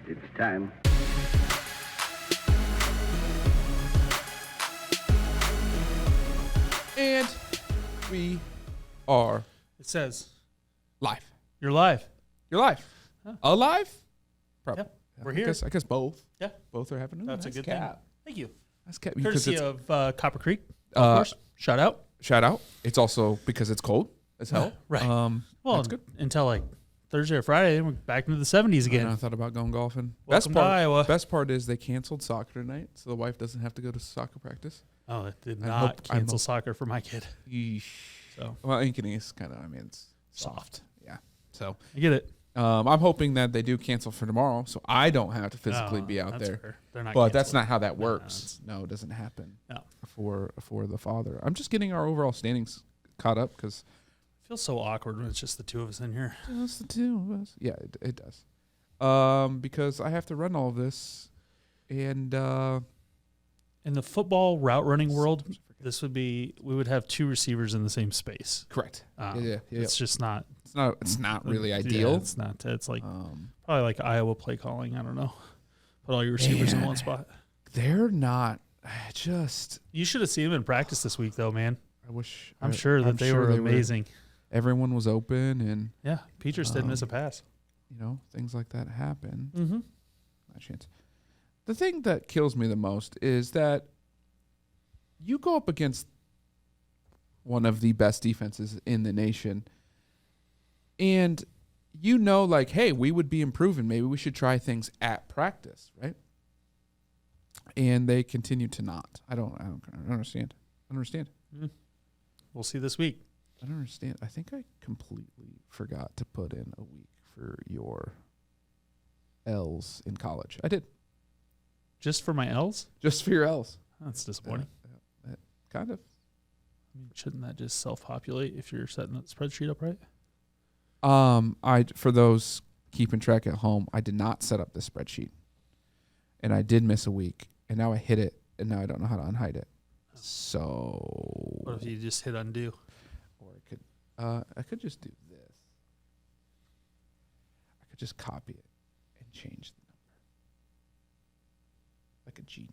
It's time. And we are It says live. you're live. You're live. Huh. Alive? Probably. Yeah, we're here. I guess both. Yeah. Both are happening. That's Nice a good cap. thing. Thank you. That's cap. Courtesy of Copper Creek, of course. Shout out. Shout out. It's also because it's cold as hell. Right. Well, that's good. Until like Thursday or Friday, then we're back into the 70s again. I thought about going golfing. Welcome to Iowa. Best part is they canceled soccer tonight, so the wife doesn't have to go to soccer practice. Oh, it did I not hope- I cancel hope- soccer for my kid. Yeesh. So Well, Ankeny is kind of, it's soft. Yeah. So I get it. I'm hoping that they do cancel for tomorrow, so I don't have to physically No, be out that's there. fair. They're not But that's canceling. not how that No, works. No, it doesn't happen. No. For the father. I'm just getting our overall standings caught up because It feels so awkward when it's just the two of us in here. just the two of us. Yeah, it does. Because I have to run all of this, and In the football route running world, we would have two receivers in the same space. correct. Yeah. It's just not. It's not really Yeah, ideal. it's not. It's like Probably like Iowa play calling. I don't know. Put all your receivers in one spot. they're not. You should have seen them in practice this week, though, man. I wish. I'm sure that they were amazing. Everyone was open, and Yeah, Peters didn't miss a pass. things like that happen. Mm-hmm. Not a chance. The thing that kills me the most is that you go up against one of the best defenses in the nation, and like, hey, we would be improving. Maybe we should try things at practice, right? And they continue to not. I don't understand. We'll see this week. I don't understand. I think I completely forgot to put in a week for your L's in college. I did. Just for my L's? Just for your L's. That's disappointing. Kind of. I mean, shouldn't that just self-populate if you're setting that spreadsheet up right? For those keeping track at home, I did not set up this spreadsheet, and I did miss a week, and now I hit it, and now I don't know how to unhide it. So What if you just hit undo? or I could just do this. I could just copy it and change the number, like a genius.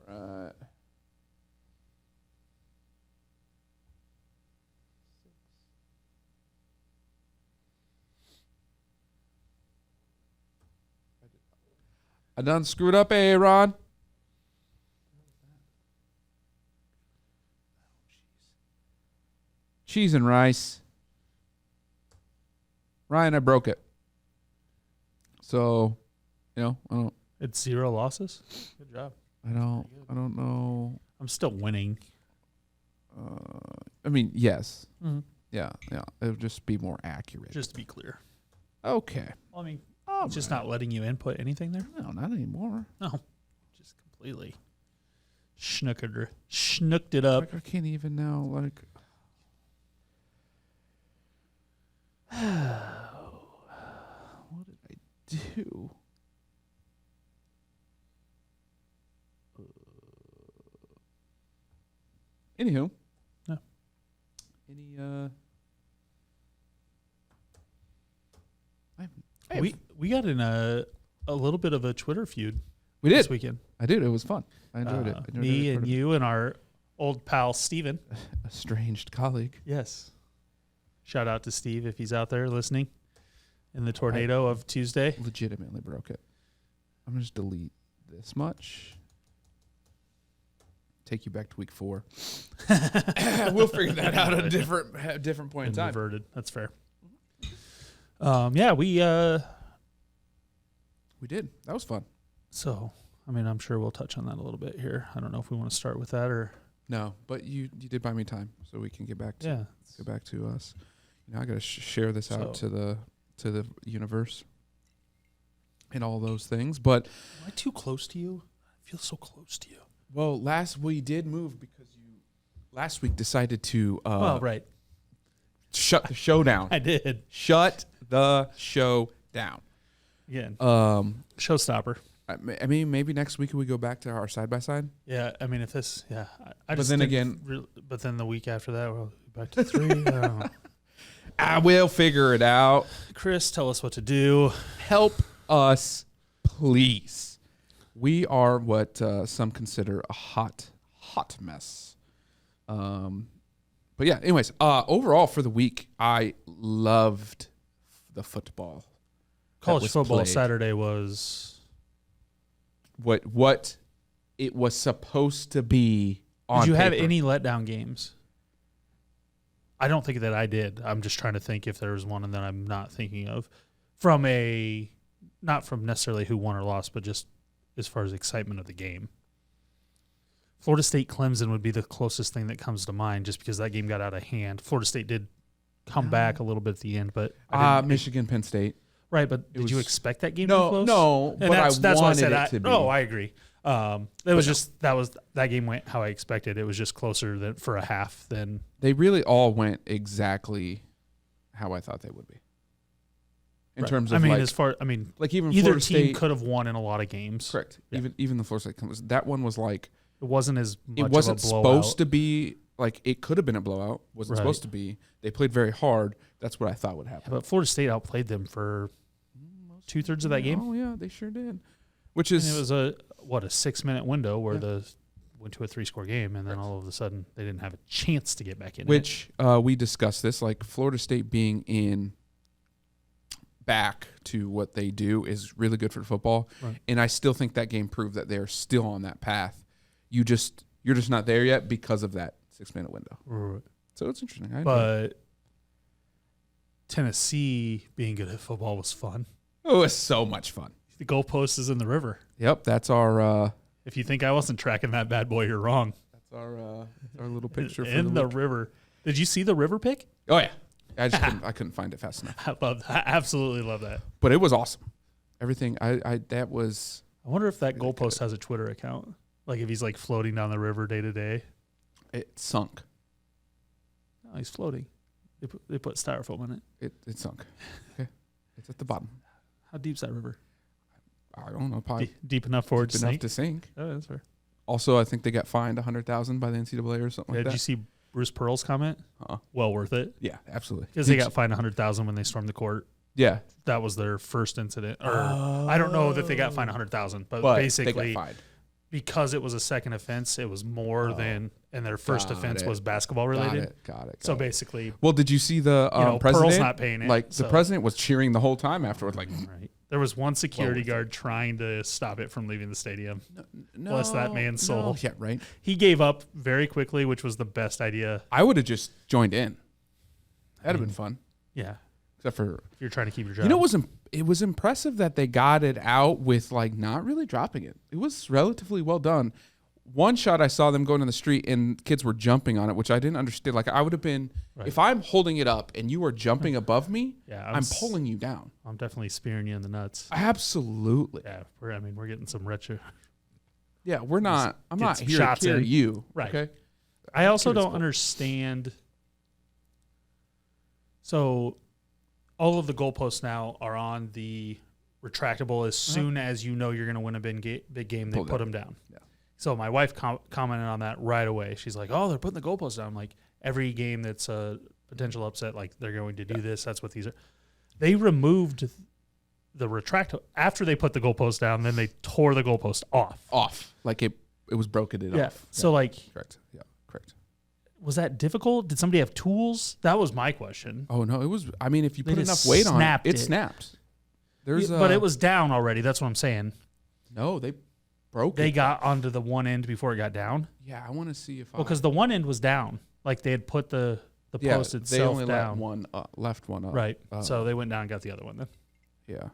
All right. I done screwed up, Aaron. Cheese and rice. Ryan, I broke it. So, I don't. It's 0 losses. Good job. I don't know. I'm still winning. I mean, yes. Mm-hmm. Yeah. It would just be more accurate. Just to be clear. Okay. Well, I mean, just not letting you input anything there? No, not anymore. No. Just completely schnooked it up. Like, I can't even now, like. What did I do? Anywho. No. We got in a little bit of a Twitter feud We this did. weekend. I did. It was fun. I enjoyed it. Me and you and our old pal Steven. Estranged colleague. Yes. Shout out to Steve if he's out there listening in the tornado of Tuesday. Legitimately broke it. I'm going to just delete this much. Take you back to week 4. We'll figure that out at a different point in time. Inverted. That's fair. Yeah, we did. That was fun. So, I mean, I'm sure we'll touch on that a little bit here. I don't know if we want to start with that or No, but you did buy me time, so we can get back to us. I got to share this out to the universe and all those things. But am I too close to you? I feel so close to you. Well, we did move because you last week decided to right. Shut the show down. I did. Shut the show down. Again. Showstopper. I mean, maybe next week we go back to our side by side. Yeah, I mean, if this, but then again, but then the week after that we'll be back to 3. I will figure it out. Chris, tell us what to do. Help us, please. We are what some consider a hot mess. But yeah, anyways, overall for the week, I loved the football. College football played. Saturday was what it was supposed to be on Did you have paper. any letdown games? I don't think that I did. I'm just trying to think if there was one and that I'm not thinking of. Not from necessarily who won or lost, but just as far as excitement of the game. Florida State Clemson would be the closest thing that comes to mind just because that game got out of hand. Florida State did come back a little bit at the end, but Michigan, Penn State. Right, but did you expect that game to be close? No, and but that's I why I said wanted it to be. I agree. That game went how I expected. It was just closer than for a half than They really all went exactly how I thought they would be. In terms of even either Florida team State could have won in a lot of games. Correct. Yeah. Even the Florida State that one was like It wasn't as much it wasn't of a blowout. supposed to be like it could have been a blowout. Wasn't supposed to be. They played very hard. That's what I thought would happen. Yeah, but Florida State outplayed them for 2/3 of that game. Oh yeah, they sure did. Which And is it was a 6-minute window where went to a 3-score game, and then all of a sudden they didn't have a chance to get back in. We discussed this, like Florida State being in back to what they do is really good for football. Right. And I still think that game proved that they're still on that path. You're just not there yet because of that 6-minute window. Right. So it's interesting. But Tennessee being good at football was fun. Oh, it's so much fun. The goalpost is in the river. Yep, that's our If you think I wasn't tracking that bad boy, you're wrong. that's our little picture In the river. Did you see the river pick? Oh yeah. I couldn't find it fast enough. I absolutely love that. But it was awesome. Everything that was I wonder if that really goalpost good. has a Twitter account. Like if he's like floating down the river day to day. it sunk. No, he's floating. They put styrofoam in it. It sunk. Okay. It's at the bottom. How deep's that river? I don't know, probably Deep enough for it to enough sink? to sink. Oh, that's fair. Also, I think they got fined $100,000 by the NCAA or something like Did that. you see Bruce Pearl's comment? Well worth it. Yeah, absolutely. Because they got fined $100,000 when they stormed the court. Yeah, That was their first incident. Or I don't know that they got fined $100,000, but but basically they got fined. because it was a second offense, it was more than, and their first Got offense it. was basketball related. Got it. So basically, well, did you see the president? Pearl's not paying it. Like the so- president was cheering the whole time afterwards. Like, Right. There was one security worth guard trying to stop it from leaving the stadium. no, Bless that man's soul. no. Yeah, right. He gave up very quickly, which was the best idea. I would have just joined in. That'd have been fun. Yeah. Except for If you're trying to keep your job. you know, it was impressive that they got it out with like not really dropping it. It was relatively well done. One shot I saw them going in the street and kids were jumping on it, which I didn't understand. Like I would have been if I'm holding it up and you are jumping above me, Yeah, I'm pulling you down. I'm definitely spearing you in the nuts. Absolutely. Yeah, we're getting some retro. Yeah, we're not. I'm get not some here to shots cheer in. you. Right. Okay. I also Sure, it's don't cool. understand. So, all of the goalposts now are on the retractable. As soon as you know you're going to win a big game, they Pull put them. them down. Yeah. So my wife commented on that right away. She's like, "Oh, they're putting the goalposts down." I'm like, every game that's a potential upset, like they're going to do this. That's what these are. They removed the retractable after they put the goalpost down. Then they tore the goalpost off. Like it was broken Yeah. off. So like, Correct. Yeah. Correct. was that difficult? Did somebody have tools? That was my question. Oh no, it was. I mean, if you They put just enough weight on it, snapped it it. snapped. There's But it was down already. That's what I'm saying. no. They broke They it. got onto the one end before it got down. Yeah, I want to see if. Well, because the one end was down. Like they had put the post they itself only down. left one up. Right. So they went down and got the other one then. Yeah.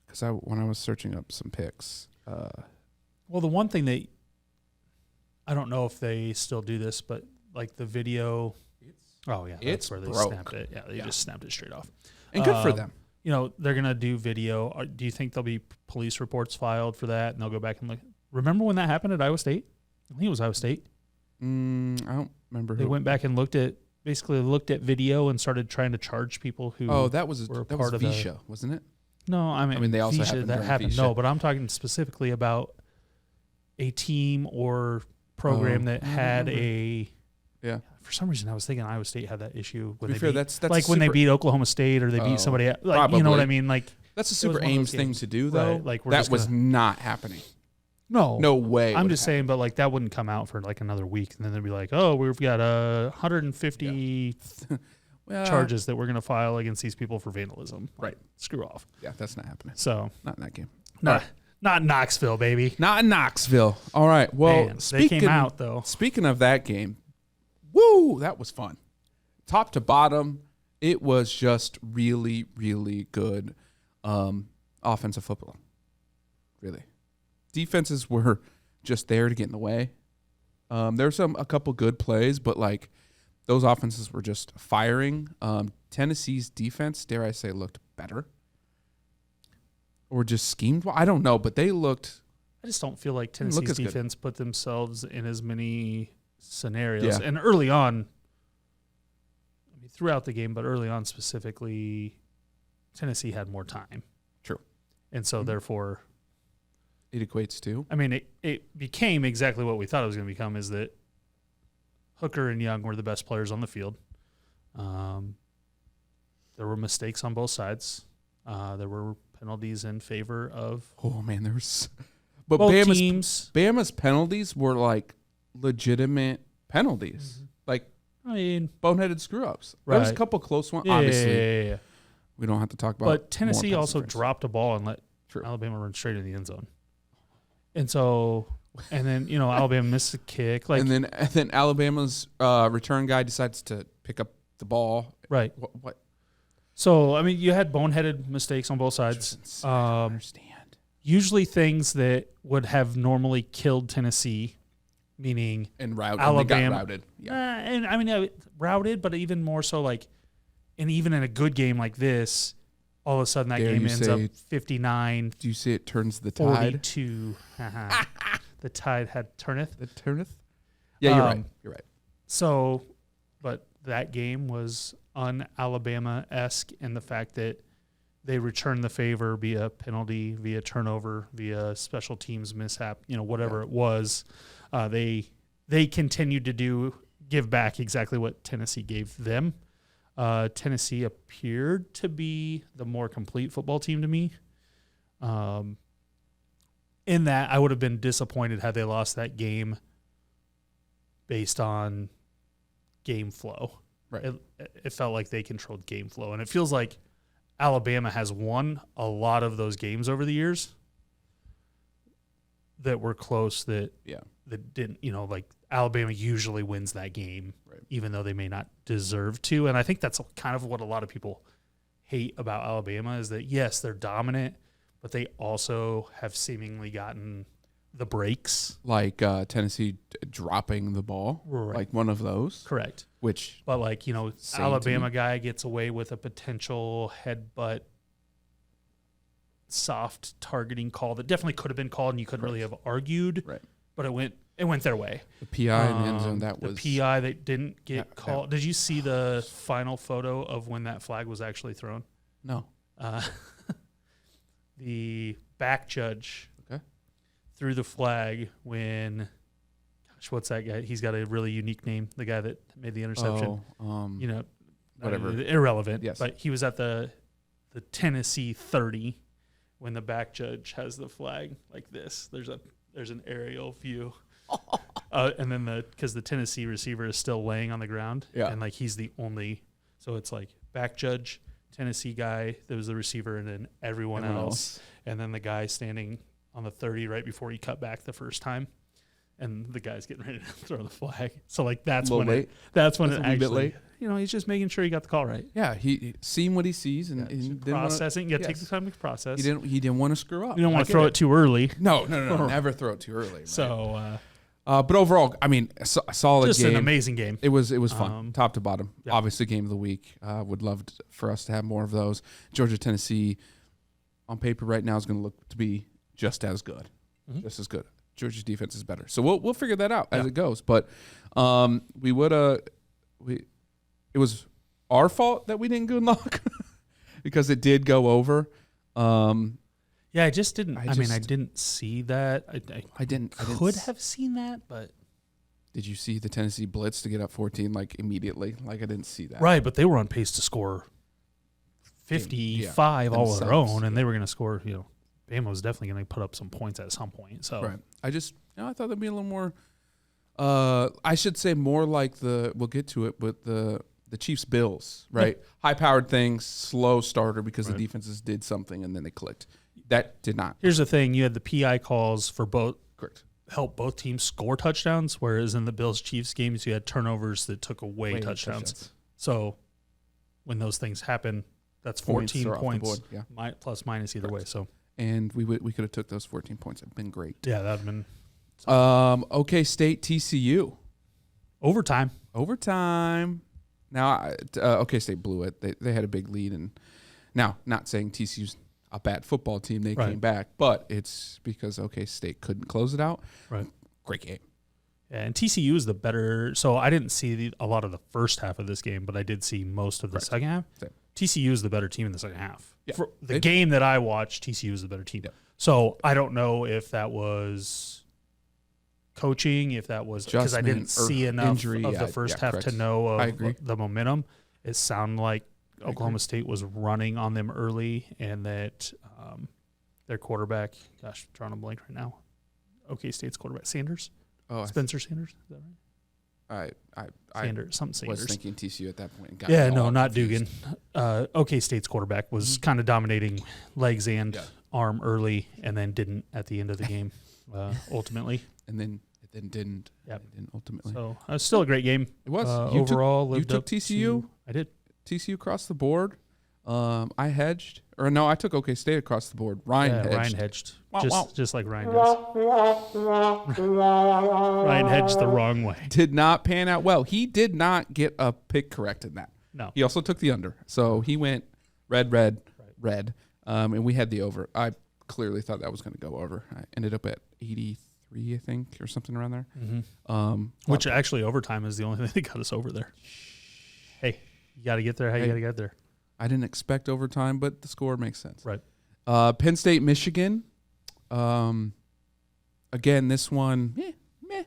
Because when I was searching up some pics, Well, the one thing that I don't know if they still do this, but like the video. Oh yeah, it's that's where they broke. snapped it. Yeah, they just snapped it straight off. and good for them. You know, they're gonna do video. Do you think there'll be police reports filed for that, and they'll go back and look? Remember when that happened at Iowa State? I think it was Iowa State. I don't remember. They went back and looked at video and started trying to charge people who. Oh, that was were a that part was of the- Visha, wasn't it? No, I mean they also Visha, happened that during happened. Visha. No, but I'm talking specifically about a team or program that had a Yeah. For some reason, I was thinking Iowa State had that issue when To be fair, that's like when they beat Oklahoma State or they beat somebody. Like, probably. you know what I mean? Like that's a super Ames thing to do, though. Right, like that was not happening. No way. I'm just saying, but like that wouldn't come out for like another week, and then they'd be like, "Oh, we've got 150 charges that we're going to file against these people for vandalism." Right. Screw off. Yeah, that's not happening. So not in that game. Not in Knoxville, baby. Not in Knoxville. All right. Well, Man, they came out though. Speaking of that game, woo, that was fun. Top to bottom, it was just really, really good offensive football. Really. Defenses were just there to get in the way. There were a couple good plays, but like those offenses were just firing. Tennessee's defense, dare I say, looked better. Or just schemed well. I don't know, but they looked. I just don't feel like Tennessee's defense put themselves in as many scenarios. Yeah. And early on, I mean, throughout the game, but early on specifically, Tennessee had more time. True. And so therefore, it equates to. I mean, it became exactly what we thought it was going to become, is that Hooker and Young were the best players on the field. There were mistakes on both sides. There were penalties in favor of. Oh man, there's. But both teams. Bama's penalties were like legitimate penalties, like I mean, boneheaded screw ups. Right. There was a couple close ones. Obviously, yeah. we don't have to talk about. But Tennessee more also dropped a ball and let Alabama run straight in the end zone. And so, and then Alabama missed a kick. Like, and then Alabama's return guy decides to pick up the ball. Right. What? So, I mean, you had boneheaded mistakes on both sides. I don't understand. Usually things that would have normally killed Tennessee, meaning Alabama. And they got routed. Yeah. And I mean, routed, but even more so like, and even in a good game like this, all of a sudden that game ends up 59. Do you see it turns the tide? 42. The tide had turneth. The turneth? Yeah, you're right. You're right. So, but that game was un-Alabama-esque in the fact that they returned the favor via penalty, via turnover, via special teams mishap, whatever it was. They continued to give back exactly what Tennessee gave them. Tennessee appeared to be the more complete football team to me. In that, I would have been disappointed had they lost that game based on game flow. Right. It felt like they controlled game flow. And it feels like Alabama has won a lot of those games over the years that were close that didn't, like Alabama usually wins that game, even though they may not deserve to. And I think that's kind of what a lot of people hate about Alabama is that, yes, they're dominant, but they also have seemingly gotten the breaks. Like Tennessee dropping the ball. Right. Like one of those. Correct. But like, Alabama guy gets away with a potential headbutt soft targeting call that definitely could have been called and you couldn't really have argued. Right. But it went their way. The PI in the end zone, that was the PI that didn't get called. Did you see the final photo of when that flag was actually thrown? No. The back judge threw the flag when, what's that guy? He's got a really unique name. The guy that made the interception. Whatever. Irrelevant. Yes. But he was at the Tennessee 30 when the back judge has the flag like this. There's an aerial view. And then because the Tennessee receiver is still laying on the ground. Yeah. And like he's the only, so it's like back judge, Tennessee guy, there was the receiver, and then everyone else. And then the guy standing on the 30 right before he cut back the first time. And the guy's getting ready to throw the flag. So like that's when it actually, he's just making sure he got the call right. Yeah, he seen what he sees and processing. You got to take the time to process. He didn't want to screw up. You don't want to throw it too early. No, never throw it too early. Right? So, but overall, I mean, a solid just game. Just an amazing game. It was fun, top to bottom. Yeah. Obviously, game of the week. Would love for us to have more of those. Georgia, Tennessee, on paper right now is going to look to be just as good, just as good. Georgia's defense is better, so we'll figure that out as it goes. But it was our fault that we didn't good luck because it did go over. I just didn't. I didn't see that. I didn't could have seen that, but Did you see the Tennessee blitz to get up 14 like immediately? Like I didn't see that. Right, but they were on pace to score 55 all on their own, and they were going to score. Bama was definitely going to put up some points at some point. So right. I thought there'd be a little more. I should say more like we'll get to it, but the Chiefs Bills, right? Yeah. High-powered things, slow starter because the defenses did something and then they clicked. That did not. Here's the thing: you had the PI calls for both. Correct. Help both teams score touchdowns, whereas in the Bills-Chiefs games, you had turnovers that took away touchdowns. So when those things happen, that's 14 points, plus minus either way. So and we could have took those 14 points. It'd been great. Yeah, that'd have been. OK State TCU overtime. Now, OK State blew it. They had a big lead, and now not saying TCU's a bad football team. They came back, but it's because OK State couldn't close it out. Right. Great game. Yeah, and TCU is the better. So I didn't see a lot of the first half of this game, but I did see most of the second half. Same. TCU is the better team in the second half. Yeah. For the game that I watched, TCU is the better team. Yeah. So I don't know if that was coaching, if that was because I didn't see enough of the first half to know of the momentum. It sounded like Oklahoma State was running on them early, and that their quarterback, gosh, I'm drawing a blank right now. OK State's quarterback, Sanders. Oh, Spencer Sanders. Is that right? Sanders. I was thinking TCU at that point. Not Dugan. OK State's quarterback was kind of dominating legs and arm early, and then didn't at the end of the game, ultimately. And then didn't. Yep. Didn't ultimately. So it was still a great game. It was. Overall, you took TCU? I did. TCU across the board. I hedged. Or no, I took OK State across the board. Ryan hedged. Just like Ryan does. Ryan hedged the wrong way. Did not pan out well. He did not get a pick correct in that. No. He also took the under. So he went red. And we had the over. I clearly thought that was going to go over. I ended up at 83, I think, or something around there. Mm-hmm. Which actually overtime is the only thing that got us over there. Hey, you got to get there. You got to get there. I didn't expect overtime, but the score makes sense. Right. Penn State, Michigan. Again, this one, meh.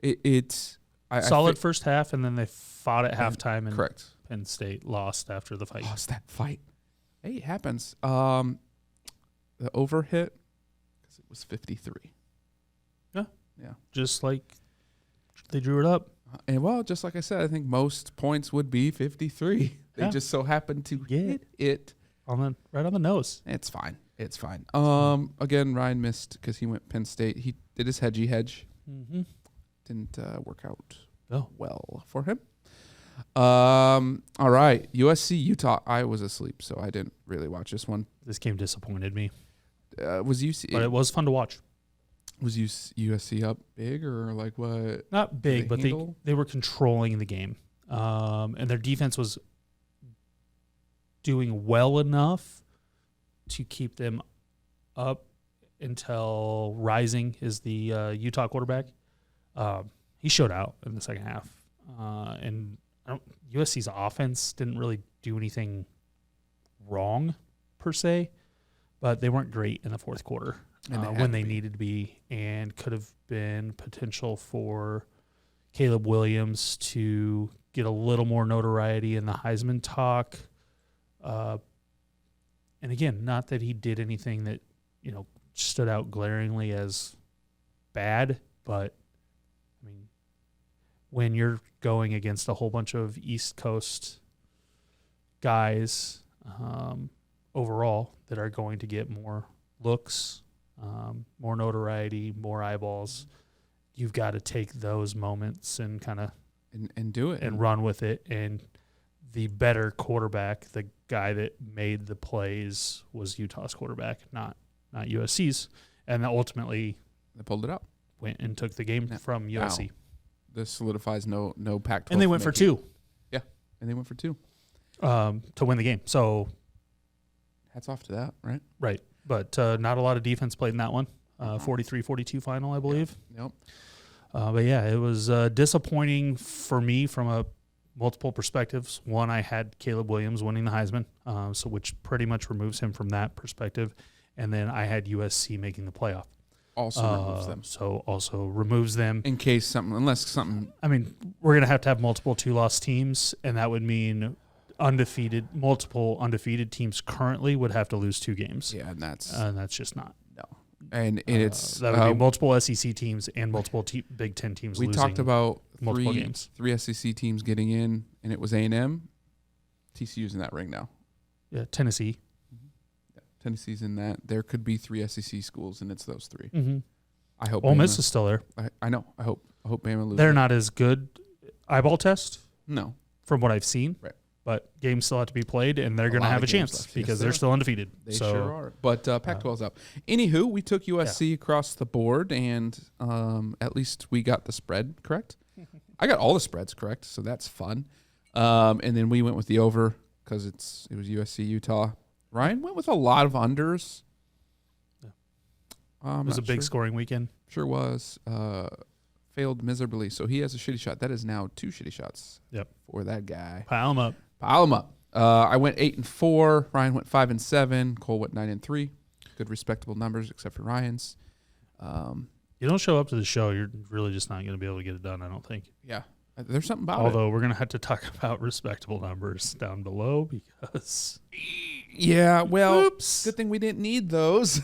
It's solid first half, and then they fought at halftime, and correct. Penn State lost after the fight. Lost that fight. Hey, it happens. The over hit because it was 53. Yeah. Just like they drew it up. And well, just like I said, I think most points would be 53. They just so happened to hit it right on the nose. It's fine. Again, Ryan missed because he went Penn State. He did his hedge. Mm-hmm. Didn't work out well for him. All right, USC, Utah. I was asleep, so I didn't really watch this one. This game disappointed me. Was UC? But it was fun to watch. Was USC up big or like what? Not big, but they were controlling the game, and their defense was doing well enough to keep them up until Rising is the Utah quarterback. He showed out in the second half, and USC's offense didn't really do anything wrong per se, but they weren't great in the fourth quarter. When they needed to be, and could have been potential for Caleb Williams to get a little more notoriety in the Heisman talk. And again, not that he did anything that, stood out glaringly as bad, but I mean, when you're going against a whole bunch of East Coast guys overall that are going to get more looks, more notoriety, more eyeballs, you've got to take those moments and kind of and do it and run with it. And the better quarterback, the guy that made the plays, was Utah's quarterback, not USC's. And ultimately, they pulled it out. Went and took the game from USC. Wow. This solidifies no Pac-12. And they went for 2. Yeah, and they went for 2 to win the game. So hats off to that, right? Right. But not a lot of defense played in that one. 43-42 final, I believe. Yep. But yeah, it was disappointing for me from multiple perspectives. One, I had Caleb Williams winning the Heisman, so which pretty much removes him from that perspective. And then I had USC making the playoff. also removes them. So also removes them. In case unless something. I mean, we're going to have multiple 2-loss teams, and that would mean multiple undefeated teams currently would have to lose 2 games. Yeah, and that's just not. No. And it's that would be multiple SEC teams and multiple Big Ten teams. We talked about multiple games. 3 SEC teams getting in, and it was A&M. TCU's in that ring now. Yeah, Tennessee. Yeah, Tennessee's in that. There could be 3 SEC schools, and it's those 3. Mm-hmm. I hope. Ole Miss is still there. I know. I hope Bama loses. They're not as good eyeball test. No, from what I've seen. Right. But games still have to be played, and they're going to have a chance left. because they're still undefeated. They sure are. But Pac-12's up. Anywho, we took USC across the board, and at least we got the spread correct. I got all the spreads correct, so that's fun. And then we went with the over because it was USC Utah. Ryan went with a lot of unders. Yeah. It was a big scoring weekend. Sure was. Failed miserably, so he has a shitty shot. That is now 2 shitty shots. Yep. For that guy. Pile them up. Pile them up. I went 8-4. Ryan went 5-7. Cole went 9-3. Good respectable numbers, except for Ryan's. You don't show up to the show, you're really just not going to be able to get it done, I don't think. Yeah. There's something about Although we're going to have to talk about respectable numbers down below because... Yeah, well, Oops. Good thing we didn't need those.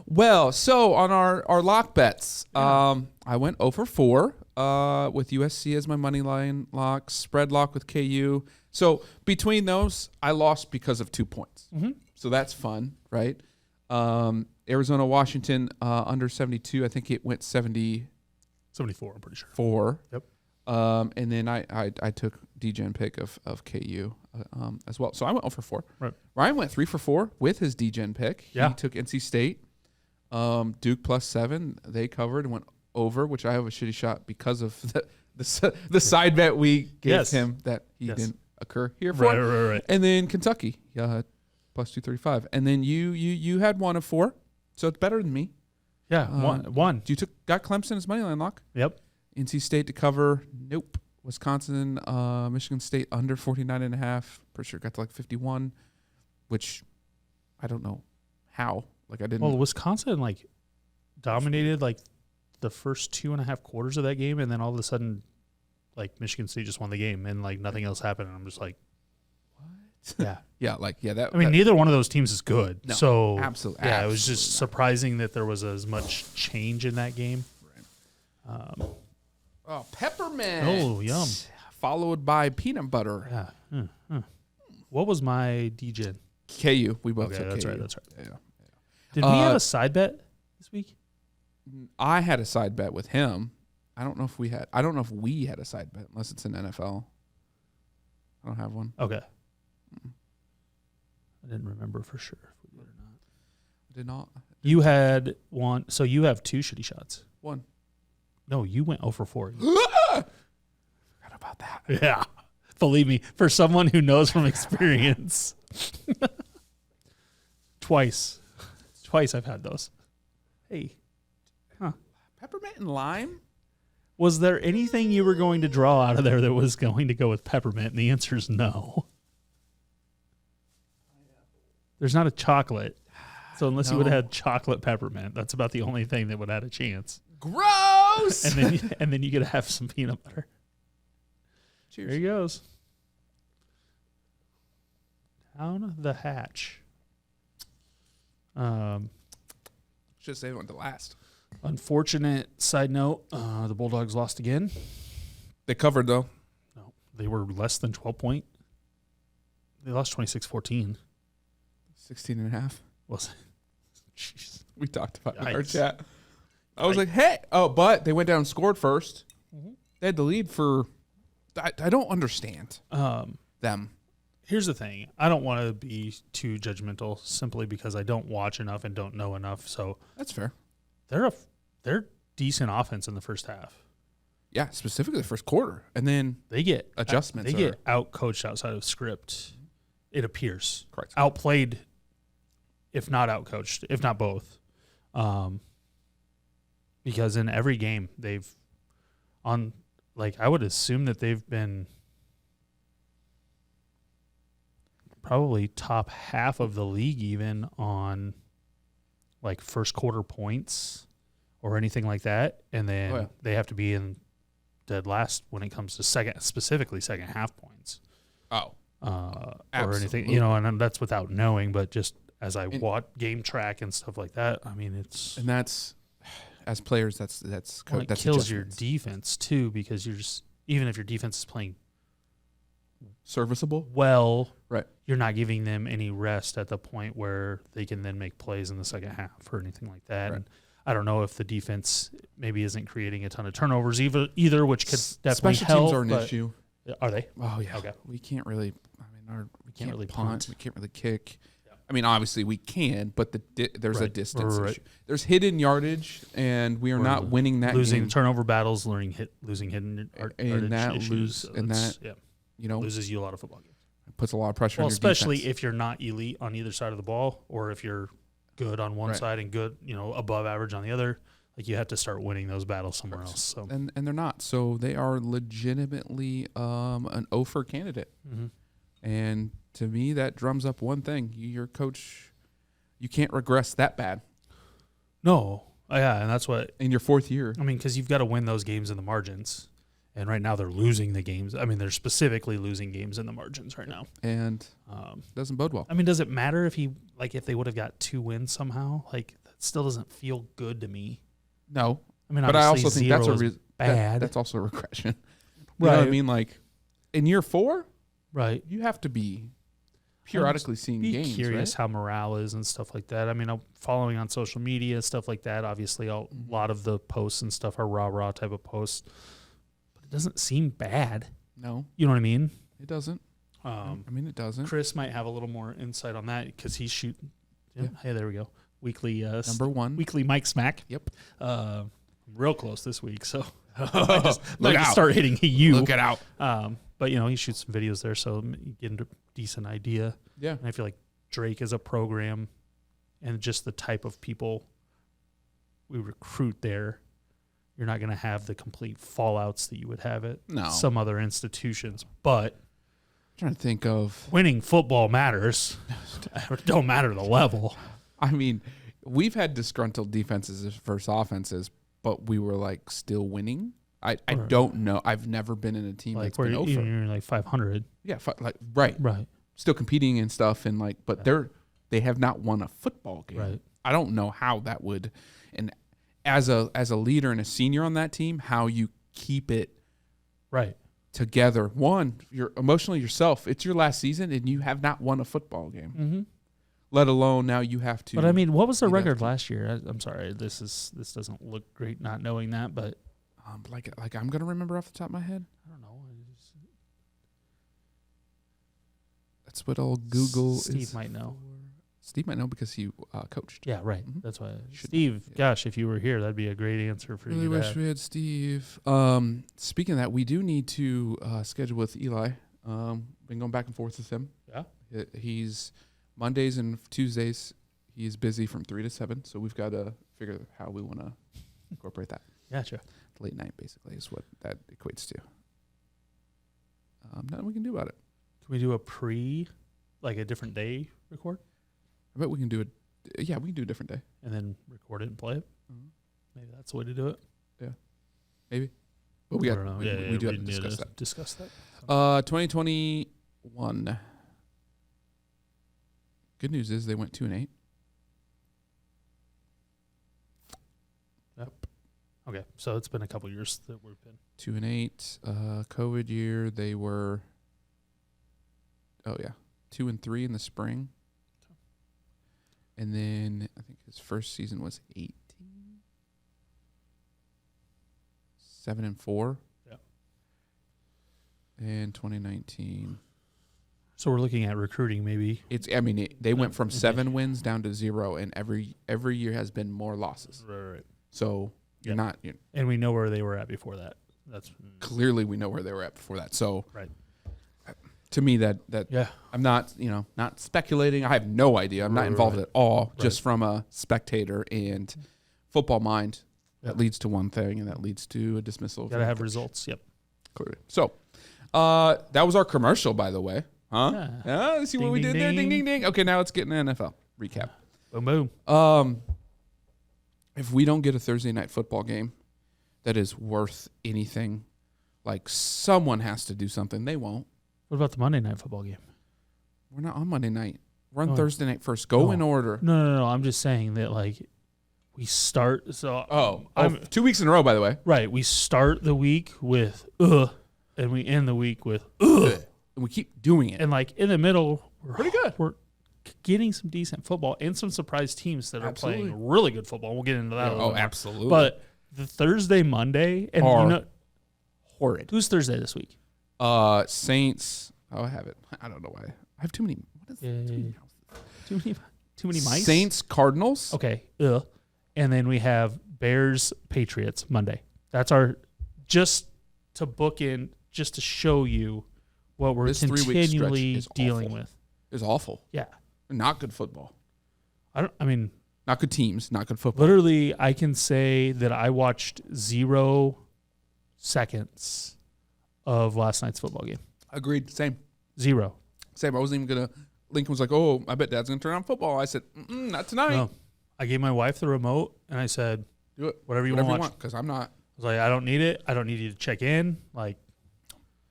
Well, so on our lock bets, I went 0-4 with USC as my money line lock, spread lock with KU. So between those, I lost because of 2 points. Mm-hmm. So that's fun, right? Arizona, Washington, under 72. I think it went 74, I'm pretty sure. 4. Yep. And then I took DGen pick of KU as well. So I went 0-4. Right. Ryan went 3-4 with his DGen pick. Yeah. He took NC State. Duke +7. They covered and went over, which I have a shitty shot because of the side bet we gave him that he didn't occur here for. Right. And then Kentucky, +235. And then you had 1 of 4, so it's better than me. Yeah, one. You got Clemson as money line lock. Yep. NC State to cover. Nope. Wisconsin, Michigan State under 49.5. Pretty sure got to like 51, which I don't know how. Like I didn't. Well, Wisconsin dominated the first 2.5 quarters of that game, and then all of a sudden, Michigan State just won the game, and nothing else happened. And I'm just like, what? Yeah. That. I mean, neither one of those teams is good. No, so absolutely. Yeah, it was just surprising that there was as much change in that game. Right. Peppermint. Oh, yum. Followed by peanut butter. Yeah. What was my DGen? KU. We both Okay, took that's KU. right. That's right. Yeah. Did we have a side bet this week? I had a side bet with him. I don't know if we had a side bet unless it's in NFL. I don't have one. Okay. I didn't remember for sure if we did or not. I did not. You had one. So you have 2 shitty shots. 1. No, you went 0-4. Forgot about that. Yeah. Believe me, for someone who knows from experience. Twice I've had those. Hey. Huh. Peppermint and lime? Was there anything you were going to draw out of there that was going to go with peppermint? And the answer is no. There's not a chocolate. So unless you would have had chocolate peppermint, that's about the only thing that would have had a chance. Gross! And then you get to have some peanut butter. Cheers. There he goes. Down the hatch. Should say went to last. Unfortunate side note, the Bulldogs lost again. They covered, though. No, they were less than 12 point. They lost 26-14. 16.5. Was it? Jeez. We talked about it in our Yikes. chat. I was like, hey. Oh, but they went down and scored first. Mm-hmm. They had the lead for... I don't understand them. Here's the thing. I don't want to be too judgmental simply because I don't watch enough and don't know enough. So That's fair. they're decent offense in the first half. Yeah, specifically the first quarter. And then They get adjustments. They get out coached outside of script. It appears Correct. outplayed, if not out coached, if not both. Because in every game they've I would assume that they've been probably top half of the league even on first quarter points. or anything like that, and then Oh, yeah. they have to be in dead last when it comes to specifically second half points. Oh, Or absolutely. anything, and that's without knowing, but just as I watch game track and stuff like that, I mean, and that's as players, that's it kills your defense too, because you're just, even if your defense is playing serviceable, well, right? You're not giving them any rest at the point where they can then make plays in the second half or anything like that. Right. And I don't know if the defense maybe isn't creating a ton of turnovers either, which could definitely special help. teams are an issue. Are they? Oh yeah. Okay. We can't really. I mean, we can't really punt. punt. We can't really kick. Yeah. I mean, obviously we can, but there's a distance Right. issue. There's hidden yardage, and we are not winning that losing game. turnover battles, losing hidden and that issues. Loses you a lot of football games. It puts a lot of pressure on your especially defense. if you're not elite on either side of the ball, or if you're good on one side and good, above average on the other. Like, you have to start winning those battles somewhere else. So and they're not. So they are legitimately an offer candidate. Mm-hmm. And to me, that drums up one thing: your coach, you can't regress that bad. No, and that's what in your fourth year. I mean, because you've got to win those games in the margins, and right now they're losing the games. I mean, they're specifically losing games in the margins right now, and doesn't bode well. I mean, does it matter if if they would have got 2 wins somehow? Like, that still doesn't feel good to me. No, I mean, but I also think that's bad. That's also a regression. Right. You know what I mean? Like, in year 4, right? You have to be periodically seeing games. Curious right? how morale is and stuff like that. I mean, I'm following on social media, stuff like that. Obviously, a lot of the posts and stuff are rah type of posts, but it doesn't seem bad. No, you know what I mean? It doesn't. It doesn't. Chris might have a little more insight on that because he's shooting. Yeah. Hey, there we go. Weekly number 1. Weekly Mike Smack. Yep. I'm real close this week, so Look out. Start hitting you. Look it out. But he shoots some videos there, so you get a decent idea. Yeah. And I feel like Drake is a program, and just the type of people we recruit there, you're not going to have the complete fallouts that you would have at some other institutions. But I'm trying to think of winning football matters. It don't matter the level. I mean, we've had disgruntled defenses versus offenses, but we were like still winning. I don't know. I've never been in a team like that's where been over. you're like 500. Yeah, right. Still competing and stuff, and but they have not won a football game. Right. I don't know how that would, and as a leader and a senior on that team, how you keep it right together. One, you're emotionally yourself. It's your last season, and you have not won a football game. Mm-hmm. Let alone now you have to. But I mean, what was the record last year? I'm sorry, this doesn't look great not knowing that, but like I'm gonna remember off the top of my head. I don't know. That's what old Google Steve might know. Steve might know because he coached. Yeah, right. Mm-hmm. That's why. Steve, gosh, if you were here, that'd be a great answer for really you. Wish we had Steve. Speaking of that, we do need to schedule with Eli. Been going back and forth with him. Yeah. He's Mondays and Tuesdays. He's busy from 3 to 7, so we've got to figure out how we want to incorporate that. Gotcha. Late night, basically, is what that equates to. Nothing we can do about it. Can we do a different day record? I bet we can do it. Yeah, we can do a different day. And then record it and play it? Mm-hmm. Maybe that's the way to do it. Yeah. Maybe. But we got. We do have to discuss that. 2021. Good news is they went 2-8. Yep. Okay, so it's been a couple years that we've been 2-8. COVID year they were. 2-3 in the spring. And then I think his first season was 18. 7-4. Yeah. And 2019. So we're looking at recruiting maybe. They went from 7 wins down to 0, and every year has been more losses. Right. So you're not. And we know where they were at before that. That's clearly we know where they were at before that. So right. To me, that I'm not not speculating. I have no idea. I'm not involved at all. Just from a spectator and football mind, that leads to one thing, and that leads to a dismissal. Got to have results. Yep. Clearly. So that was our commercial, by the way. Huh? Yeah. See what we did there? Ding, ding, ding. Okay, now let's get an NFL recap. Boom, boom. if we don't get a Thursday night football game that is worth anything, like someone has to do something. They won't. What about the Monday night football game? We're not on Monday night. We're on Oh. Thursday night first. Go in order. No. I'm just saying that like we start. So 2 weeks in a row, by the way. right. We start the week with and we end the week with And we keep doing it. and like in the middle, we're Pretty good. We're getting some decent football and some surprise teams that are Absolutely. playing really good football. We'll get into that. a little more. Absolutely. But the Thursday, Monday, and Are you know horrid. who's Thursday this week? Saints. Oh, I have it. I don't know why. I have too many. What is Too many mice. Saints, Cardinals. Okay. And then we have Bears, Patriots Monday. That's our just to book in, just to show you what we're This 3-week stretch continually is dealing awful. with. It's awful. Yeah. Not good football. I mean, Not good teams. Not good football. literally, I can say that I watched 0 seconds of last night's football game. Agreed. Same. 0. Same. I wasn't even gonna. Lincoln was like, "Oh, I bet Dad's gonna turn on football." I said, "Not tonight. No. I gave my wife the remote and I said, Do it. whatever you want to watch. Because I'm not. I was like, I don't need it. I don't need you to check in. Like,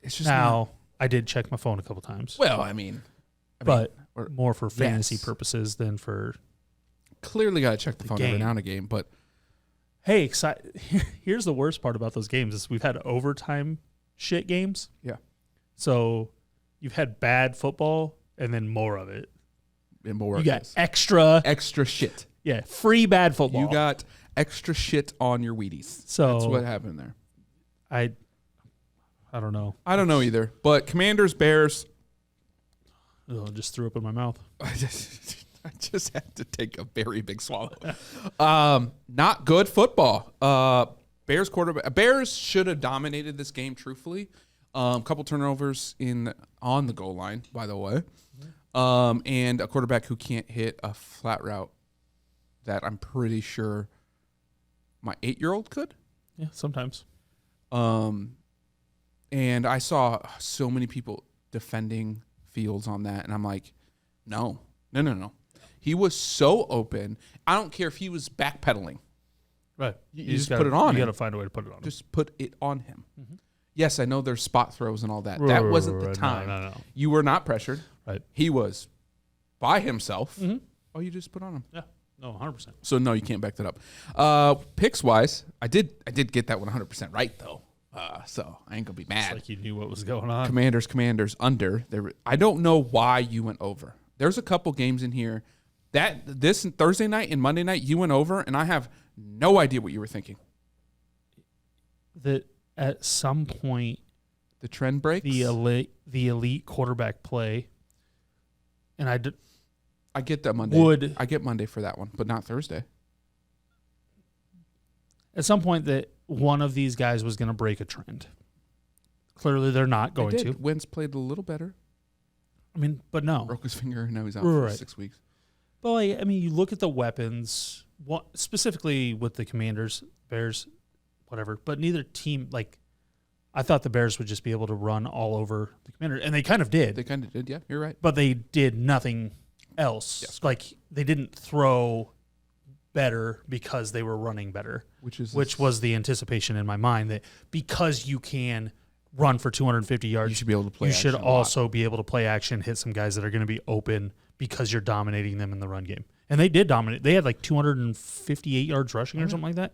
It's just now, I did check my phone a couple times. Well, I mean, but or- more for fantasy Yes. purposes than for, clearly got to check the phone every game. now and again. But hey, here's the worst part about those games is we've had overtime shit games. Yeah. So you've had bad football and then more of it. and more You got extra shit. Yeah, free bad football. You got extra shit on your Wheaties. So That's what happened there. I don't know. I don't know either. But Commanders, Bears. Just threw up in my mouth. I just had to take a very big swallow. Not good football. Bears quarterback. Bears should have dominated this game. Truthfully, couple turnovers on the goal line. By the way, and a quarterback who can't hit a flat route that I'm pretty sure my 8-year-old could. Yeah, sometimes. And I saw so many people defending Fields on that, and I'm like, no. He was so open. I don't care if he was backpedaling. Right. You just put it on him. You got to find a way to put it on him. Just put it on him. Mm-hmm. Yes, I know there's spot throws and all that. That wasn't the time. No. You were not pressured. Right. He was by himself. Mm-hmm. Oh, you just put on him. Yeah. No, 100%. So no, you can't back that up. Picks wise, I did get that one 100% right though. So I ain't gonna be mad. It's like you knew what was going on. Commanders under. I don't know why you went over. There's a couple games in here that this Thursday night and Monday night you went over, and I have no idea what you were thinking. That at some point The trend breaks. the elite quarterback play, and I get that Monday. I get Monday for that one, but not Thursday. at some point that one of these guys was going to break a trend. Clearly, they're not going to. Wentz played a little better. I mean, but no. Broke his finger, and now he's out for 6 weeks. But like, I mean, you look at the weapons, specifically with the Commanders, Bears, whatever. But neither team, like, I thought the Bears would just be able to run all over the Commanders, and they kind of did. They kind of did, yeah. You're right. But they did nothing else. Yes. Like, they didn't throw better because they were running better, which was the anticipation in my mind that because you can run for 250 yards, you should be able to play. You should also be able to play action, hit some guys that are going to be open because you're dominating them in the run game. And they did dominate. They had like 258 yards rushing or something like that.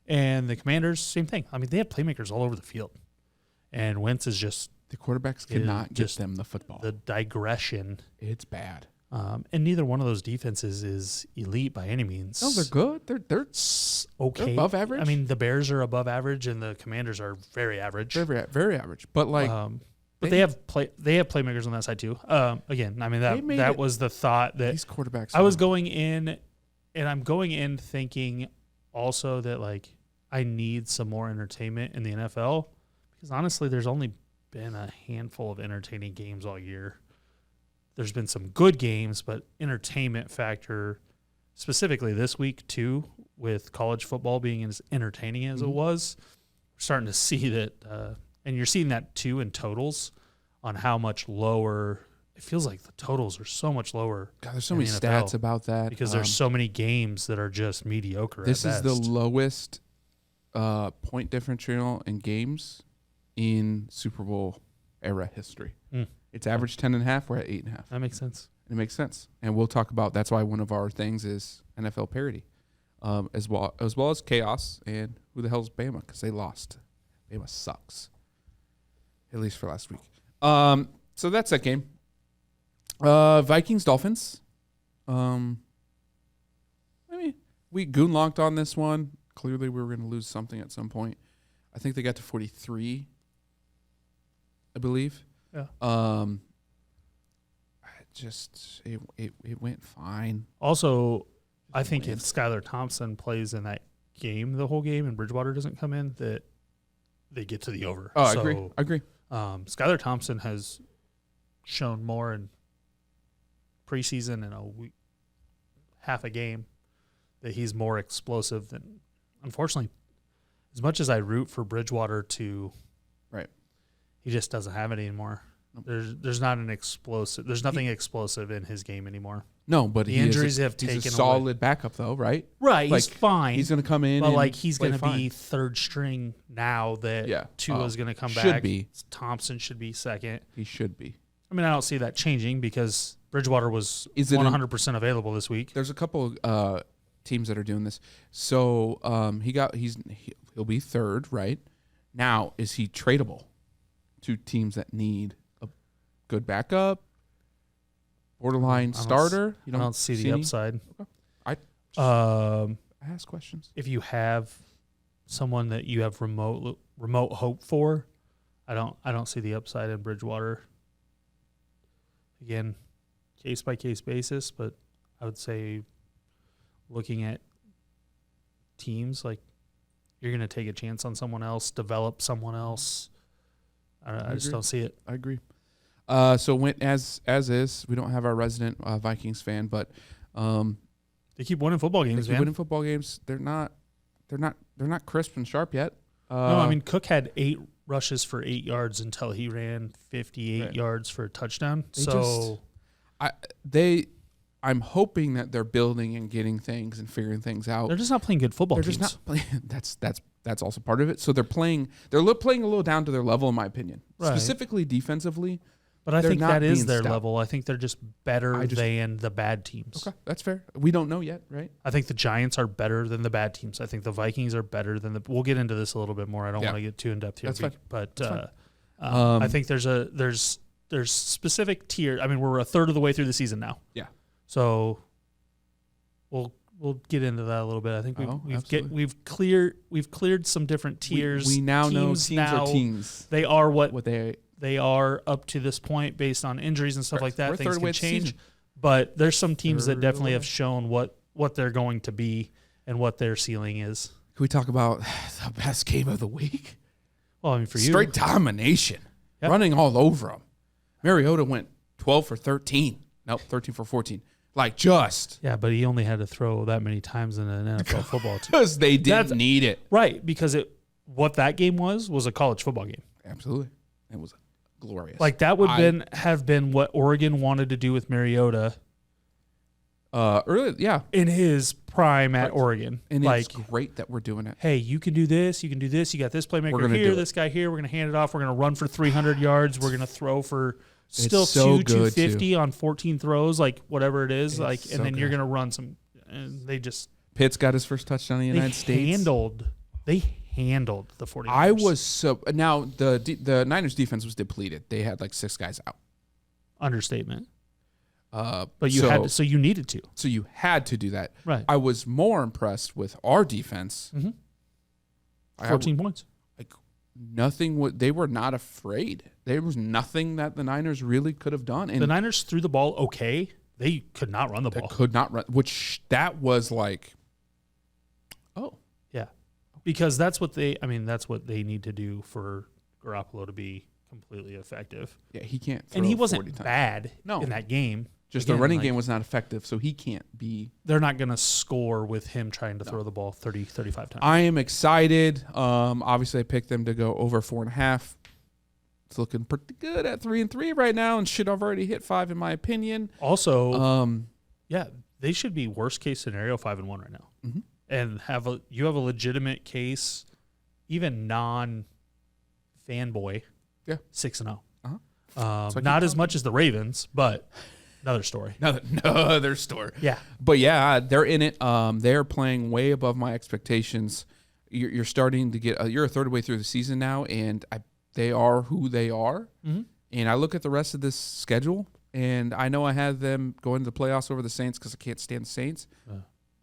And the Commanders, same thing. I mean, they have playmakers all over the field. And Wentz is just the quarterbacks cannot get them the football. The digression. It's bad. And neither one of those defenses is elite by any means. No, they're good. They're okay. They're above average. I mean, the Bears are above average, and the Commanders are very average. Very average. But like, but they have playmakers on that side too. Again, I mean that was the thought that these quarterbacks. I was going in, and I'm going in thinking also that like I need some more entertainment in the NFL because honestly, there's only been a handful of entertaining games all year. There's been some good games, but entertainment factor, specifically this week too, with college football being as entertaining as it was, we're starting to see that, and you're seeing that too in totals on how much lower it feels like the totals are so much lower. God, there's so in many the NFL stats about that. because there's so many games that are just mediocre. This at is the best. lowest point differential in games in Super Bowl era history. It's average 10.5. We're at 8.5. That makes sense. It makes sense, and we'll talk about. That's why one of our things is NFL parity, as well as chaos and who the hell's Bama, because they lost. Bama sucks, at least for last week. So that's that game. Vikings Dolphins. I mean, we goon locked on this one. Clearly, we were going to lose something at some point. I think they got to 43, I believe. Yeah. It went fine. Also, I think if Skylar Thompson plays in that game the whole game and Bridgewater doesn't come in, that they get to the over. Oh, I agree. Skylar Thompson has shown more in preseason and a week, half a game, that he's more explosive than. Unfortunately, as much as I root for Bridgewater to, right, he just doesn't have it anymore. Nope. There's not an explosive. There's nothing explosive in his game anymore. No, but the injuries have taken he's a solid backup though, right? Right, Like, he's fine. He's going to come in, but and like he's play going to fine. be third string now that Tua's going to come back. Should be. Thompson should be second. He should be. I mean, I don't see that changing because Bridgewater was 100% available this week. There's a couple teams that are doing this. So he'll be third, right? Now, is he tradable to teams that need a good backup, borderline starter? I don't see the upside. Okay. I ask questions. If you have someone that you have remote hope for, I don't see the upside in Bridgewater. Again, case by case basis, but I would say looking at teams, like you're going to take a chance on someone else, develop someone else. I just don't see it. I agree. So went as is. We don't have our resident Vikings fan, but they keep winning football games. They keep winning football games. They're not crisp and sharp yet. No, I mean Cook had 8 rushes for 8 yards until he ran 58 yards for a touchdown. I'm hoping that they're building and getting things and figuring things out. They're just not playing good football. They're just not playing. That's also part of it. So they're playing a little down to their level, in my opinion, specifically defensively. But I think that is their level. I think they're just better than the bad teams. Okay, that's fair. We don't know yet, right? I think the Giants are better than the bad teams. I think the Vikings are better than the. We'll get into this a little bit more. I don't want to get too in depth here. That's fine. But I think there's specific tier. I mean, we're a third of the way through the season now. Yeah. So we'll get into that a little bit. I think we've cleared some different tiers. We now know teams are teams. They are what they are up to this point based on injuries and stuff like that. Things can change. But there's some teams that definitely have shown what they're going to be and what their ceiling is. Can we talk about the best game of the week? Well, I mean, for you. Straight domination. Yep. Running all over them. Mariota went 12 for 13. Nope, 13 for 14. Yeah, but he only had to throw that many times in an NFL football team. Because they didn't need it. Right, because what that game was a college football game. Absolutely. It was glorious. Like that would have been what Oregon wanted to do with Mariota. Early, yeah. In his prime at Oregon. And it's great that we're doing it. Hey, you can do this, you can do this, you got this playmaker here, this guy here, we're going to hand it off, we're going to run for 300 yards, we're going to throw for still 250 on 14 throws, like whatever it is, and then you're going to run some, and they just. Pitt's got his first touchdown in the United States. They handled the 49ers. Now the Niners defense was depleted. They had 6 guys out. Understatement. But you needed to. So you had to do that. Right. I was more impressed with our defense. Mm-hmm. 14 points. They were not afraid. There was nothing that the Niners really could have done. And the Niners threw the ball okay. They could not run the ball. Could not run, which that was yeah. Because that's what they need to do for Garoppolo to be completely effective. Yeah, he can't throw and he wasn't 40 bad in that game. Just the running game was not effective, so he can't be. They're not going to score with him trying to throw the ball 30, 35 times. I am excited. Obviously, I picked them to go over 4.5. It's looking pretty good at 3-3 right now, and should have already hit 5 in my opinion. Also, yeah, they should be worst case scenario 5-1 right now, and you have a legitimate case, even non-fanboy, 6-0. Not as much as the Ravens, but another story. Another story. Yeah, but yeah, they're in it. They're playing way above my expectations. You're starting to get. You're a third way through the season now, and they are who they are. And I look at the rest of this schedule, and I know I had them going to the playoffs over the Saints because I can't stand the Saints.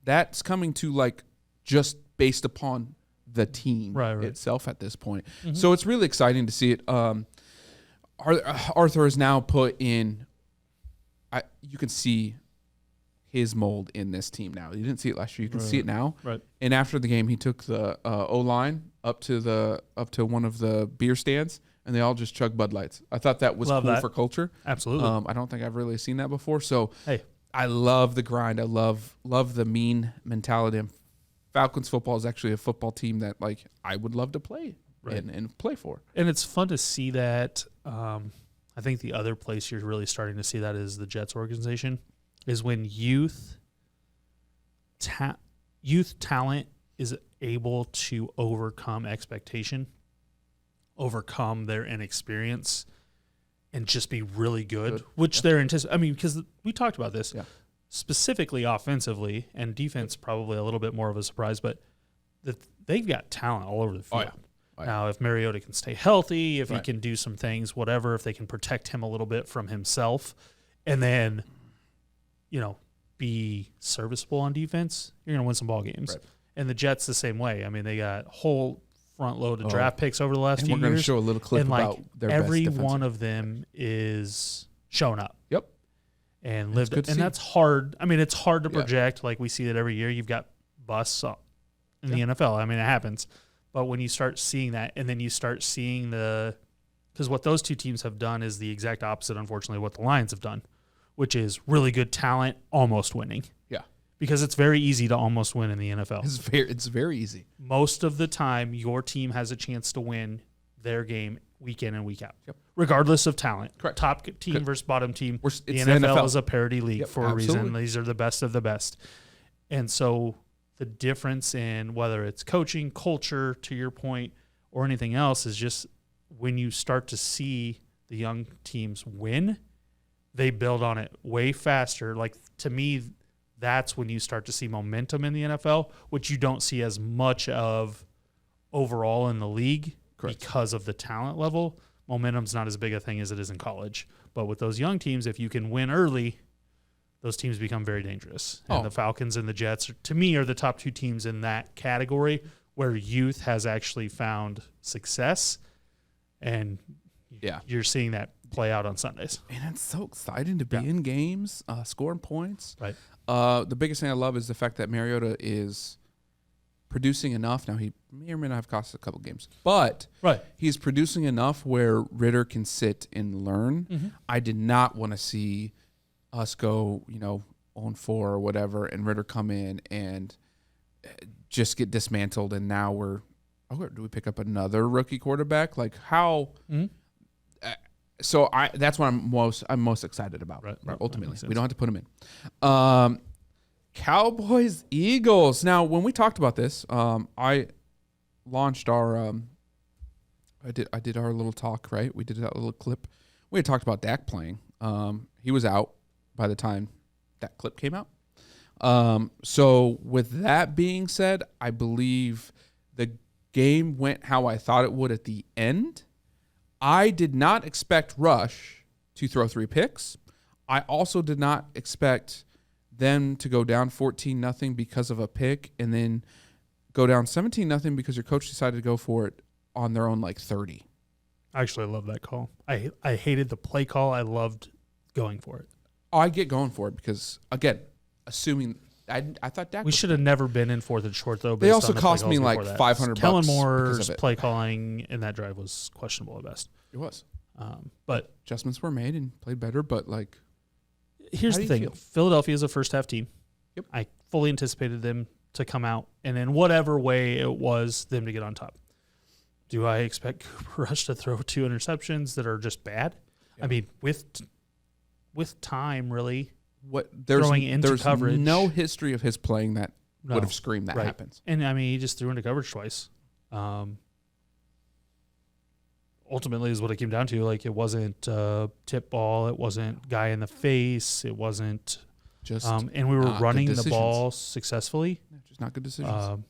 That's coming to like just based upon the team itself at this point. So it's really exciting to see it. Arthur is now put in. You can see his mold in this team now. You didn't see it last year. You can see it now. Right. And after the game, he took the O-line up to one of the beer stands, and they all just chugged Bud Lights. I thought that was cool for culture. Absolutely. I don't think I've really seen that before. So hey, I love the grind. I love the mean mentality. And Falcons football is actually a football team that like I would love to play and play for. And it's fun to see that. I think the other place you're really starting to see that is the Jets organization, is when youth talent is able to overcome expectation, overcome their inexperience, and just be really good. Which they're anticipating. I mean, because we talked about this specifically offensively, and defense probably a little bit more of a surprise, but they've got talent all over the field. Now, if Mariota can stay healthy, if he can do some things, whatever, if they can protect him a little bit from himself, and then, be serviceable on defense, you're going to win some ball games. Right. And the Jets the same way. I mean, they got whole front load of draft picks over the last few years. We're going to show a little clip and about their best every defensive. one of them is showing up. Yep. And lived it. And that's hard. I mean, it's hard to project. Like we see that every year. You've got busts in the NFL. I mean, it happens. But when you start seeing that, and then you start seeing because what those two teams have done is the exact opposite, unfortunately, what the Lions have done, which is really good talent almost winning. Yeah. Because it's very easy to almost win in the NFL. It's very easy. Most of the time, your team has a chance to win their game week in and week out, regardless of talent. Correct. Top team versus bottom team. The NFL is a parity league for a absolutely. reason. These are the best of the best. And so the difference in whether it's coaching, culture, to your point, or anything else is just when you start to see the young teams win, they build on it way faster. Like, to me, that's when you start to see momentum in the NFL, which you don't see as much of overall in the league. Correct. Because of the talent level. Momentum's not as big a thing as it is in college. But with those young teams, if you can win early, those teams become very dangerous. And the Falcons and the Jets, to me, are the top two teams in that category where youth has actually found success. And you're seeing that play out on Sundays. And it's so exciting to be in games, scoring points. Right. The biggest thing I love is the fact that Mariota is producing enough. Now, he may or may not have cost a couple games, but he's producing enough where Ritter can sit and learn. Mm-hmm. I did not want to see us go, 0-4 or whatever, and Ritter come in and just get dismantled. And now do we pick up another rookie quarterback? Like how? Mm-hmm. So that's what I'm most excited about. Right. Ultimately, we don't have to put him in. Cowboys, Eagles. Now, when we talked about this, I launched our. I did our little talk. Right, we did that little clip. We had talked about Dak playing. He was out by the time that clip came out. So with that being said, I believe the game went how I thought it would at the end. I did not expect Rush to throw 3 picks. I also did not expect them to go down 14-0 because of a pick and then go down 17-0 because your coach decided to go for it on their own 30. Actually, I love that call. I hated the play call. I loved going for it. I get going for it because, again, assuming I thought Dak. We should have never been in 4th and short, though. They also cost me $500. Kellen Moore's play calling in that drive was questionable at best. It was. But adjustments were made and played better, but here's the thing. Philadelphia is a first-half team. Yep. I fully anticipated them to come out, and in whatever way it was, them to get on top. Do I expect Cooper Rush to throw 2 interceptions that are just bad? Yeah. I mean, with time, really. There's Throwing into coverage. no history of his playing that No. would have screamed that Right. happens. And, I mean, he just threw into coverage twice. Ultimately is what it came down to. Like, it wasn't tip ball. It wasn't guy in the face. It wasn't Just and we were not good running the decisions. ball successfully. just not good decisions.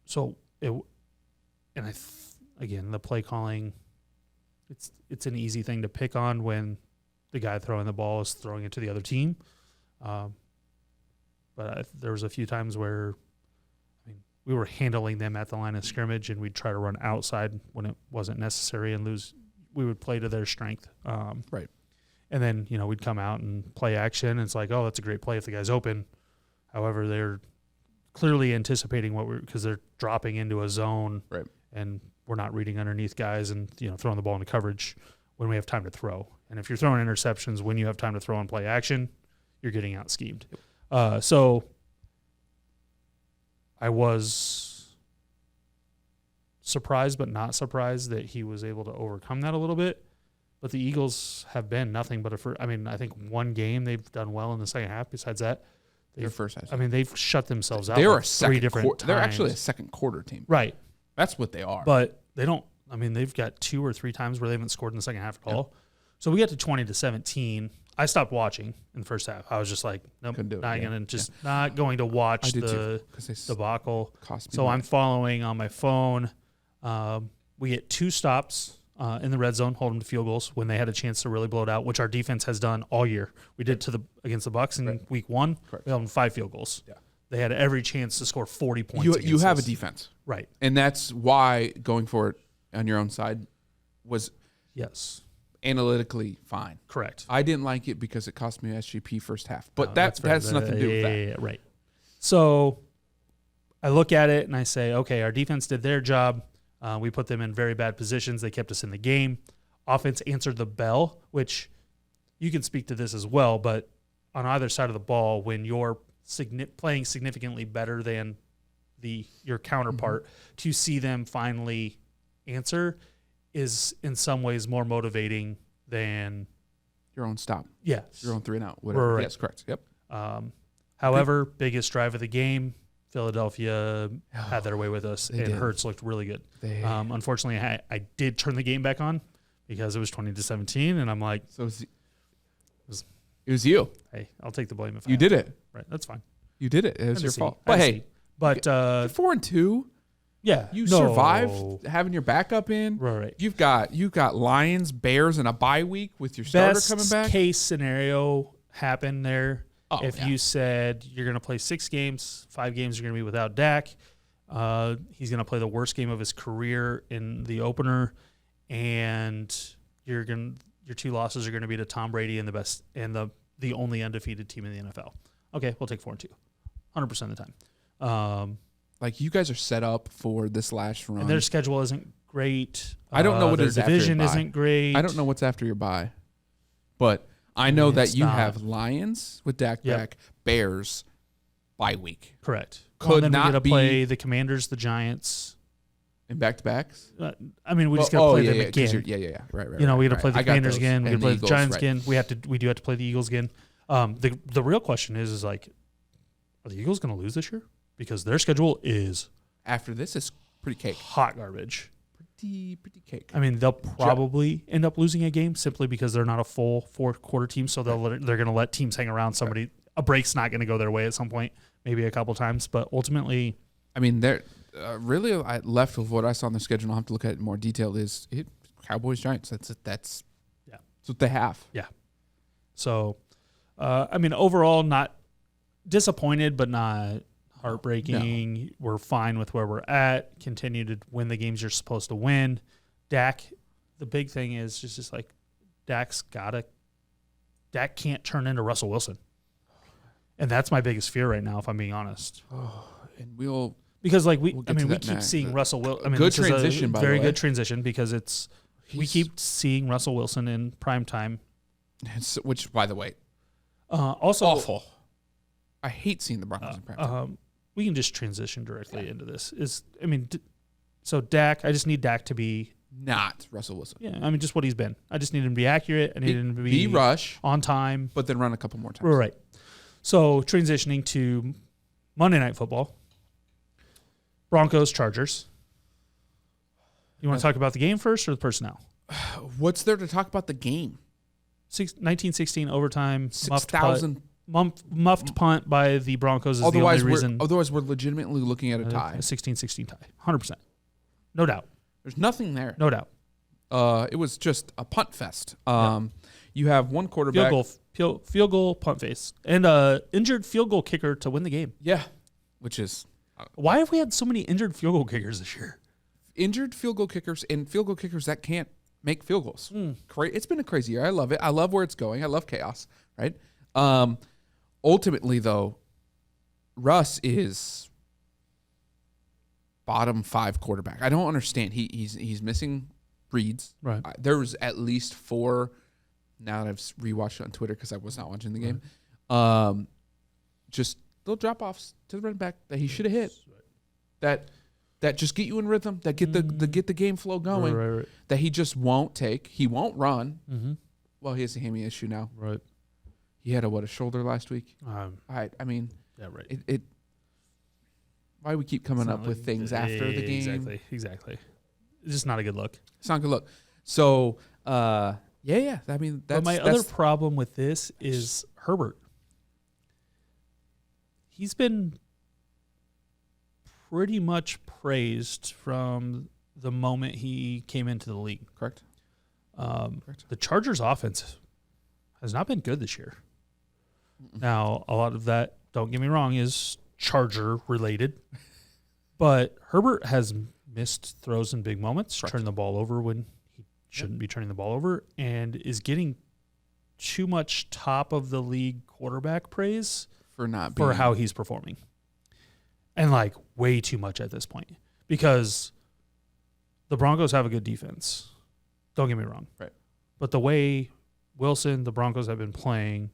So it, and again, the play calling, it's an easy thing to pick on when the guy throwing the ball is throwing it to the other team. But there was a few times where, I mean, we were handling them at the line of scrimmage, and we'd try to run outside when it wasn't necessary and lose. We would play to their strength. Right. And then, we'd come out and play action. And it's like, oh, that's a great play if the guy's open. However, they're clearly anticipating because they're dropping into a zone. Right. And we're not reading underneath guys and, throwing the ball into coverage when we have time to throw. And if you're throwing interceptions when you have time to throw and play action, you're getting out schemed. So I was surprised but not surprised that he was able to overcome that a little bit. But the Eagles have been nothing but I think one game they've done well in the second half. Besides that, Their first half. I mean, they've shut themselves out. They were three different times. They're actually a second quarter team. Right. That's what they are. But they don't. I mean, they've got 2 or 3 times where they haven't scored in the second half at all. So we got to 20-17. I stopped watching in the first half. I was just like, nope, not going to watch the debacle. So I'm following on my phone. We get 2 stops in the red zone, hold them to field goals when they had a chance to really blow it out, which our defense has done all year. We did against the Bucs in week 1. Correct. We held them 5 field goals. Yeah. They had every chance to score 40 points. You have a defense. Right. And that's why going for it on your own side was analytically fine. Correct. I didn't like it because it cost me SGP first half. But that has nothing to do with that. Yeah, right. So I look at it and I say, okay, our defense did their job. We put them in very bad positions. They kept us in the game. Offense answered the bell, which you can speak to this as well, but on either side of the ball, when you're playing significantly better than your counterpart, to see them finally answer is in some ways more motivating than your own stop. Yes. Your own 3 and out. Whatever. Right. Yes, correct. Yep. However, biggest drive of the game, Philadelphia had their way with us, and Hurts looked really good. Unfortunately, I did turn the game back on because it was 20-17, and I'm like, so it was you. Hey, I'll take the blame if you did it. Right, that's fine. You did it. It was your fault. But hey, but 4-2. Yeah, you survived having your backup in. Right. You've got Lions, Bears, and a bye week with your starter coming back. Best case scenario happened there. Oh, if you said you're going to play 6 games, 5 games you're going to be without Dak, he's going to play the worst game of his career in the opener, and your 2 losses are going to be to Tom Brady and the only undefeated team in the NFL. Okay, we'll take 4-2, 100% of the time. Like, you guys are set up for this last run. And their schedule isn't great. I don't know what their is after your division bye. isn't great. I don't know what's after your bye, but I know that you have Lions with Dak back, Bears, bye week. Correct. Could then not we get to be play the Commanders, the Giants. In back-to-backs? I mean, we just got to play them again. Yeah. Right. We got to play the Commanders again. We got to play the Giants again. We do have to play the Eagles again. The real question is like, are the Eagles going to lose this year? Because their schedule is after this is pretty cake, hot garbage. Pretty cake. I mean, they'll probably end up losing a game simply because they're not a full 4-quarter team. So they're going to let teams hang around. A break's not going to go their way at some point, maybe a couple times, but ultimately, I mean, they're really left with what I saw on the schedule. I'll have to look at it in more detail. Is Cowboys Giants? That's what they have. Yeah. So, I mean, overall, not disappointed, but not heartbreaking. No. We're fine with where we're at. Continue to win the games you're supposed to win. Dak, the big thing is just like Dak can't turn into Russell Wilson. And that's my biggest fear right now, if I'm being honest. And because we keep seeing Russell Wilson. I mean, good transition, by the way. Very good transition because we keep seeing Russell Wilson in prime time. Which, by the way, also awful. I hate seeing the Broncos in prime time. We can just transition directly into this. So Dak, I just need Dak to be not Russell Wilson. Yeah, I mean, just what he's been. I just need him to be accurate. I need him to be rush on time, but then run a couple more times. Right. So transitioning to Monday Night Football, Broncos Chargers. You want to talk about the game first or the personnel? What's there to talk about the game? 1916 overtime, 6,000. Muffed punt by the Broncos is Otherwise, the only reason. Otherwise, we're legitimately looking at a tie. A 16-16 tie. 100%. No doubt. There's nothing there. No doubt. It was just a punt fest. You have one quarterback. Field goal, punt face. And injured field goal kicker to win the game. Yeah. Which is... Why have we had so many injured field goal kickers this year? Injured field goal kickers and field goal kickers that can't make field goals. It's been a crazy year. I love it. I love where it's going. I love chaos, right? Ultimately, though, Russ is bottom 5 quarterback. I don't understand. He's missing reads. Right. There was at least 4. Now that I've rewatched it on Twitter because I was not watching the game. Just little drop offs to the running back that he should have hit. That just get you in rhythm. That get the game flow going. Right. That he just won't take. He won't run. Mm-hmm. Well, he has a hammy issue now. Right. He had a shoulder last week. I mean, yeah, right. It why do we keep coming up with things after the game? Exactly. It's just not a good look. It's not a good look. So, yeah. I mean, but my other problem with this is Herbert. He's been pretty much praised from the moment he came into the league. Correct. The Chargers' offense has not been good this year. Now, a lot of that, don't get me wrong, is Charger related. But Herbert has missed throws in big moments, turned the ball over when he shouldn't be turning the ball over, and is getting too much top of the league quarterback praise for how he's performing. And like way too much at this point. Because the Broncos have a good defense. Don't get me wrong. Right. But the way Wilson, the Broncos have been playing,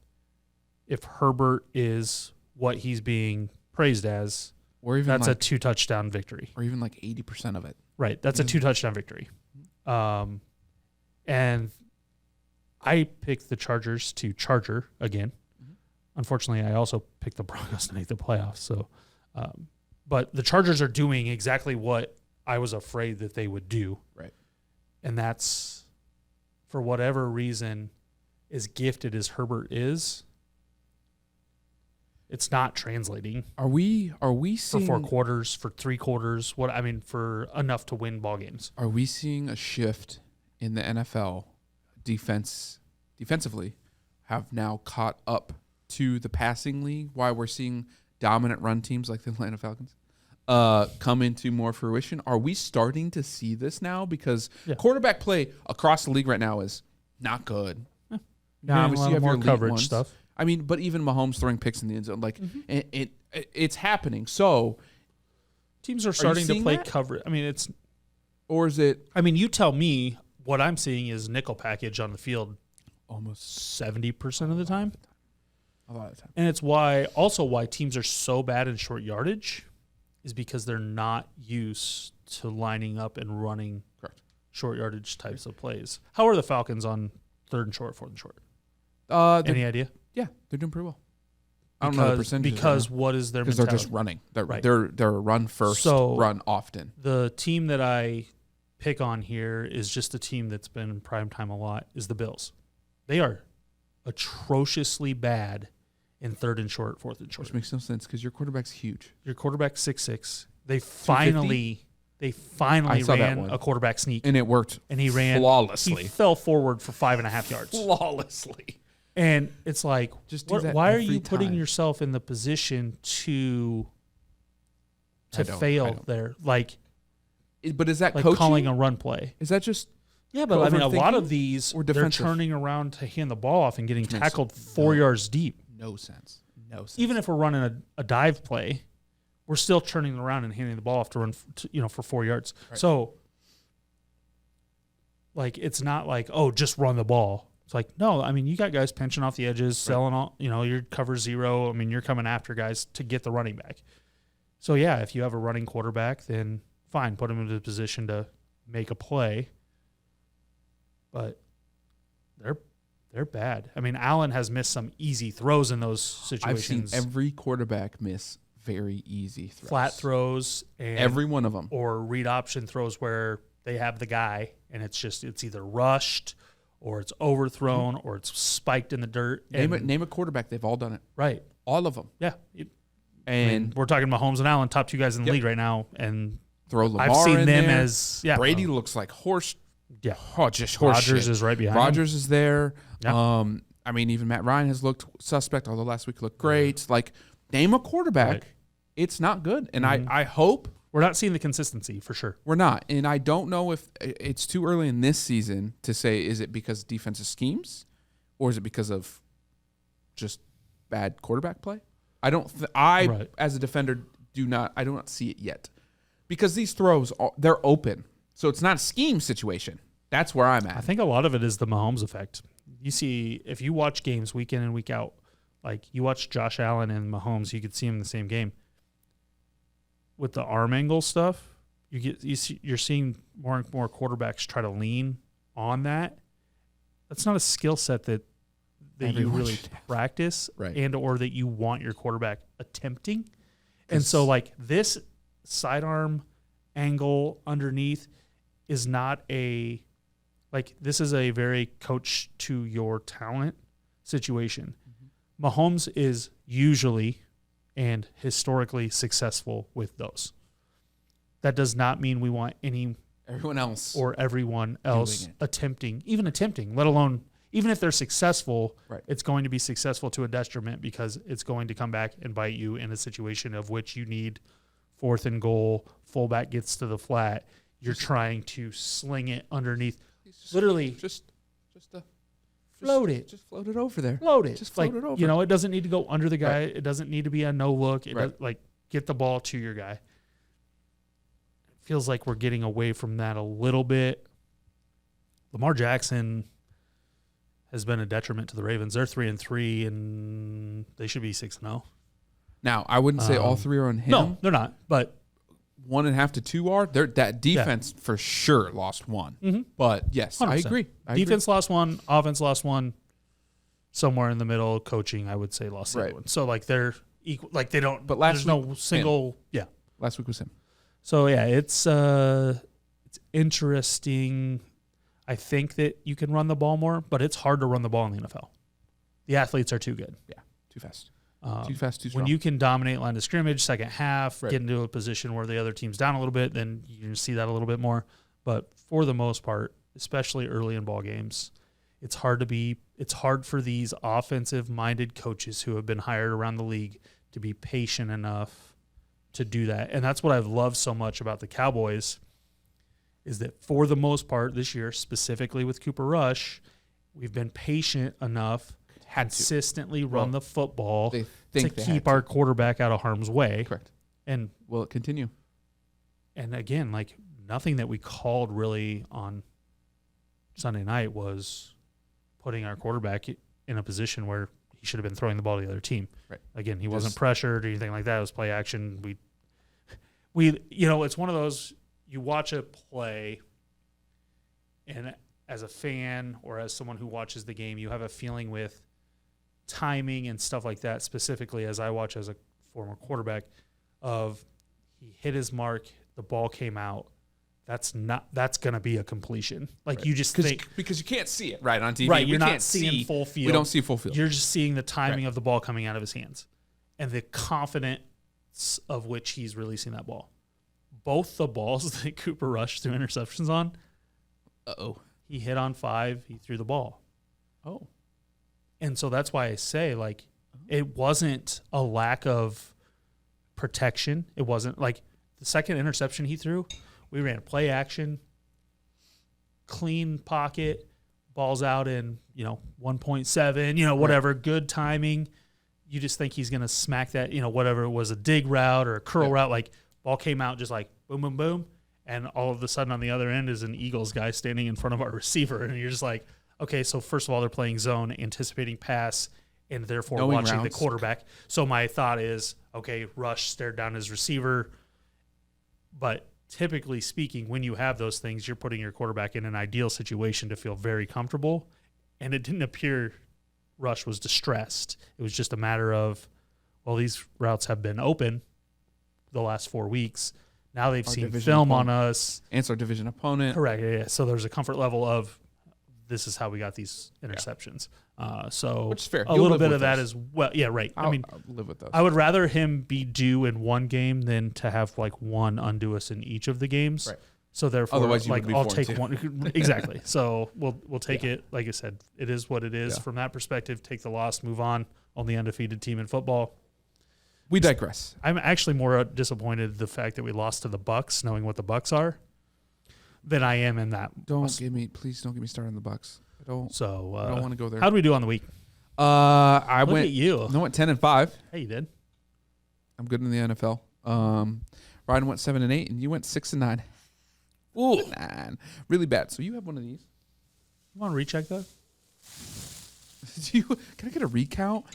if Herbert is what he's being praised as, or even that's a 2-touchdown victory. Or even like 80% of it. Right. That's a 2-touchdown victory. And I picked the Chargers to charger again. Mm-hmm. Unfortunately, I also picked the Broncos to make the playoffs. So, but the Chargers are doing exactly what I was afraid that they would do. Right. And that's, for whatever reason, as gifted as Herbert is, it's not translating. Are we seeing for 4 quarters, for 3 quarters? For enough to win ball games? Are we seeing a shift in the NFL defensively have now caught up to the passing league? Why we're seeing dominant run teams like the Atlanta Falcons come into more fruition? Are we starting to see this now? Because quarterback play across the league right now is not good. Yeah. Now, obviously, you have more coverage stuff. I mean, but even Mahomes throwing picks in the end zone, it's happening. So teams are starting to play coverage. I mean, or is it? I mean, you tell me. What I'm seeing is nickel package on the field, almost 70% of the time. A lot of the time, and it's why teams are so bad in short yardage, is because they're not used to lining up and running short yardage types of plays. How are the Falcons on 3rd and short, 4th and short? Any idea? Yeah, they're doing pretty well. I don't know the percentage. Because what is their mentality? Because they're just running. They're a run first, run often. The team that I pick on here is just a team that's been in prime time a lot, is the Bills. They are atrociously bad in 3rd and short, 4th and short. Which makes no sense because your quarterback's huge. Your quarterback's 6'6". They finally ran a quarterback sneak. And it worked and he ran flawlessly. He fell forward for 5.5 yards. Flawlessly. And it's like, just why are you putting yourself in the position to fail there? But is that like coaching? Calling a run play? Is that just but I mean, a lot of these they're turning around to hand the ball off and getting tackled 4 yards deep. No sense. Even if we're running a dive play, we're still turning around and handing the ball off to run, for 4 yards. Right. So, it's not like, just run the ball. It's like, no, I mean, you got guys pinching off the edges, selling all, you're cover 0. I mean, you're coming after guys to get the running back. So, yeah, if you have a running quarterback, then fine, put him into a position to make a play. But they're bad. I mean, Allen has missed some easy throws in those situations. I've seen every quarterback miss very easy throws. Flat throws. And every one of them. Or read option throws where they have the guy, and it's either rushed or it's overthrown or it's spiked in the dirt. Name a quarterback. They've all done it. Right. All of them. Yeah. And we're talking Mahomes and Allen, top two guys in the league right now. And throw Lamar I've seen in them there. as Brady looks like horse. Yeah. Oh, just horse Rodgers shit. is right behind Rodgers is there. Yeah. I mean, even Matt Ryan has looked suspect, although last week looked great. Like, name a quarterback. Right. It's not good. And I hope we're not seeing the consistency for sure. we're not. And I don't know if it's too early in this season to say, is it because defensive schemes or is it because of just bad quarterback play? As a defender, I do not see it yet. Because these throws, they're open. So it's not a scheme situation. That's where I'm at. I think a lot of it is the Mahomes effect. You see, if you watch games week in and week out, like you watch Josh Allen and Mahomes, you could see them in the same game. With the arm angle stuff, you're seeing more and more quarterbacks try to lean on that. That's not a skill set that you really practice, right, and or that you want your quarterback attempting. And so, like, this sidearm angle underneath is not this is a very coach to your talent situation. Mm-hmm. Mahomes is usually and historically successful with those. That does not mean we want everyone else attempting, let alone even if they're successful, right, it's going to be successful to a detriment because it's going to come back and bite you in a situation of which you need 4th and goal, fullback gets to the flat, you're trying to sling it underneath. Literally just float it. Just float it over there. Float it. Just float it over. You know, it doesn't need to go under the guy. Right. It doesn't need to be a no look. It does, get the ball to your guy. It feels like we're getting away from that a little bit. Lamar Jackson has been a detriment to the Ravens. They're 3-3, and they should be 6-0. Now, I wouldn't say all three are on him. No, they're not. But 1.5 to 2 are. That defense for sure lost one. Mm-hmm. But yes, 100%. I agree. Defense lost one. Offense lost one. Somewhere in the middle, coaching, I would say, lost the other one. So like they're equal. Like they don't. But last week, no single. Him. Yeah. Last week was him. So yeah, it's interesting. I think that you can run the ball more, but it's hard to run the ball in the NFL. The athletes are too good. Yeah, too fast. Too fast, too strong. When you can dominate line of scrimmage, second half, get into a position where the other team's down a little bit, then you can see that a little bit more. But for the most part, especially early in ball games, it's hard for these offensive-minded coaches who have been hired around the league to be patient enough to do that. And that's what I've loved so much about the Cowboys is that for the most part this year, specifically with Cooper Rush, we've been patient enough consistently run the football to keep our quarterback out of harm's way. Correct. And will it continue? And again, like nothing that we called really on Sunday night was putting our quarterback in a position where he should have been throwing the ball to the other team. Right. Again, he wasn't pressured or anything like that. It was play action. We it's one of those, you watch a play and as a fan or as someone who watches the game, you have a feeling with timing and stuff like that, specifically as I watch as a former quarterback, of he hit his mark, the ball came out. That's going to be a completion. Like you just think. Because you can't see it on TV. Right, you're not seeing full field. We don't see full field. You're just seeing the timing of the ball coming out of his hands and the confidence of which he's releasing that ball. Both the balls that Cooper Rush threw interceptions on, he hit on 5, he threw the ball. Oh. And so that's why I say, like, it wasn't a lack of protection. It wasn't like the second interception he threw, we ran play action, clean pocket, balls out in, 1.7, whatever, good timing. You just think he's going to smack that, whatever it was, a dig route or a curl route, like ball came out just like boom, boom, boom. And all of a sudden on the other end is an Eagles guy standing in front of our receiver. And you're just like, okay, so first of all, they're playing zone, anticipating pass, and therefore watching the quarterback. So my thought is, okay, Rush stared down his receiver, but typically speaking, when you have those things, you're putting your quarterback in an ideal situation to feel very comfortable. And it didn't appear Rush was distressed. It was just a matter of, well, these routes have been open the last 4 weeks. Now they've seen film on us. And it's our division opponent. Correct. Yeah. So there's a comfort level of this is how we got these interceptions. So which is fair. A little bit of that as well. Yeah, right. I'll live with those. I would rather him be due in one game than to have like one undo us in each of the games. Right. So therefore, otherwise like I'll take one. Exactly. So we'll take it. Like I said, it is what it is. From that perspective, take the loss, move on. Only undefeated team in football. We digress. I'm actually more disappointed the fact that we lost to the Bucks, knowing what the Bucks are, than I am in that. Please don't get me started on the Bucks. I don't want to go there. How did we do on the week? I Look at you. I went 10-5. Hey, you did. I'm good in the NFL. Ryan went 7-8, and you went 6-9. Ooh, man, really bad. So you have one of these. You want to recheck that? Can I get a recount?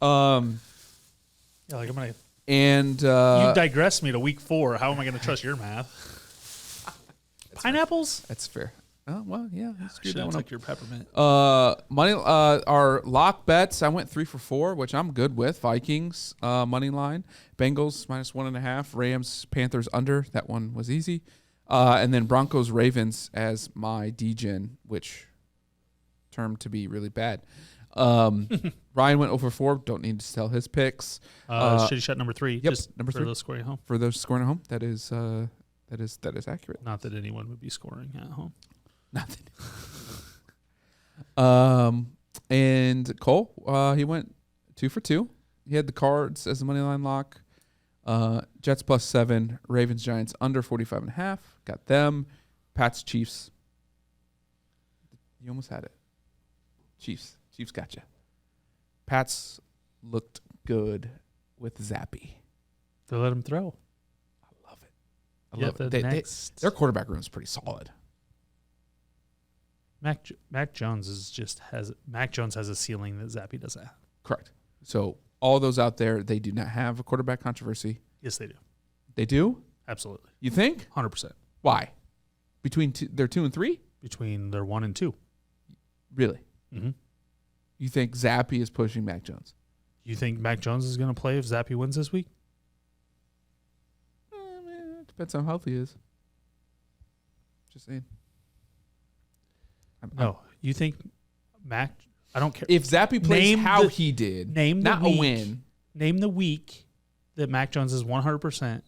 Yeah, like I'm gonna. And you digress me to week 4. How am I going to trust your math? Pineapples? Fair. That's fair. Oh well, yeah. Should have took your peppermint. Money. Our lock bets. I went 3 for 4, which I'm good with. Vikings money line. Bengals -1.5. Rams Panthers under. That one was easy. And then Broncos Ravens as my D-Gen, which turned to be really bad. Ryan went over 4. Don't need to tell his picks. Shitty shot number 3. Yep, just number 3 for those scoring at home. For those scoring at home, that is accurate. Not that anyone would be scoring at home. Nothing. And Cole, he went 2 for 2. He had the Cards as the money line lock. Jets +7. Ravens Giants under 45.5. Got them. Pats Chiefs. You almost had it. Chiefs got you. Pats looked good with Zappy. They let him throw. I love it. Their quarterback room is pretty solid. Mac Jones has a ceiling that Zappy doesn't have. Correct. So all those out there, they do not have a quarterback controversy. Yes, they do. They do? Absolutely. You think? 100%. Why? Between their 2 and 3? Between their 1 and 2. Really? Mm-hmm. You think Zappy is pushing Mac Jones? You think Mac Jones is going to play if Zappy wins this week? It depends on how healthy he is. Just saying. You think Mac? I don't care. If Zappy plays he did, not a win. Name the week that Mac Jones is 100%.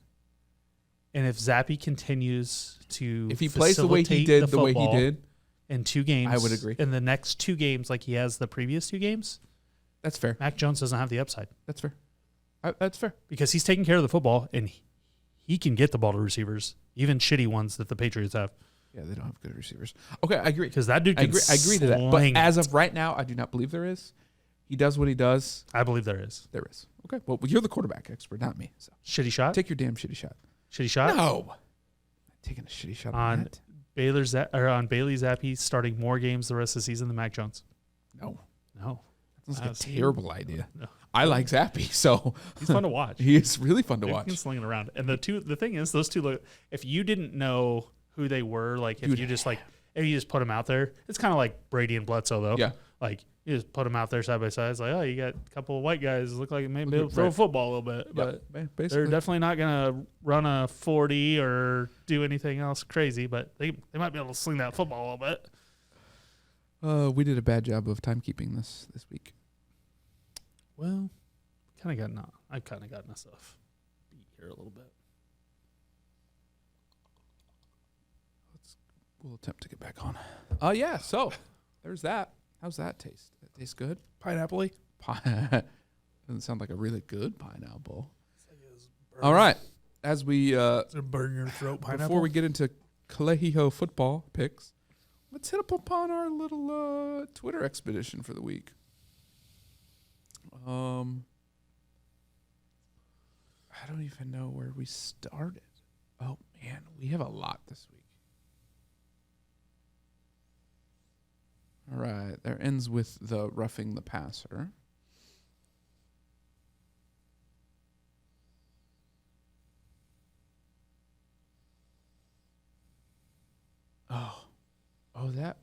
And if Zappy continues to if he plays the way he did, in 2 games, I would agree. In the next 2 games, like he has the previous 2 games, that's fair. Mac Jones doesn't have the upside. That's fair. That's fair because he's taking care of the football and he can get the ball to receivers, even shitty ones that the Patriots have. Yeah, they don't have good receivers. Okay, I agree. Because that dude can I agree to that. But as of right now, I do not believe there is. He does what he does. I believe there is. There is. Okay. Well, you're the quarterback expert, not me. So shitty shot? Take your damn shitty shot. Shitty shot? No. I'm taking a shitty shot on that. On Bailey Zappi starting more games the rest of the season than Mac Jones. No. That sounds like a terrible idea. No. I like Zappi, so he's fun to watch. He is really fun to watch. He's slinging around. And the thing is, those two look. If you didn't know who they were, like if you just put them out there, it's kind of like Brady and Bledsoe, though. Yeah. Like you just put them out there side by side. It's like, oh, you got a couple of white guys look like maybe they'll throw a football a little bit, but they're definitely not gonna run a 40 or do anything else crazy. But they might be able to sling that football a little bit. We did a bad job of timekeeping this week. Well, I've kind of gotten myself beat here a little bit. We'll attempt to get back on. Yeah. So there's that. How's that taste? That tastes good. Pineapple-y? Doesn't sound like a really good pineapple. All right. As we burn your throat pineapple. Before we get into Colegio football picks, let's hit up upon our little Twitter expedition for the week. I don't even know where we started. Oh man, we have a lot this week. All right, that ends with the roughing the passer. Oh, that.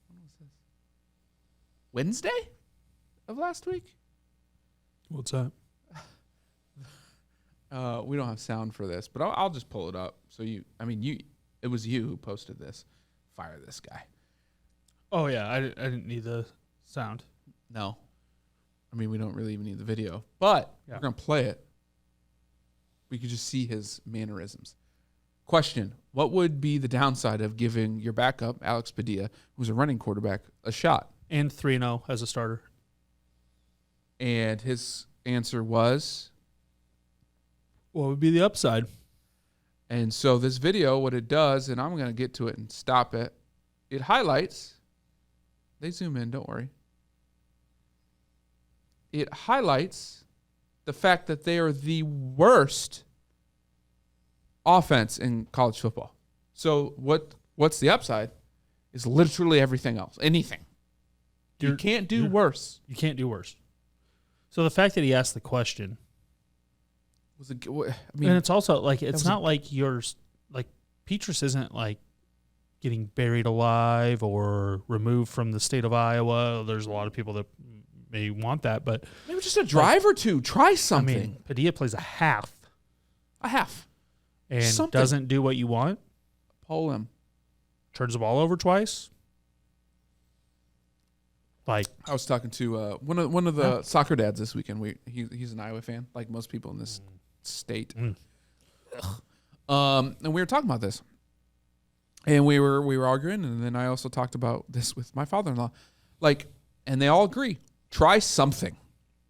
When was this? Wednesday of last week? What's that? We don't have sound for this, but I'll just pull it up. So it was you who posted this. Fire this guy. Oh, yeah. I didn't need the sound. No. I mean, we don't really even need the video, but we're going to play it. We could just see his mannerisms. Question: what would be the downside of giving your backup, Alex Padilla, who's a running quarterback, a shot? And 3-0 as a starter. And his answer was? What would be the upside? And so this video, what it does, and I'm going to get to it and stop it, it highlights. They zoom in, don't worry. It highlights the fact that they are the worst offense in college football. So what's the upside is literally everything else. Anything. You can't do worse. You can't do worse. So the fact that he asked the question. And it's also like, it's not like yours, like Petrus isn't like getting buried alive or removed from the state of Iowa. There's a lot of people that may want that, but maybe just a drive or two. Try something. I mean, Padilla plays a half. And something. Doesn't do what you want. Pull him. Turns the ball over twice. Like, I was talking to one of the soccer dads this weekend. He's an Iowa fan, like most people in this state. And we were talking about this, and we were arguing, and then I also talked about this with my father-in-law, and they all agree: try something.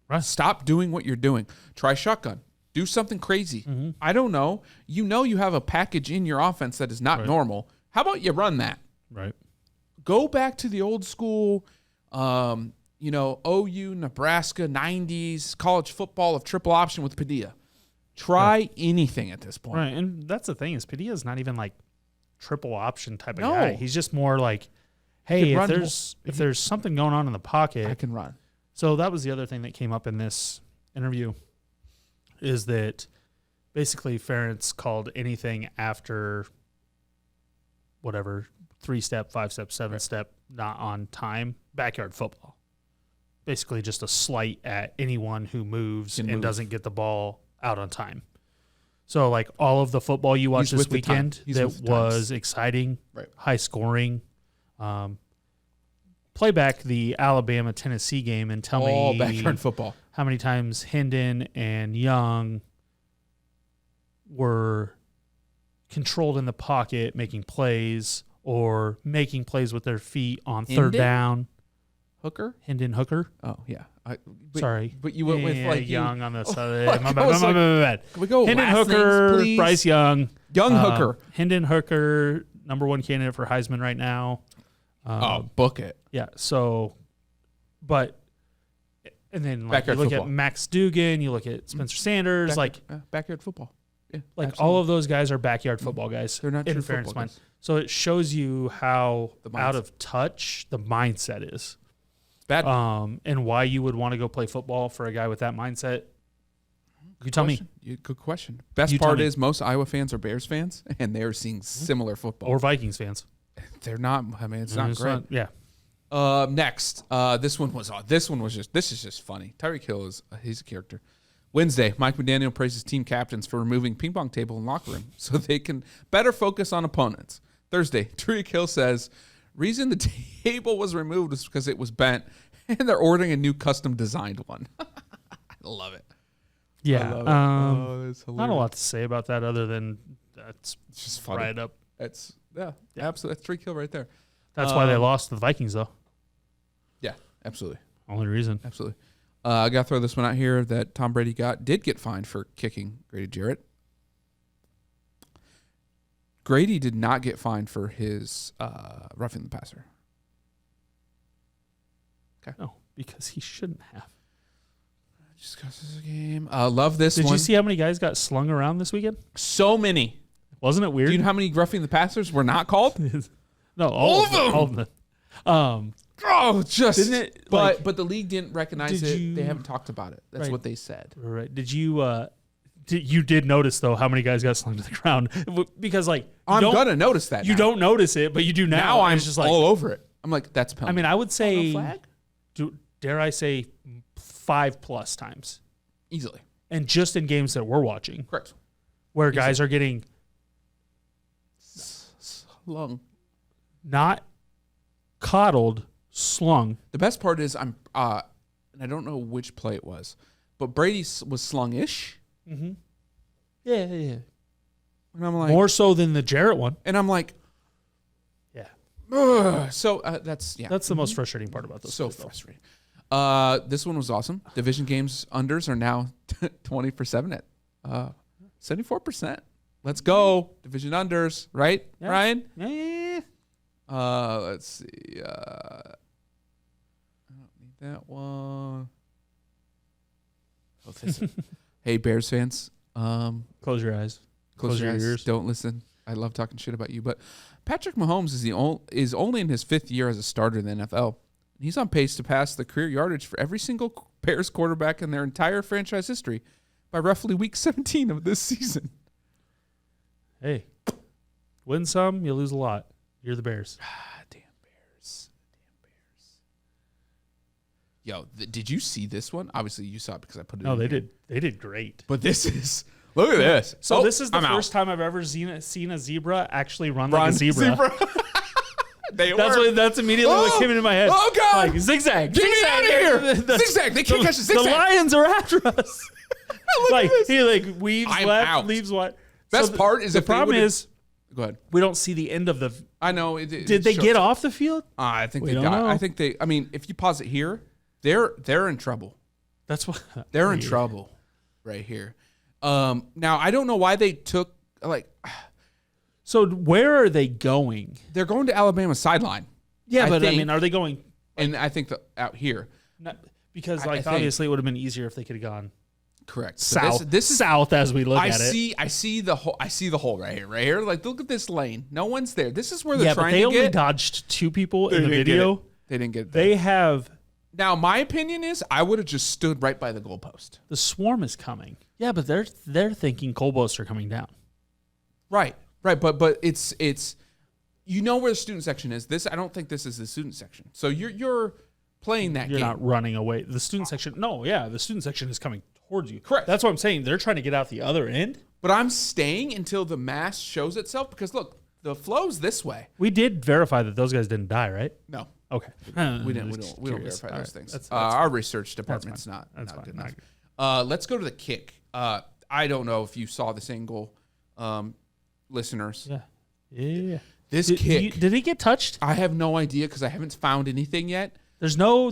Right. Stop doing what you're doing. Try shotgun. Do something crazy. Mm-hmm. I don't know. You have a package in your offense that is not normal. How about you run that? Right. Go back to the old school. OU, Nebraska, 90s, college football of triple option with Padilla. Try anything at this point. Right, and that's the thing is Padilla's not even like triple option type of guy. He's just more like, hey, if there's something going on in the pocket, I can run. So that was the other thing that came up in this interview is that basically Ferentz called anything after whatever 3-step, 5-step, 7-step, not on time, backyard football. Basically just a slight at anyone who moves and doesn't get the ball out on time. So like all of the football you watched this weekend that was exciting, high scoring, play back the Alabama-Tennessee game and tell me backyard football. How many times Hendon and Young were controlled in the pocket, making plays, or making plays with their feet on third down. Hendon Hooker. Oh, yeah. Sorry. But you went with Young on the side. My bad. Can we go Hendon Hooker, names, Bryce Young. Hooker. Hendon Hooker, number one candidate for Heisman right now. Book it. Yeah, so, and then you look football. at Max Dugan, you look at Spencer Sanders, backyard football. Yeah, all of those guys are backyard football guys. They're not in true fairness football mind. So it shows you how out of touch the mindset is. Bad. And why you would want to go play football for a guy with that mindset. You tell me. Good question. Best part is most Iowa fans are Bears fans, and they're seeing similar football. Or Vikings fans. They're not. I mean, it's not great. Yeah. Next, this is just funny. Tyreek Hill he's a character. Wednesday, Mike McDaniel praises team captains for removing ping pong table in locker room so they can better focus on opponents. Thursday, Tyreek Hill says reason the table was removed was because it was bent, and they're ordering a new custom designed one. I love it. Yeah. That's hilarious. Not a lot to say about that other than that's just funny. Right up. Absolutely. That's Tyreek Hill right there. That's why they lost to the Vikings, though. Yeah, absolutely. Only reason. Absolutely. I got to throw this one out here that Tom Brady did get fined for kicking Grady Jarrett. Grady did not get fined for his roughing the passer. Okay. No, because he shouldn't have. Just because it's a game. Love this one. Did you see how many guys got slung around this weekend? So many. Wasn't it weird? Do you know how many roughing the passers were not called? No, all of them. All of them. Didn't it? But the league didn't recognize it. They haven't talked about it. That's what they said. Right. Did you You did notice though how many guys got slung to the ground because I'm gonna notice that. You don't notice it, but you do now. Now I'm just all over it. I'm like, that's a penalty. I mean, I would say, flag? Dare I say, 5+ times Easily. and just in games that we're watching, Correct. where guys are getting slung, not coddled, slung. The best part is and I don't know which play it was, but Brady was slung-ish. Mm-hmm. Yeah. And I'm like, more so than the Jarrett one. And I'm like, yeah. So that's the most frustrating part about this. So frustrating. This one was awesome. Division games unders are now 20 for 7 at 74%. Let's go. Division unders, right, yeah. Ryan? Yeah. Let's see. I don't need that one. Oh, this. Hey, Bears fans. Close your eyes. Close your eyes. ears. Don't listen. I love talking shit about you, but Patrick Mahomes is only in his 5th year as a starter in the NFL. He's on pace to pass the career yardage for every single Bears quarterback in their entire franchise history by roughly week 17 of this season. Hey, win some, you lose a lot. You're the Bears. Damn Bears. Yo, did you see this one? Obviously, you saw it because I put it in. No, they here. did. They did great. But this is... Look at this. So this is the I'm first out. time I've ever seen a zebra actually run like a zebra. That's immediately what came into my head. Oh, God. Like, zigzag. Get me out of here. The, Zigzag. They can't catch a zigzag. The Lions are after us. Look at this. He weaves I'm left, out. leaves right. Best part is the if they problem would've- is Go ahead. we don't see the end of the. I know. Did they get off the field? I think We they don't got. know. I think they. I mean, if you pause it here, they're in trouble. That's what They're in trouble, right here. Now I don't know why they took So where are they going? they're going to Alabama sideline. Yeah, I but I think- mean, are they going? And I think out here. Because I think- obviously it would have been easier if they could have gone Correct. So south. This is south as we look I at it. see the hole. I see the hole right here. Right here. Like, look at this lane. No one's there. This is where they're Yeah, but trying they to only get. dodged 2 people in the didn't get video. it. They didn't get it. They have Now, my opinion is I would have just stood right by the goalpost. the swarm is coming. Yeah, but they're thinking goalposts are coming down. Right. But it's you know where the student section is. I don't think this is the student section. So you're playing that You're game. not running away. The student section. No, yeah, the student section is coming towards you. Correct. That's what I'm saying. They're trying to get out the other end. But I'm staying until the mass shows itself because look, the flow's this way. We did verify that those guys didn't die, right? No. Okay. We don't verify those things. That's our research department's fine. not That's good fine. enough. Let's go to the kick. I don't know if you saw this angle, listeners. Yeah. Yeah. This Did kick. did he get touched? I have no idea because I haven't found anything yet. There's no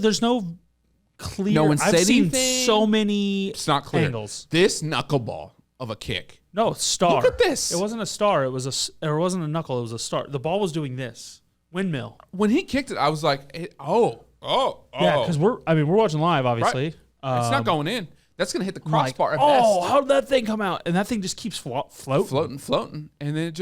clear. No one I've said seen anything. so many It's not clear. angles. This knuckleball of a kick. No, star. Look at this. It wasn't a star. It wasn't a knuckle. It was a star. The ball was doing this windmill. When he kicked it, I was like, oh. Yeah, because we're watching live, obviously. It's not going in. That's going to hit the I'm like, crossbar at oh, best. how did that thing come out? And that thing just keeps floating. Floating. And then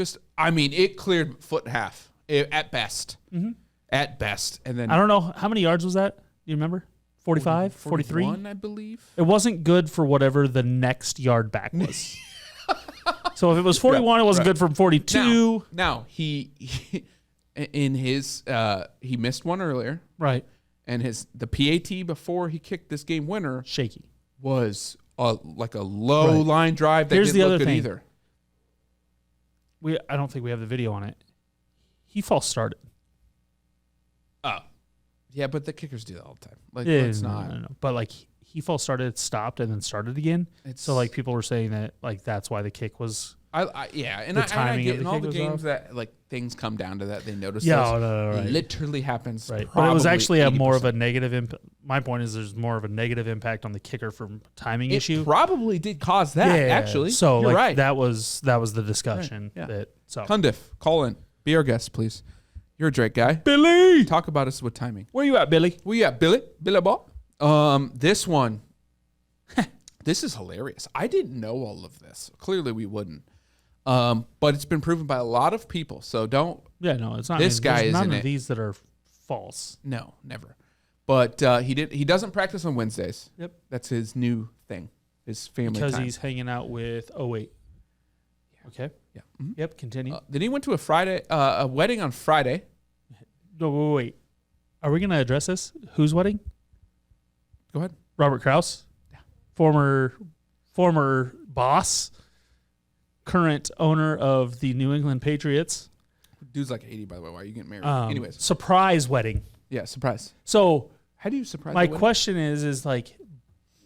it cleared foot and a half at best. Mm-hmm. At best. And then I don't know. How many yards was that? Do you remember? 45? 43? 41, I believe. It wasn't good for whatever the next yard back was. So if it was 41, it wasn't good from 42. Now he in his he missed one earlier. Right. And the PAT before he kicked this game winner Shaky. was like a low line drive that Here's didn't the look other good thing. either. I don't think we have the video on it. He false started. Oh. Yeah, but the kickers do that all the time. Like, Yeah, it's no, not. no. But like he false started, stopped, and then started again. So like people were saying that like that's why the kick was. Yeah, and The I timing get of in the all kick the was games off. that like things come down to that. They notice Yeah, those. no, right. Literally happens. Right. But it was actually a more of 80%. a negative impact. My point is there's more of a negative impact on the kicker from timing issue. Probably did cause that, actually. So You're like right. that was the discussion. Right, yeah. That so Cundiff, call in. Be our guest, please. You're a Drake guy. Billy, Talk about us with timing. where you at, Billy? Where you at, Billy? Billy Ball? This one, this is hilarious. I didn't know all of this. Clearly we wouldn't. But it's been proven by a lot of people. So don't. Yeah, no, it's not. This guy there's is none in of it. these that are false. No, never. But he doesn't practice on Wednesdays. Yep. That's his new thing. his family because time. he's hanging out with. Oh wait. Okay. Yeah. Mhm. Yep. Continue. Then he went to a wedding on Friday. No, wait. Are we gonna address this? Whose wedding? Go ahead. Robert Kraus, former boss, current owner of the New England Patriots. Dude's like 80, by the way. Why are you getting married? Anyways. Surprise wedding. Yeah, surprise. So How do you surprise my the wedding? question is like,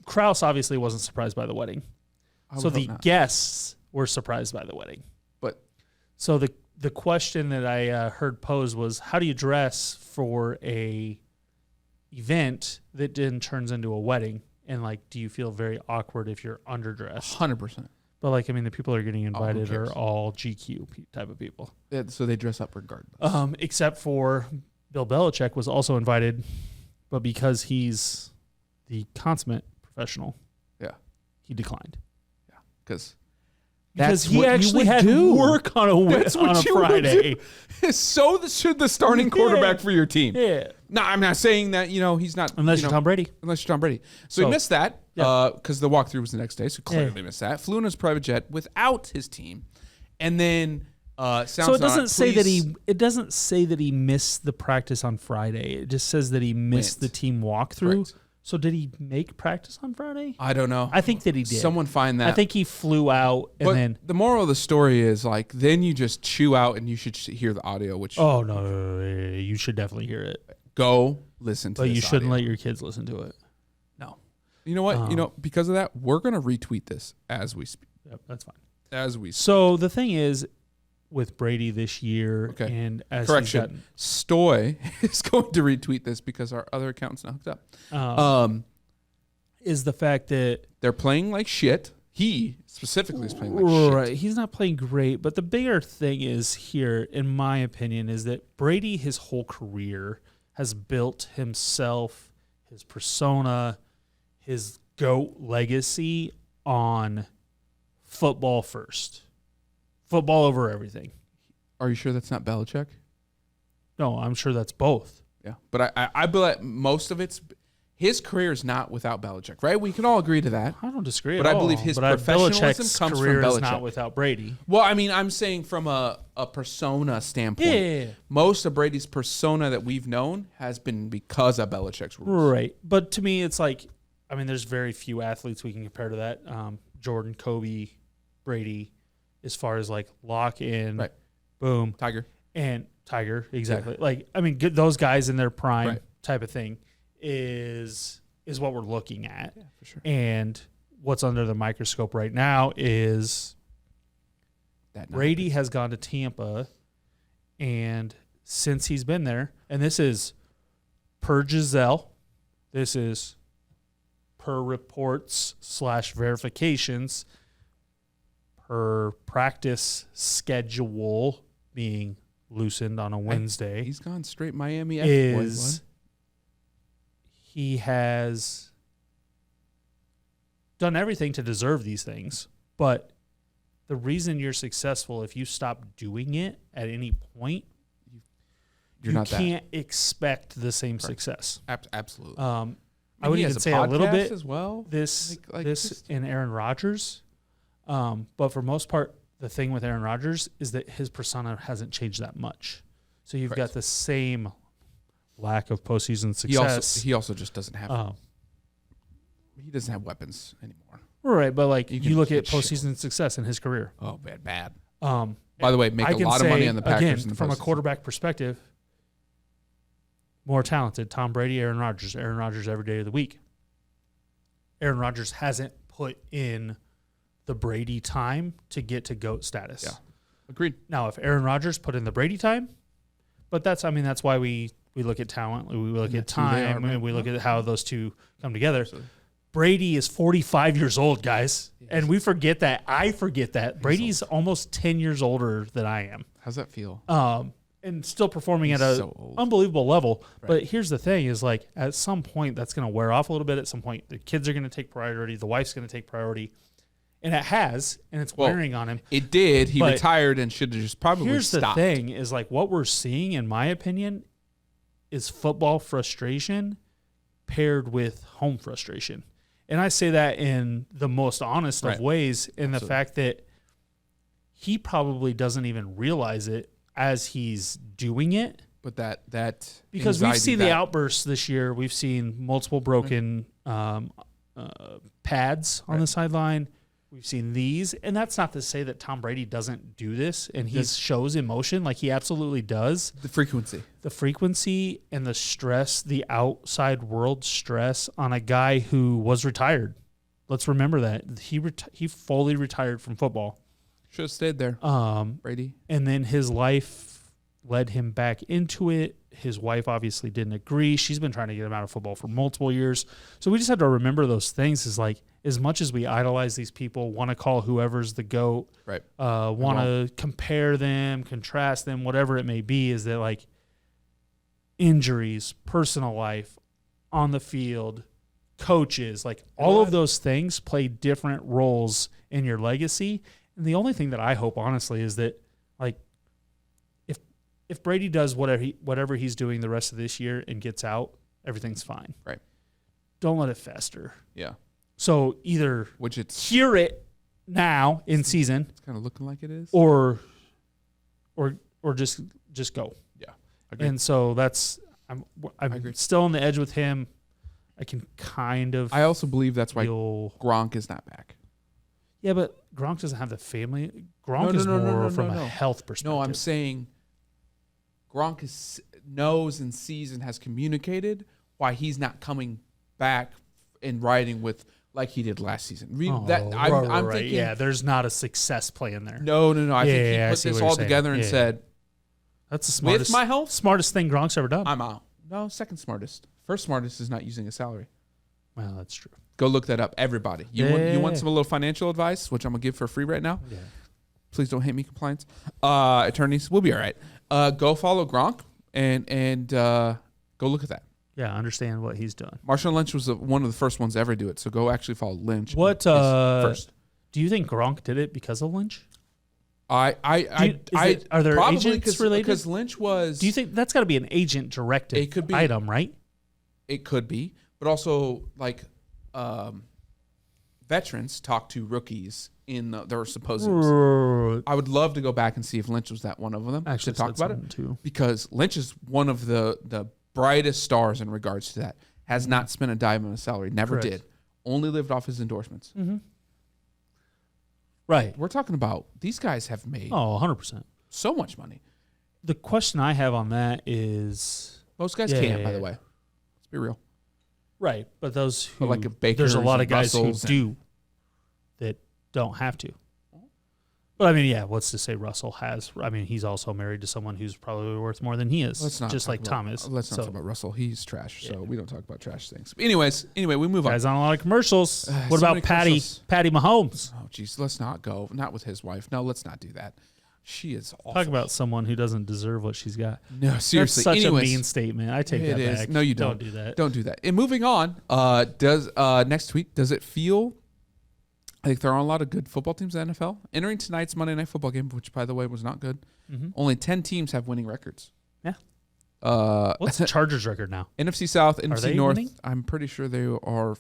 Kraus obviously wasn't surprised by the wedding. I would So hope the not. guests were surprised by the wedding. But So the question that I heard posed was, how do you dress for a event that then turns into a wedding? And like, do you feel very awkward if you're underdressed? 100%. But like, I mean, the people that are getting invited cares? are all GQ type of people. Yeah, so they dress up regardless. Except for Bill Belichick was also invited, but because he's the consummate professional, Yeah. he declined. Because Because he actually had work on a Friday. So should the starting quarterback for your team. Yeah. No, I'm not saying that, he's not. Unless you're Tom Brady. Unless you're Tom Brady. So he missed that because the walkthrough was the next day. So clearly missed that. Flew in his private jet without his team. And then So it doesn't say that he missed the practice on Friday. It just says that he missed the team walkthrough. Correct. So did he make practice on Friday? I don't know. I think that he did. Someone find that. I think he flew out and but then. the moral of the story is like then you just chew out and you should hear the audio, which Oh no, you should definitely hear it. go listen to. But this you shouldn't audio. let your kids listen to it. No. You know what? Because of that, we're gonna retweet this as we speak. Yep, that's fine. As we speak. So the thing is, with Brady this year, Okay. and as Correction. Stoy is going to retweet this because our other account's not hooked up. is the fact that They're playing like shit. He specifically is playing like right, shit. he's not playing great. But the bigger thing is here, in my opinion, is that Brady, his whole career, has built himself, his persona, his GOAT legacy on football first. Football over everything. Are you sure that's not Belichick? No, I'm sure that's both. Yeah. But I believe most of it's his career is not without Belichick, right? We can all agree to that. I don't disagree But at I all. believe his but professionalism Belichick's comes from career is Belichick. not without Brady. Well, I mean, I'm saying from a persona standpoint. Yeah. Most of Brady's persona that we've known has been because of Belichick's rules. Right. But to me, it's like, I mean, there's very few athletes we can compare to that. Jordan, Kobe, Brady, as far as like lock in, Right. boom, Tiger. and Tiger, exactly. Like, I mean, those guys in their prime Right. type of thing is what we're looking at. Yeah, for sure. And what's under the microscope right now is That Brady has gone to Tampa, and since he's been there, and this is per Giselle, this is per reports / verifications, per practice schedule being loosened on a Wednesday, He's gone straight Miami F boys, is he has done everything to deserve these things, but the reason you're successful, if you stop doing it at any point, You're you not that. can't expect the same success. Absolutely. I would he has even a say a little podcast bit as well. this Like this just- in Aaron Rodgers, but for most part, the thing with Aaron Rodgers is that his persona hasn't changed that much. So you've Correct. got the same lack of postseason success. He also just doesn't have. He doesn't have weapons anymore. Right, but like You you, can look at shit. postseason success in his career. Oh, bad. By By the way, make a lot of money on the Packers again, in the from a postseason. quarterback perspective, more talented. Tom Brady, Aaron Rodgers. Aaron Rodgers every day of the week. Aaron Rodgers hasn't put in the Brady time to get to GOAT status. Yeah. Agreed. Now, if Aaron Rodgers put in the Brady time, but that's why we look at talent, we look And at that's who they are, time, man. and we look at how those two come together. Absolutely. Brady is 45 years old, guys. And we forget that. I forget that. Brady's almost 10 years older than I am. How's that feel? And still performing He's at a so old. unbelievable level. Right. But here's the thing is like at some point that's going to wear off a little bit. At some point the kids are going to take priority. The wife's going to take priority. And it has, and it's wearing on him. It did. He But retired and should have just probably Here's stopped. the thing is like what we're seeing, in my opinion, is football frustration paired with home frustration. And I say that in the most honest of ways, in the fact that he probably doesn't even realize it as he's doing it. But that because we've seen the outbursts this year. We've seen multiple broken pads on the sideline. We've seen these, and that's not to say that Tom Brady doesn't do this, and he shows emotion like he absolutely does. The frequency and the stress, the outside world stress on a guy who was retired. Let's remember that he fully retired from football. Should have stayed there, Brady. And then his life led him back into it. His wife obviously didn't agree. She's been trying to get him out of football for multiple years. So we just have to remember those things. Is like, as much as we idolize these people, want to call whoever's the GOAT, want to compare them, contrast them, whatever it may be, is that like injuries, personal life, on the field, coaches, like all of those things play different roles in your legacy. And the only thing that I hope, honestly, is that like if Brady does whatever he's doing the rest of this year and gets out, everything's fine. Right. Don't let it fester. Yeah. So either cure it now in season. It's kind of looking like it is. Or just go. Yeah. Agreed. And so that's I'm still on the edge with him. I can kind of. I also believe that's why Gronk is not back. Yeah, but Gronk doesn't have the family. Gronk is more from a health perspective. No, I'm saying Gronk knows and sees and has communicated why he's not coming back and riding with like he did last season. I'm thinking, yeah, there's not a success plan there. No. I think he put this all together and said, "That's the smartest. With my health, smartest thing Gronk's ever done." I'm out. No, second smartest. First smartest is not using a salary. Well, that's true. Go look that up, everybody. You want some little financial advice, which I'm gonna give for free right now? Yeah. Please don't hate me, compliance. Attorneys, we'll be all right. Go follow Gronk and go look at that. Yeah, understand what he's doing. Marshawn Lynch was one of the first ones to ever do it, so go actually follow Lynch. What first? Do you think Gronk did it because of Lynch? Are there agents related? Because Lynch was. Do you think that's got to be an agent directive item, right? It could be, but also like veterans talk to rookies in their symposiums. I would love to go back and see if Lynch was that one of them. Actually, to talk about it too, because Lynch is one of the brightest stars in regards to that. Has not spent a dime on a salary. Never did. Only lived off his endorsements. Mm-hmm. Right. We're talking about these guys have made 100% so much money. The question I have on that is most guys can't. By the way, let's be real. Right, but those who like a Baker, there's a lot of guys who do that don't have to. But I mean, what's to say Russell has? I mean, he's also married to someone who's probably worth more than he is. Just like Tom is. Let's not talk about Russell. He's trash, so we don't talk about trash things. But anyway, we move on. Guys on a lot of commercials. What about Patty Mahomes? Oh, geez, let's not go. Not with his wife. No, let's not do that. She is awful. Talk about someone who doesn't deserve what she's got. No, seriously. That's such a mean statement. I take that back. No, you don't. Don't do that. Don't do that. And moving on, next tweet, does it feel like there are a lot of good football teams in the NFL? Entering tonight's Monday Night Football game, which, by the way, was not good, only 10 teams have winning records. Yeah. What's the Chargers' record now? NFC South, NFC North. Winning? I'm pretty sure they are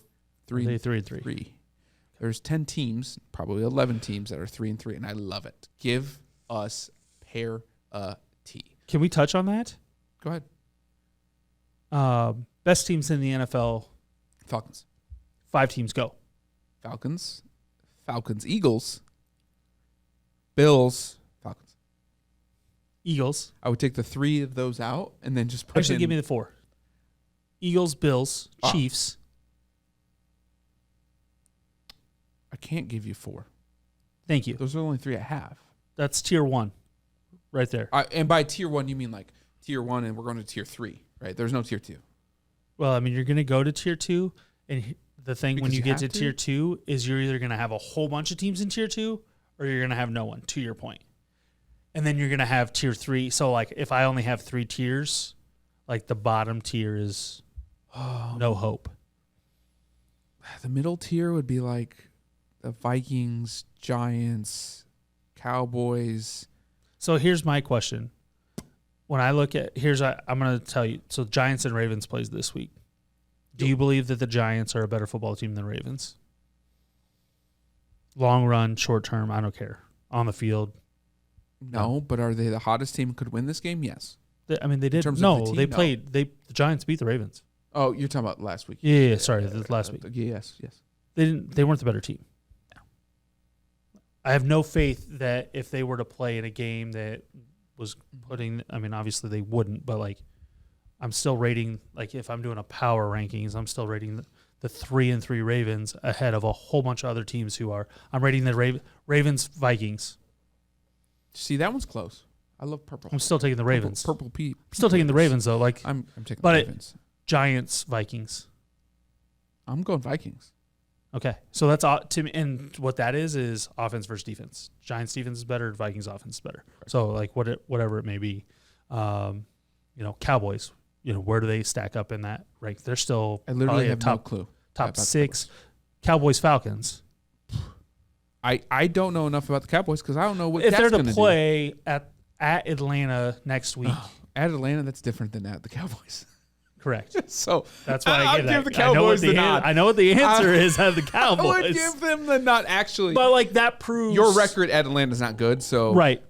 3 and 3. There's 10 teams, probably 11 teams that are 3-3, and I love it. Give us parity. Can we touch on that? Go ahead. Best teams in the NFL. Falcons. 5 teams go. Falcons, Eagles, Bills, Falcons. Eagles. I would take the 3 of those out and then just put Actually, give me the 4. Eagles, Bills, Chiefs. I can't give you 4. Thank you. Those are the only 3 I have. That's tier 1 right there. And by tier 1, you mean like tier 1 and we're going to tier 3, right? There's no tier 2. Well, I mean, you're going to go to tier 2, and the thing Because when you you get to have to? tier 2 is you're either going to have a whole bunch of teams in tier 2 or you're going to have no one, to your point. And then you're going to have tier 3. So, like, if I only have 3 tiers, like the bottom tier is no hope. The middle tier would be like the Vikings, Giants, Cowboys. So here's my question. When I look at I'm going to tell you. So Giants and Ravens plays this week. Do you believe that the Giants are a better football team than the Ravens? Long run, short term, I don't care. On the field, No, but are they the hottest team? Could win this game? Yes. they did. terms of No, the team, they no. played. The Giants beat the Ravens. Oh, you're talking about last week. Yeah, sorry, last week. Yes. They didn't. They weren't the better team. No. I have no faith that if they were to play in a game that was putting, I mean, obviously they wouldn't, but like, I'm still rating, like if I'm doing a power rankings, I'm still rating the 3-3 Ravens ahead of a whole bunch of other teams who are. I'm rating the Ravens Vikings. See, that one's close. I love purple. I'm still taking the Ravens. Purple Pete. I'm still taking the Ravens though. Like I'm taking but the it- Ravens. Giants Vikings. I'm going Vikings. Okay, so that's to me, and what that is offense versus defense. Giants defense is better, Vikings offense is better. So like whatever it may be, Cowboys. Where do they stack up in that rank? They're still I literally probably have no clue. top about the 6. Cowboys Falcons. I don't know enough about the Cowboys because I don't know what If Cat's they're to gonna play at Atlanta next week, at Atlanta, that's different than at the Cowboys. correct. So That's why I I'll give give that. the Cowboys the nod. I know what the answer is at the I would Cowboys. give them the nod. Actually, But like that proves your record at Atlanta is not good, so right.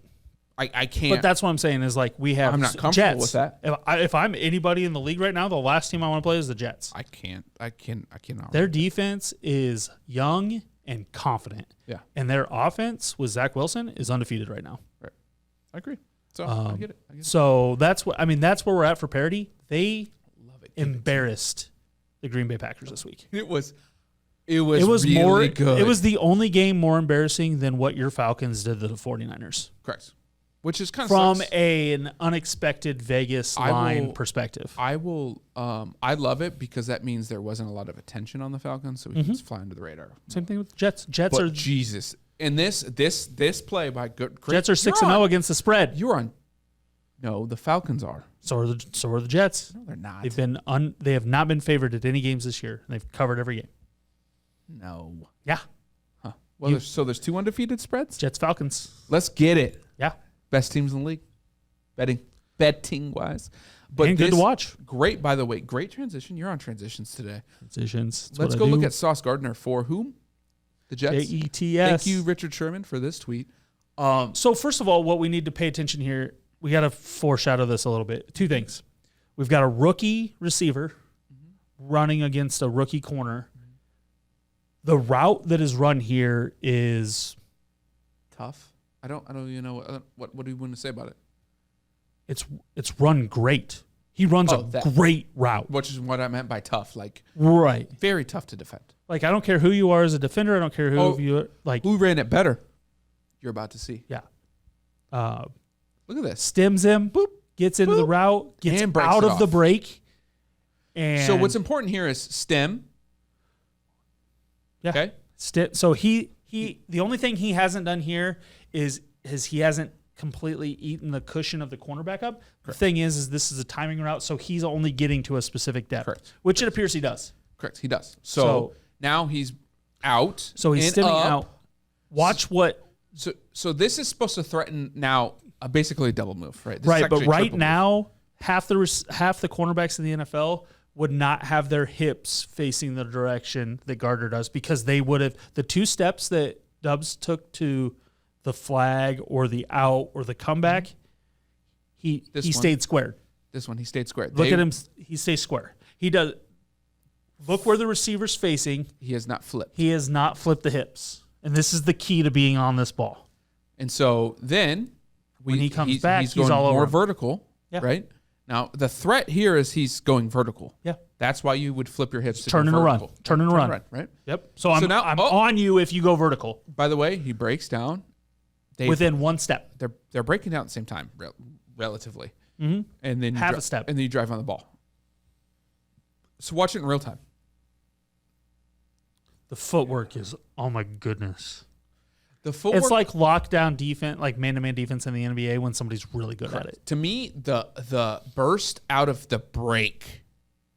I can't. But that's what I'm saying is like we have I'm not comfortable Jets. with that. If I'm anybody in the league right now, the last team I want to play is the Jets. I cannot. Their defense is young and confident. Yeah. And their offense with Zach Wilson is undefeated right now. Right. I agree. So I get it. So that's that's where we're at for parity. They Love it. embarrassed the Green Bay Packers this week. It was It was really more good. It was the only game more embarrassing than what your Falcons did to the 49ers. correct. Which is kind of From an unexpected Vegas line perspective. I will. I love it because that means there wasn't a lot of attention on the Falcons, so we can just fly under the radar. Same thing with the Jets. Jets But are Jesus, and this play by good. Jets are 6-0 against the spread. You're on. No, the Falcons are. So are the Jets. No, they're not. They have not been favored at any games this year. They've covered every game. No. Yeah. Huh. Well, there's 2 undefeated spreads. Jets Falcons. Let's get it. Yeah. Best teams in the league, betting wise. But And good to watch. Great, by the way. Great transition. You're on transitions today. Transitions. Let's go look at Sauce Gardner for whom? The Jets. Jets. Thank you, Richard Sherman, for this tweet. So first of all, what we need to pay attention here, we got to foreshadow this a little bit. 2 things. We've got a rookie receiver running against a rookie corner. The route that is run here is Tough. I don't even know what do you want to say about it? it's run great. He runs great route. Which is what I meant by tough. Like Right. very tough to defend. Like I don't care who you are as a defender. I don't care who you are. Like Who ran it better? You're about to see. yeah. Look at this. Stems him, boop, gets into the route, gets And breaks out it of the off. break. And So what's important here is stem. yeah. Okay. So he the only thing he hasn't done here is he hasn't completely eaten the cushion of the cornerback up. The thing is this is a timing route, so he's only getting to a specific depth, Correct. which it appears he does. Correct. He does. So now he's out. So he's and stemming up. out. Watch what. So this is supposed to threaten now basically a double move, right? This is Right, but actually a right triple move. now, half the cornerbacks in the NFL would not have their hips facing the direction that Gardner does because they would have the 2 steps that Dubs took to the flag or the out or the comeback. He stayed squared. This one he stayed squared. Look at him; he stays square. He does. Look where the receiver's facing. He has not flipped. He has not flipped the hips, and this is the key to being on this ball. And so then When he comes back, he's going all over more him. vertical, Yeah. right? Now the threat here is he's going vertical. Yeah. That's why you would flip your hips to Turn go and run. vertical. Turn and run. Right? Yep. So I'm now- on you if you go vertical By the way, he breaks down. within 1 step. They're breaking down at the same time, relatively. Mhm. And then Half a step. and then you drive on the ball. So watch it in real time. The footwork is, oh my goodness. The footwork. It's like lockdown defense, like man-to-man defense in the NBA when somebody's really good at it. To me, the burst out of the break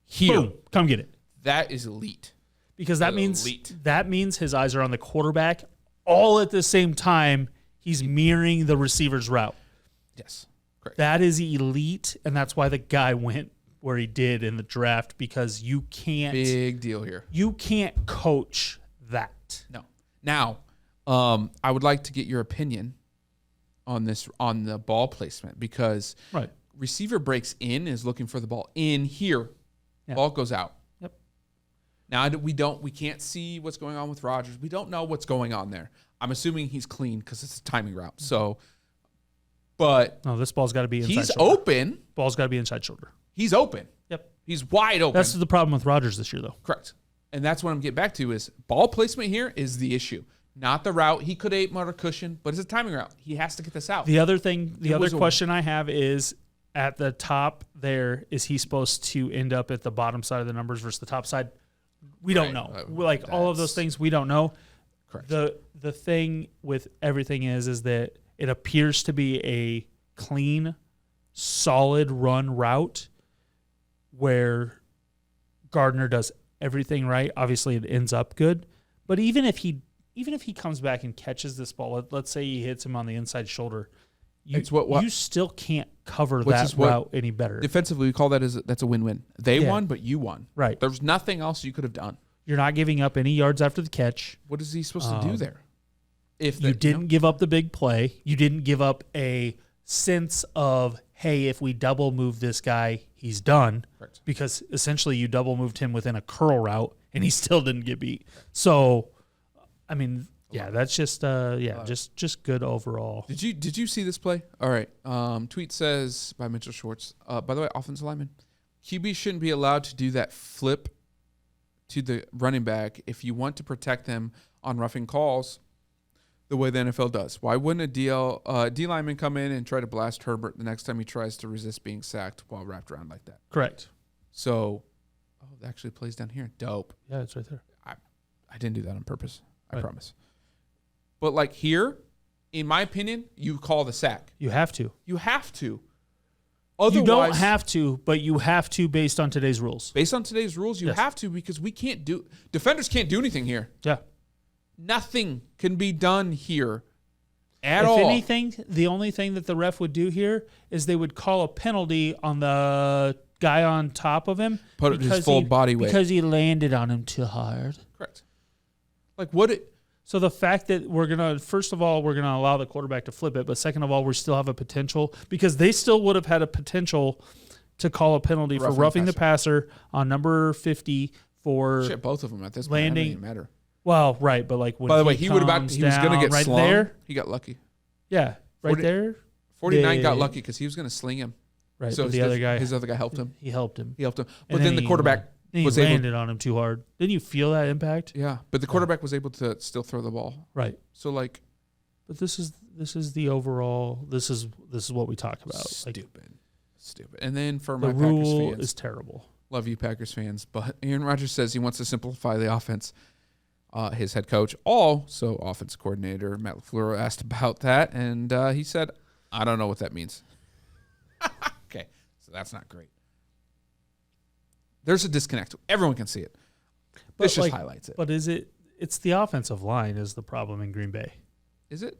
here, Boom, come get it. that is elite. Because that Elite. means his eyes are on the quarterback all at the same time. He's mirroring the receiver's route. Yes, correct. That is elite, and that's why the guy went where he did in the draft because you can't Big deal here. You can't coach that. No. Now, I would like to get your opinion on this, on the ball placement, because Right. receiver breaks in, is looking for the ball in here. Yeah. Ball goes out. Yep. Now we can't see what's going on with Rodgers. We don't know what's going on there. I'm assuming he's clean because it's a timing route. So, but No, this ball's got to be inside he's shoulder. open. Ball's got to be inside shoulder. He's open. Yep. He's wide open. That's the problem with Rodgers this year, though. Correct. And that's what I'm getting back to is ball placement here is the issue. Not the route. He could have 8 more cushion, but it's a timing route. He has to get this out. The other question I have is at the top there, is he supposed to end up at the bottom side of the numbers versus the top side? We don't know. Like all of those things, we don't know. Correct. The thing with everything is that it appears to be a clean, solid run route where Gardner does everything right. Obviously, it ends up good. But even if he comes back and catches this ball, let's say he hits him on the inside shoulder, you still can't cover that route any better. Defensively, we call that's a win-win. They won, but you won. Right. There's nothing else you could have done. You're not giving up any yards after the catch. What is he supposed to do there? If you didn't give up the big play, you didn't give up a sense of, hey, if we double move this guy, he's done. Correct. Because essentially you double moved him within a curl route, and he still didn't get beat. So, I mean, yeah, that's just just good overall. Did you see this play? All right. Tweet says by Mitchell Schwartz. By the way, offensive lineman, QB shouldn't be allowed to do that flip to the running back if you want to protect them on roughing calls the way the NFL does. Why wouldn't a D lineman come in and try to blast Herbert the next time he tries to resist being sacked while wrapped around like that? Correct. So, it actually plays down here. Dope. Yeah, it's right there. I didn't do that on purpose. I Right. promise. But like here, in my opinion, you call the sack. You have to. You have to. Otherwise, You don't have to, but you have to based on today's rules. Based on today's rules, you have to, because defenders can't do anything here. Yeah. Nothing can be done here at if all. If anything, the only thing that the ref would do here is they would call a penalty on the guy on top of him. Put his full body weight. Because he landed on him too hard. Correct. Like what it... So the fact that first of all, we're going to allow the quarterback to flip it, but second of all, we still have a potential, because they still would have had a potential to call a penalty for roughing the passer on number 50 for both of them at this landing. Point. It doesn't even matter. Well, right, but like when by the way, he was going to get right slung. there. He got lucky. Yeah, right there. 49 got lucky because he was going to sling him. Right, so his other guy helped him. He helped him. But then the quarterback was landed on him too hard. Didn't you feel that impact? Yeah, but the quarterback was able to still throw the ball. Right. So like, but this is the overall. This is what we talk about. Stupid. And then for the my rule Packers fans, is terrible. Love you, Packers fans. But Aaron Rodgers says he wants to simplify the offense. His head coach, also offensive coordinator Matt LaFleur, asked about that, and he said, "I don't know what that means." Okay, so that's not great. There's a disconnect. Everyone can see it. But this just highlights it. But is it? It's the offensive line is the problem in Green Bay. Is it?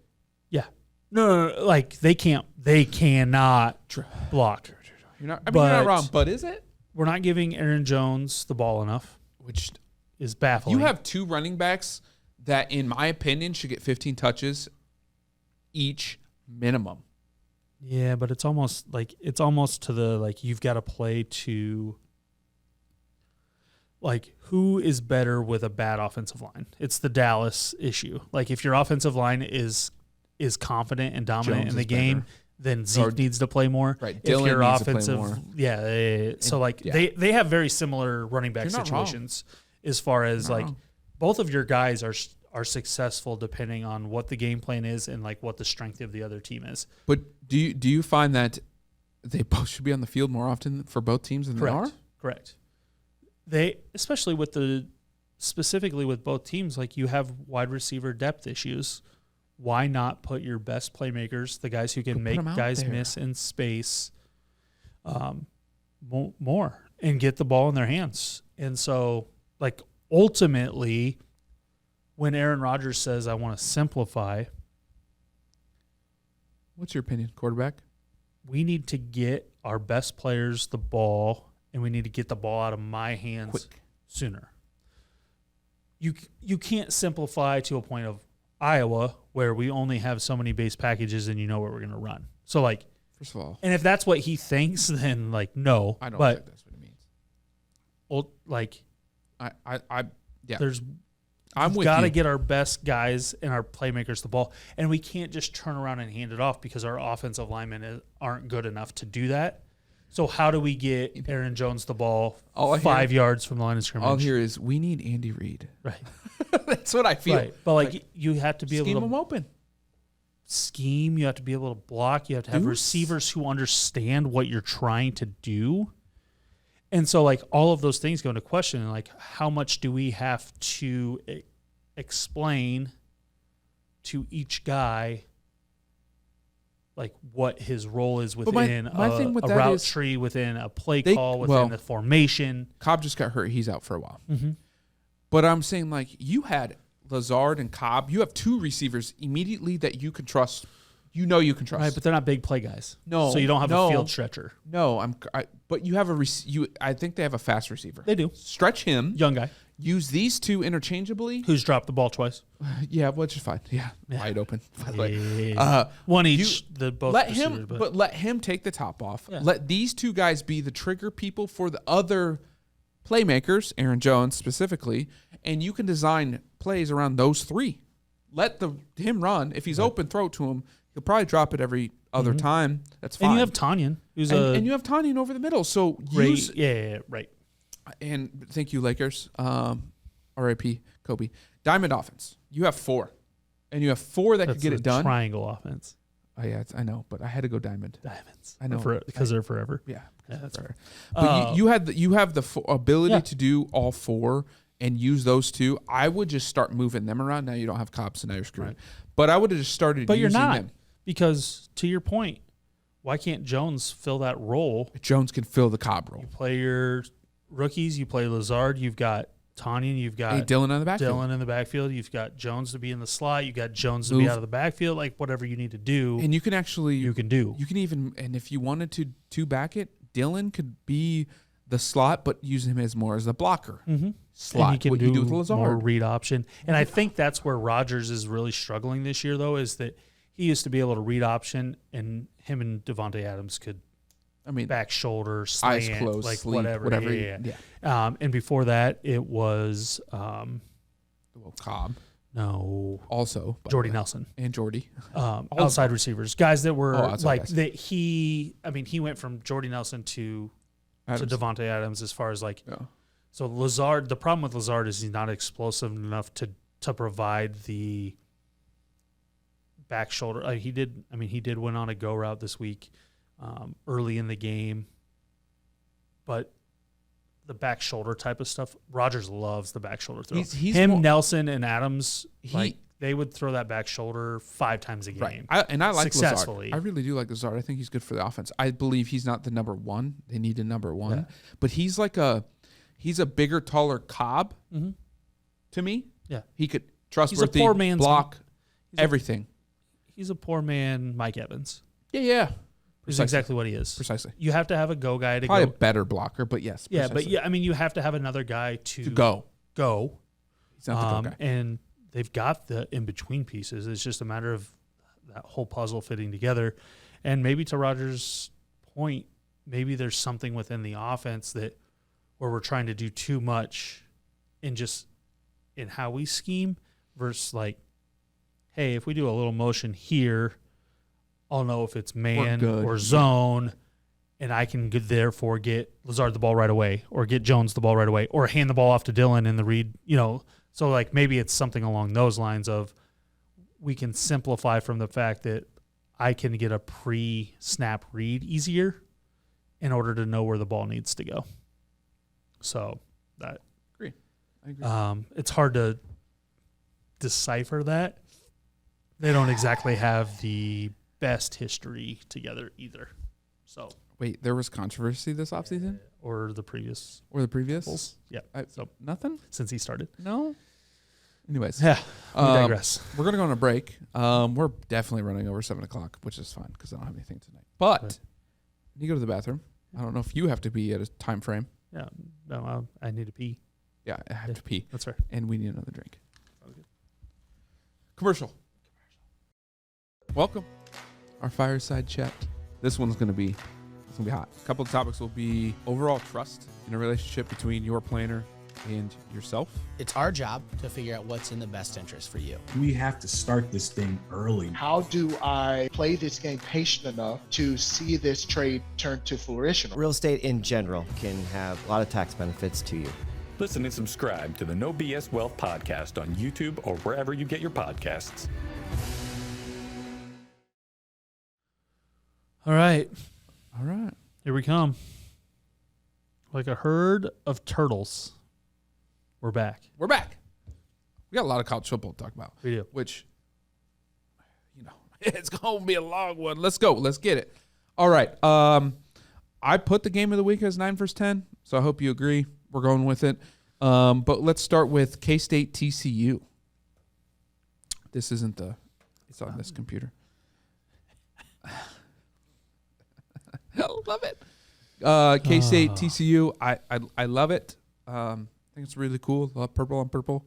Yeah. No. Like they cannot block. You're not wrong. But is it? We're not giving Aaron Jones the ball enough, which is baffling. You have 2 running backs that, in my opinion, should get 15 touches each minimum. Yeah, but it's almost to the you've got to play to. Like, who is better with a bad offensive line? It's the Dallas issue. Like, if your offensive line is confident and dominant Jones in the game, better. then Zeke needs to play more. Right. If Dylan your needs offensive, to play more. Yeah. So, they have very similar running back situations as far as, both of your guys are successful depending on what the game plan is and, what the strength of the other team is. But do you find that they both should be on the field more often for both teams than they are? Correct. They, especially specifically with both teams, you have wide receiver depth issues. Why not put your best playmakers, the guys who can make guys miss in space, more and get the ball in their hands? And so, ultimately, when Aaron Rodgers says, I want to simplify. What's your opinion, quarterback? We need to get our best players the ball and we need to get the ball out of my hands sooner. You can't simplify to a point of Iowa where we only have so many base packages and you know what we're going to run. So, like, first of all, and if that's what he thinks, then, like, no. I don't but, think that's what it means. Well, like, yeah. We've got to get our best guys and our playmakers the ball, and we can't just turn around and hand it off because our offensive linemen aren't good enough to do that. So how do we get Aaron Jones the ball 5 yards from the line of scrimmage? All here is we need Andy Reid. Right. That's what I feel. Right. But, like you have to be able to scheme them open. Scheme. You have to be able to block. You have to have receivers who understand what you're trying to do. And so, like, all of those things go into question. And, like, how much do we have to explain to each guy, like, what his role is within a route tree, within a play call, within the formation? Cobb just got hurt. He's out for a while. Mm-hmm. But I'm saying, like, you had Lazard and Cobb. You have two receivers immediately that you can trust. You know you can trust. Right, but they're not big play guys. No. So you don't have a field stretcher. No, but you have I think they have a fast receiver. They do. Stretch him. Young guy. Use these two interchangeably. Who's dropped the ball twice. Yeah, which is fine. Yeah. Wide open, by the way. Yeah. One each. Let him take the top off. Yeah. Let these two guys be the trigger people for the other playmakers, Aaron Jones specifically, and you can design plays around those three. Let him run. If he's open, throw it to him. He'll probably drop it every other time. That's fine. And you have Tanyan, and you have Tanyan over the middle. So right. And thank you, Lakers. R.I.P. Kobe. Diamond offense. You have four, and you have four that could get it done. Triangle offense. Oh yeah, I know, but I had to go diamonds. I know because they're forever. Yeah, that's forever. But you have the ability to do all four and use those two. I would just start moving them around. Now you don't have Cobb, so now you're screwed. Right. But I would have just started. But using you're not them. Because to your point, why can't Jones fill that role? Jones can fill the Cobb role. You play your rookies. You play Lazard. You've got Tanyan. You've got Dillon in the backfield. You've got Jones to be in the slot. You've got Jones to be out of the backfield. Like, whatever you need to do. And you can actually. You can do. You can even, and if you wanted to back it, Dillon could be the slot, but use him more as a blocker. Mm-hmm. Slot. And he can what do you do with Lazard. More read option. And I think that's where Rodgers is really struggling this year, though, is that he used to be able to read option, and him and Devontae Adams could, back shoulder, slant, eyes closed, like sleep, whatever. Yeah. And before that, it was Cobb. No. Also, Jordy Nelson and Jordy. Outside receivers, guys that were guys. that. He went from Jordy Nelson to Devontae Adams as far as like. Yeah. So Lazard, the problem with Lazard is he's not explosive enough to provide the back shoulder. He did win on a go route this week early in the game, but the back shoulder type of stuff, Rodgers loves the back shoulder throw. Nelson and Adams, they would throw that back shoulder 5 times a game. Right. I like successfully. Lazard. I really do like Lazard. I think he's good for the offense. I believe he's not the number one. They need a number one, but he's like he's a bigger, taller Cobb to me. Yeah. He could trustworthy, he's a poor man's block, everything. He's a poor man Mike Evans. Yeah. Is exactly what he is. Precisely. You have to have a go guy to probably go. A better blocker, but yes. Yeah, precisely. But you have to have another guy to go. He's not the go guy. And they've got the in-between pieces. It's just a matter of that whole puzzle fitting together. And maybe to Rodgers' point, maybe there's something within the offense where we're trying to do too much in how we scheme versus like, hey, if we do a little motion here, I'll know if it's man or zone, and I can therefore get Lazard the ball right away or get Jones the ball right away or hand the ball off to Dillon in the read, So, like, maybe it's something along those lines of we can simplify from the fact that I can get a pre-snap read easier in order to know where the ball needs to go. So, I agree. It's hard to decipher that. They don't exactly have the best history together either. So wait, there was controversy this offseason? Or the previous? Yeah. So nothing? Since he started? No. Anyways. Yeah. We digress. We're going to go on a break. We're definitely running over 7 o'clock, which is fine because I don't have anything tonight. But you go to the bathroom. I don't know if you have to be at a time frame. Yeah. No, I need to pee. Yeah, I have to pee. That's right. And we need another drink. Commercial. Welcome. Our fireside chat. This one's gonna be hot. A couple of topics will be overall trust in a relationship between your planner and yourself. It's our job to figure out what's in the best interest for you. We have to start this thing early. How do I play this game patient enough to see this trade turn to fruition? Real estate in general can have a lot of tax benefits to you. Listen and subscribe to the No BS Wealth podcast on YouTube or wherever you get your podcasts. All right. All right. Here we come. Like a herd of turtles. We're back. We're back. We got a lot of college football to talk about. We do. Which, it's going to be a long one. Let's go. Let's get it. All right. I put the game of the week as 9 vs. 10, so I hope you agree. We're going with it. But let's start with K-State TCU. This isn't it's on this computer. I love it. K-State TCU. I love it. I think it's really cool. Love purple on purple.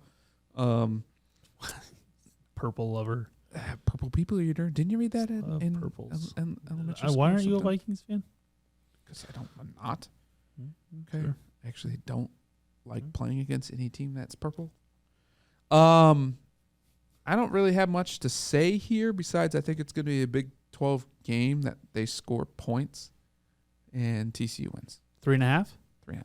Purple lover. Purple people are your turn. Didn't you read that in purples. elementary school? Why or aren't you a something? Vikings fan? Because I'm not. Okay. Sure. I actually don't like playing against any team that's purple. I don't really have much to say here besides I think it's going to be a Big 12 game that they score points and TCU wins. 3.5? 3.5.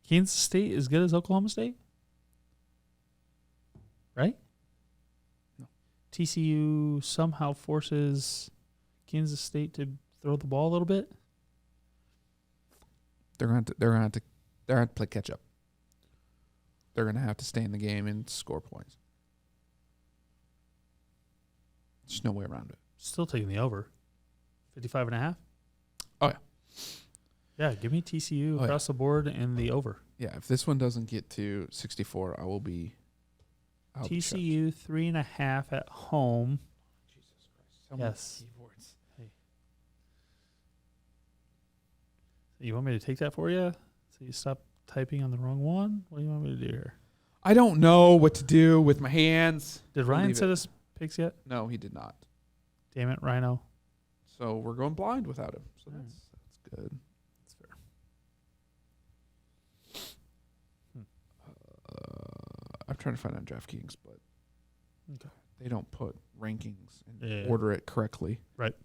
Kansas State as good as Oklahoma State? Right? No. TCU somehow forces Kansas State to throw the ball a little bit? They're going to play catch up. They're going to have to stay in the game and score points. There's no way around it. Still taking the over. 55.5? Oh, yeah. Yeah, give me TCU across the board and the over. Yeah, if this one doesn't get to 64, I'll be TCU 3.5 at home. Jesus Christ. So Yes. many keyboards. You want me to take that for you? So you stop typing on the wrong one? What do you want me to do here? I don't know what to do with my hands. Did Ryan set his picks yet? No, he did not. Damn it, Rhino. So we're going blind without him. So All right. that's good. That's fair. I'm trying to find out DraftKings, but Okay. they don't put rankings and Yeah. order it correctly. Right.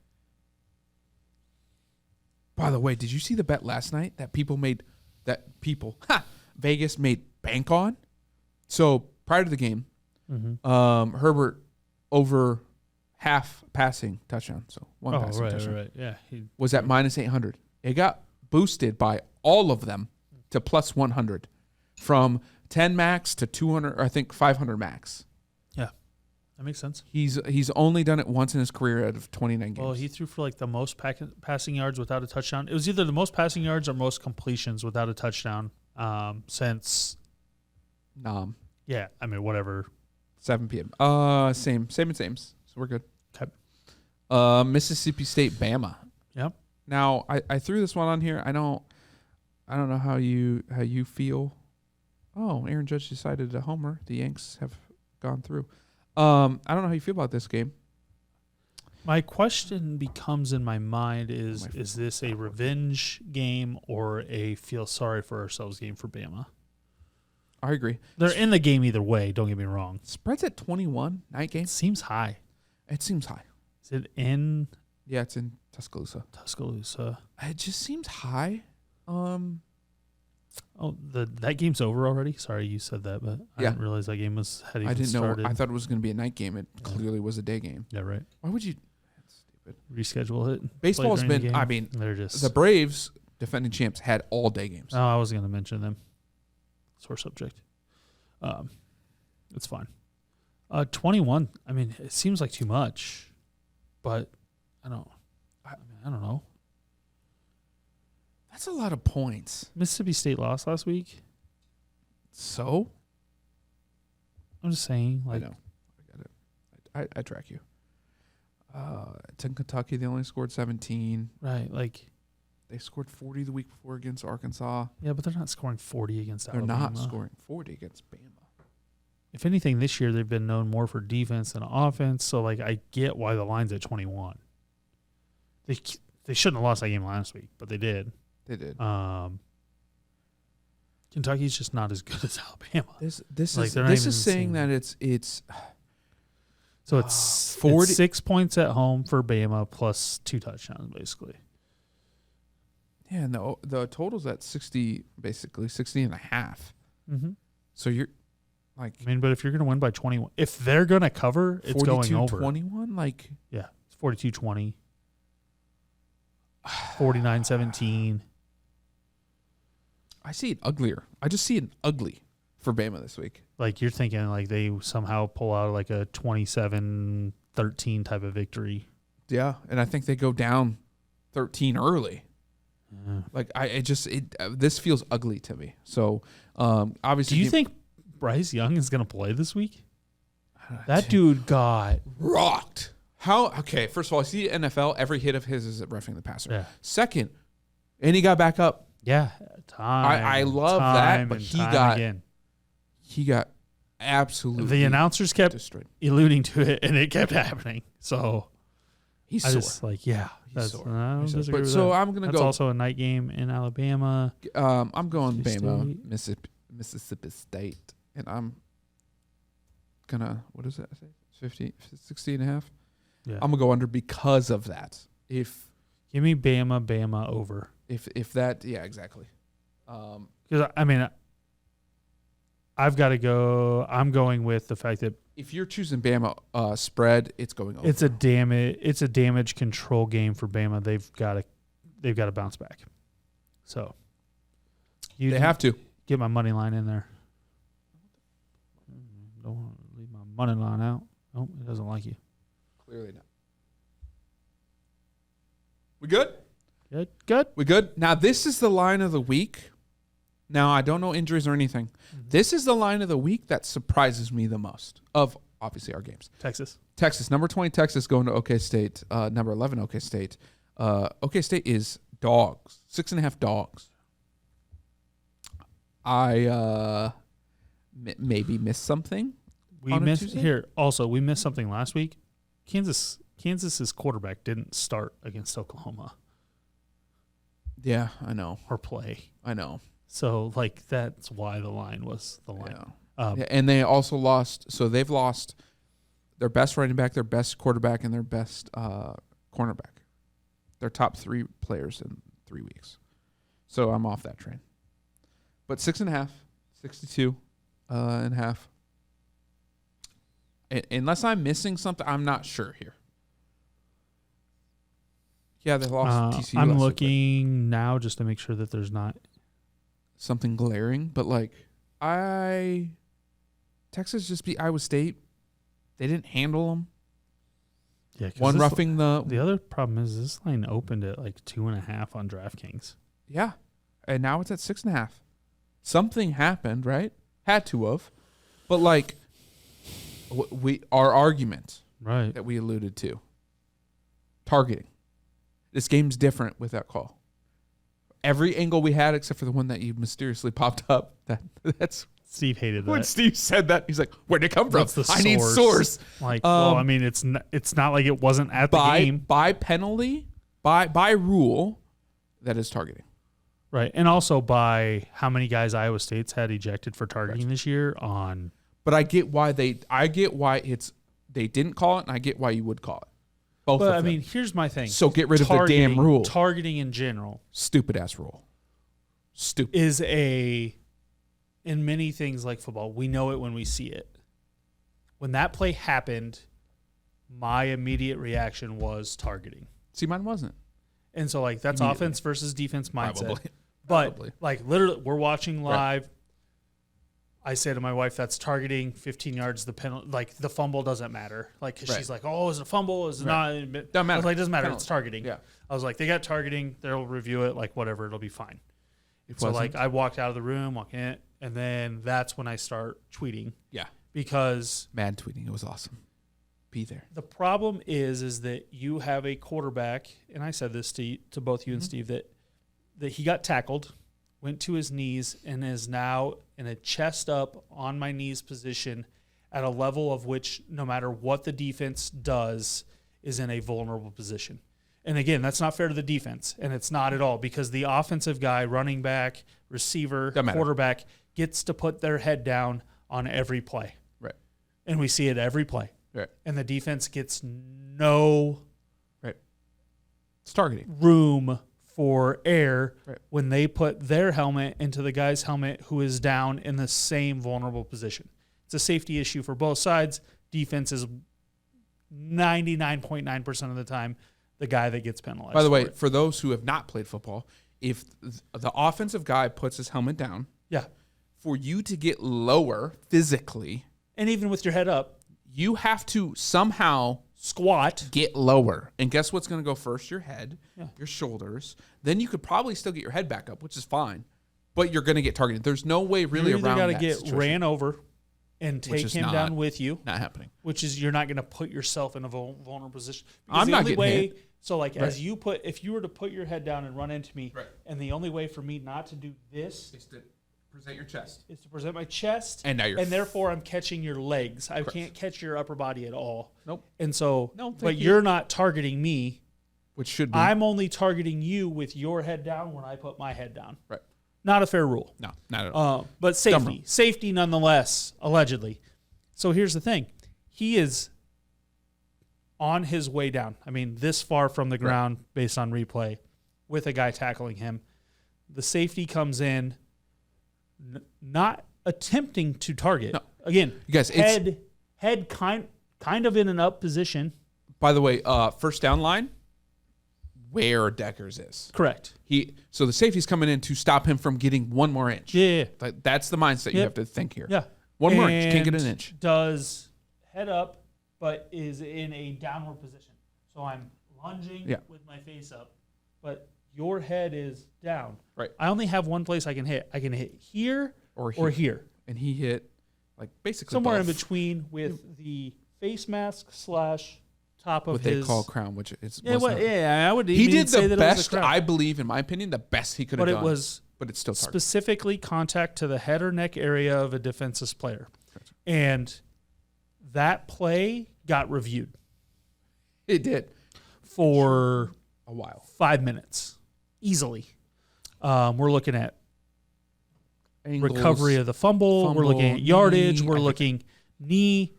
By the way, did you see the bet last night that Vegas made bank on? So prior to the game, Herbert over half passing touchdown, so one passing touchdown. Right. Yeah. Was at minus 800. It got boosted by all of them to plus 100 from 10 max to 200, or I think 500 max. Yeah. That makes sense. He's only done it once in his career out of 29 games. Well, he threw for like the most passing yards without a touchdown. It was either the most passing yards or most completions without a touchdown since. Yeah. I mean, whatever. 7 p.m. Same. So we're good. Okay. Mississippi State, Bama. Yep. Now I threw this one on here. I don't know how you feel. Oh, Aaron Judge decided to homer. The Yanks have gone through. I don't know how you feel about this game. My question becomes in my mind is this a revenge game or a feel sorry for ourselves game for Bama? I agree. They're in the game either way, don't get me wrong. Spread's at 21, night game. It seems high. It seems high. Is it in Yeah, it's in Tuscaloosa. Tuscaloosa? It just seems high. That game's over already? Sorry you said that, but I Yeah. didn't realize that game had even I didn't started. know. I thought it was going to be a night game. It clearly was a day game. Yeah, right. Why would you? That's stupid. Reschedule it. Baseball's play during been. the I game. mean, They're just. the Braves, defending champs, had all day games. I wasn't going to mention them. Sore subject. It's fine. 21. I mean, it seems like too much, but I don't know. That's a lot of points. Mississippi State lost last week. So I'm just saying, like, I know. I got it. I track you. It's in Kentucky. They only scored 17. Right. Like, They scored 40 the week before against Arkansas. yeah, but they're not scoring 40 against They're Alabama. not scoring 40 against Bama. If anything, this year they've been known more for defense than offense. So, like, I get why the line's at 21. They shouldn't have lost that game last week, but they did. They did. Kentucky's just not as good as Alabama. This Like, is they're not this even is saying the same. that it's So it's 40 it's 6 points at home for Bama plus 2 touchdowns, basically. yeah, no, the total's at 60, basically 60 and a half. Mm-hmm. So you're like I mean, but if you're going to win by 21, if they're going to cover, it's going over. 42-21, like Yeah, it's 42-20, 49-17. I see it uglier. I just see it ugly for Bama this week. Like, you're thinking like they somehow pull out like a 27-13 type of victory. Yeah, and I think they go down 13 early. Yeah. Like this feels ugly to me. So obviously, Do you think Bryce Young is going to play this week? That dude got rocked? How? Okay, first of all, I see NFL. Every hit of his is roughing the passer. Yeah. Second, and he got back up. Yeah, I love that, but he got absolutely. The announcers kept destroyed. alluding to it, and it kept happening. So He's I sore. just like, yeah, He's that's. sore. I don't He's sore. disagree But with so that. I'm gonna That's go. also a night game in Alabama. I'm going Mississippi Bama, State. Mississippi State, and I'm gonna. What is that? I say 60 and a half. Yeah, I'm gonna go under because of that. If give me Bama over. if that, yeah, exactly. Because I mean, I've got to go. I'm going with the fact that If you're choosing Bama spread, it's going over. it's a damage control game for Bama. They've got to bounce back. So they have to. get my money line in there. Don't want to leave my money line out. Nope, it doesn't like you. Clearly not. We good? Good. We good? Now this is the line of the week. Now I don't know injuries or anything. Mm-hmm. This is the line of the week that surprises me the most of obviously our games. Texas, number 20 Texas going to OK State, number 11 OK State. OK State is dogs, 6.5 dogs. I maybe missed something. We missed something last week. Kansas's quarterback didn't start against Oklahoma Yeah, I know. or play. I know. So like that's why the line was the line. Yeah. Yeah, and they also lost. So they've lost their best running back, their best quarterback, and their best cornerback. Their top 3 players in 3 weeks. So I'm off that train. But 6.5, 62 and a half. Unless I'm missing something, I'm not sure here. Yeah, they lost TCU. I'm last week, looking now just to make sure that there's not something glaring, but like Texas just beat Iowa State. They didn't handle them. Yeah, 'cause One this- roughing the. The other problem is this line opened at like 2.5 on DraftKings. Yeah, and now it's at 6.5. Something happened, right? Had to have, but like our argument Right. that we alluded to. Targeting. This game's different with that call. Every angle we had, except for the one that you mysteriously popped up, that's Steve hated that. when Steve said that. He's like, "Where'd it come from? What's the I need source." Like, well, I mean, it's not like it wasn't at the game, by penalty, by rule, that is targeting. right? And also by how many guys Iowa State's had ejected for targeting this year on. But I get why they didn't call it, and I get why you would call it. Both But of I them. mean, here's my thing. So get rid of the damn rule. Targeting in general Stupid ass rule. Stupid. is in many things like football, we know it when we see it. When that play happened, my immediate reaction was targeting. See, mine wasn't. And so, like, that's Immediately. offense versus defense mindset. Probably. But, Probably. like, literally, we're watching live. Right. I say to my wife, that's targeting 15 yards. The penalty, like, the fumble doesn't matter. Like, 'cause Right. she's like, oh, is it a fumble? Is it Right. not? Doesn't matter. I was like, doesn't matter. Penalty. It's targeting. Yeah. I was like, they got targeting. They'll review it. Like, whatever. It'll be fine. It So, wasn't. like, I walked out of the room, walking in, and then that's when I start tweeting Yeah. because Mad tweeting. It was awesome. be there. The problem is that you have a quarterback, and I said this to both you and Steve, that he got tackled, went to his knees, and is now in a chest up on my knees position at a level of which no matter what the defense does is in a vulnerable position. And again, that's not fair to the defense, and it's not at all, because the offensive guy, running back, receiver, quarterback, gets to put their head down on every play. Right. And we see it every play. Right. And the defense gets no It's targeting. room for air Right. when they put their helmet into the guy's helmet who is down in the same vulnerable position. It's a safety issue for both sides. Defense is 99.9% of the time the guy that gets penalized. By the way, for it. for those who have not played football, if the offensive guy puts his helmet down, Yeah. for you to get lower physically, And even with your head up, you have to somehow squat. get lower. And guess what's going to go first? Your head, your shoulders. Then you could probably still get your head back up, which is fine. But you're going to get targeted. There's no way really You either around got to that get situation. ran over and Which take is him not- down with you, Not happening. which is you're not going to put yourself in a vulnerable position. Because I'm the not only getting way, hit. So like Right. if you were to put your head down and run into me, Right. and the only way for me not to do this Is to present your chest. is to present my chest, And now you're and therefore I'm catching your legs. I Correct. can't catch your upper body at all. Nope. And so, No, thank but you. you're not targeting me. Which should be. I'm only targeting you with your head down when I put my head down. Right. Not a fair rule. No, not at all. But safety nonetheless, allegedly. So here's the thing. He is on his way down. I mean, this far from the ground based on replay with a guy tackling him. The safety comes in, not attempting to target. No. Again, You guys, head kind of in an up position. By the way, first down line, where Deckers is. Correct. So the safety's coming in to stop him from getting one more inch. Yeah. That's the mindset you Yep. have to think here. Yeah. One more inch, can't get an And inch. Does head up, but is in a downward position. So I'm lunging with my face up, but your head is down. Right. I only have one place I can hit. I can hit here Or or here. And he hit, like, basically Somewhere both. in between with the face mask / top of What his. they call crown, which is Yeah, I would he even did say the that it was a best, crown. I believe, in my opinion, the best he could have But done. it was but it's still targeted. specifically contact to the head or neck area of a defensive player. And that play got reviewed It did. for A while. 5 minutes easily. We're looking at Angles. recovery of the fumble. We're looking at Fumble, yardage. knee, We're everything. looking knee.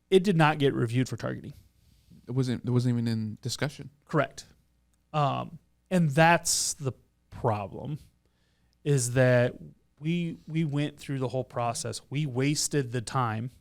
It did not get reviewed for targeting. It wasn't even in discussion. Correct. And that's the problem, is that we went through the whole process. We wasted the time,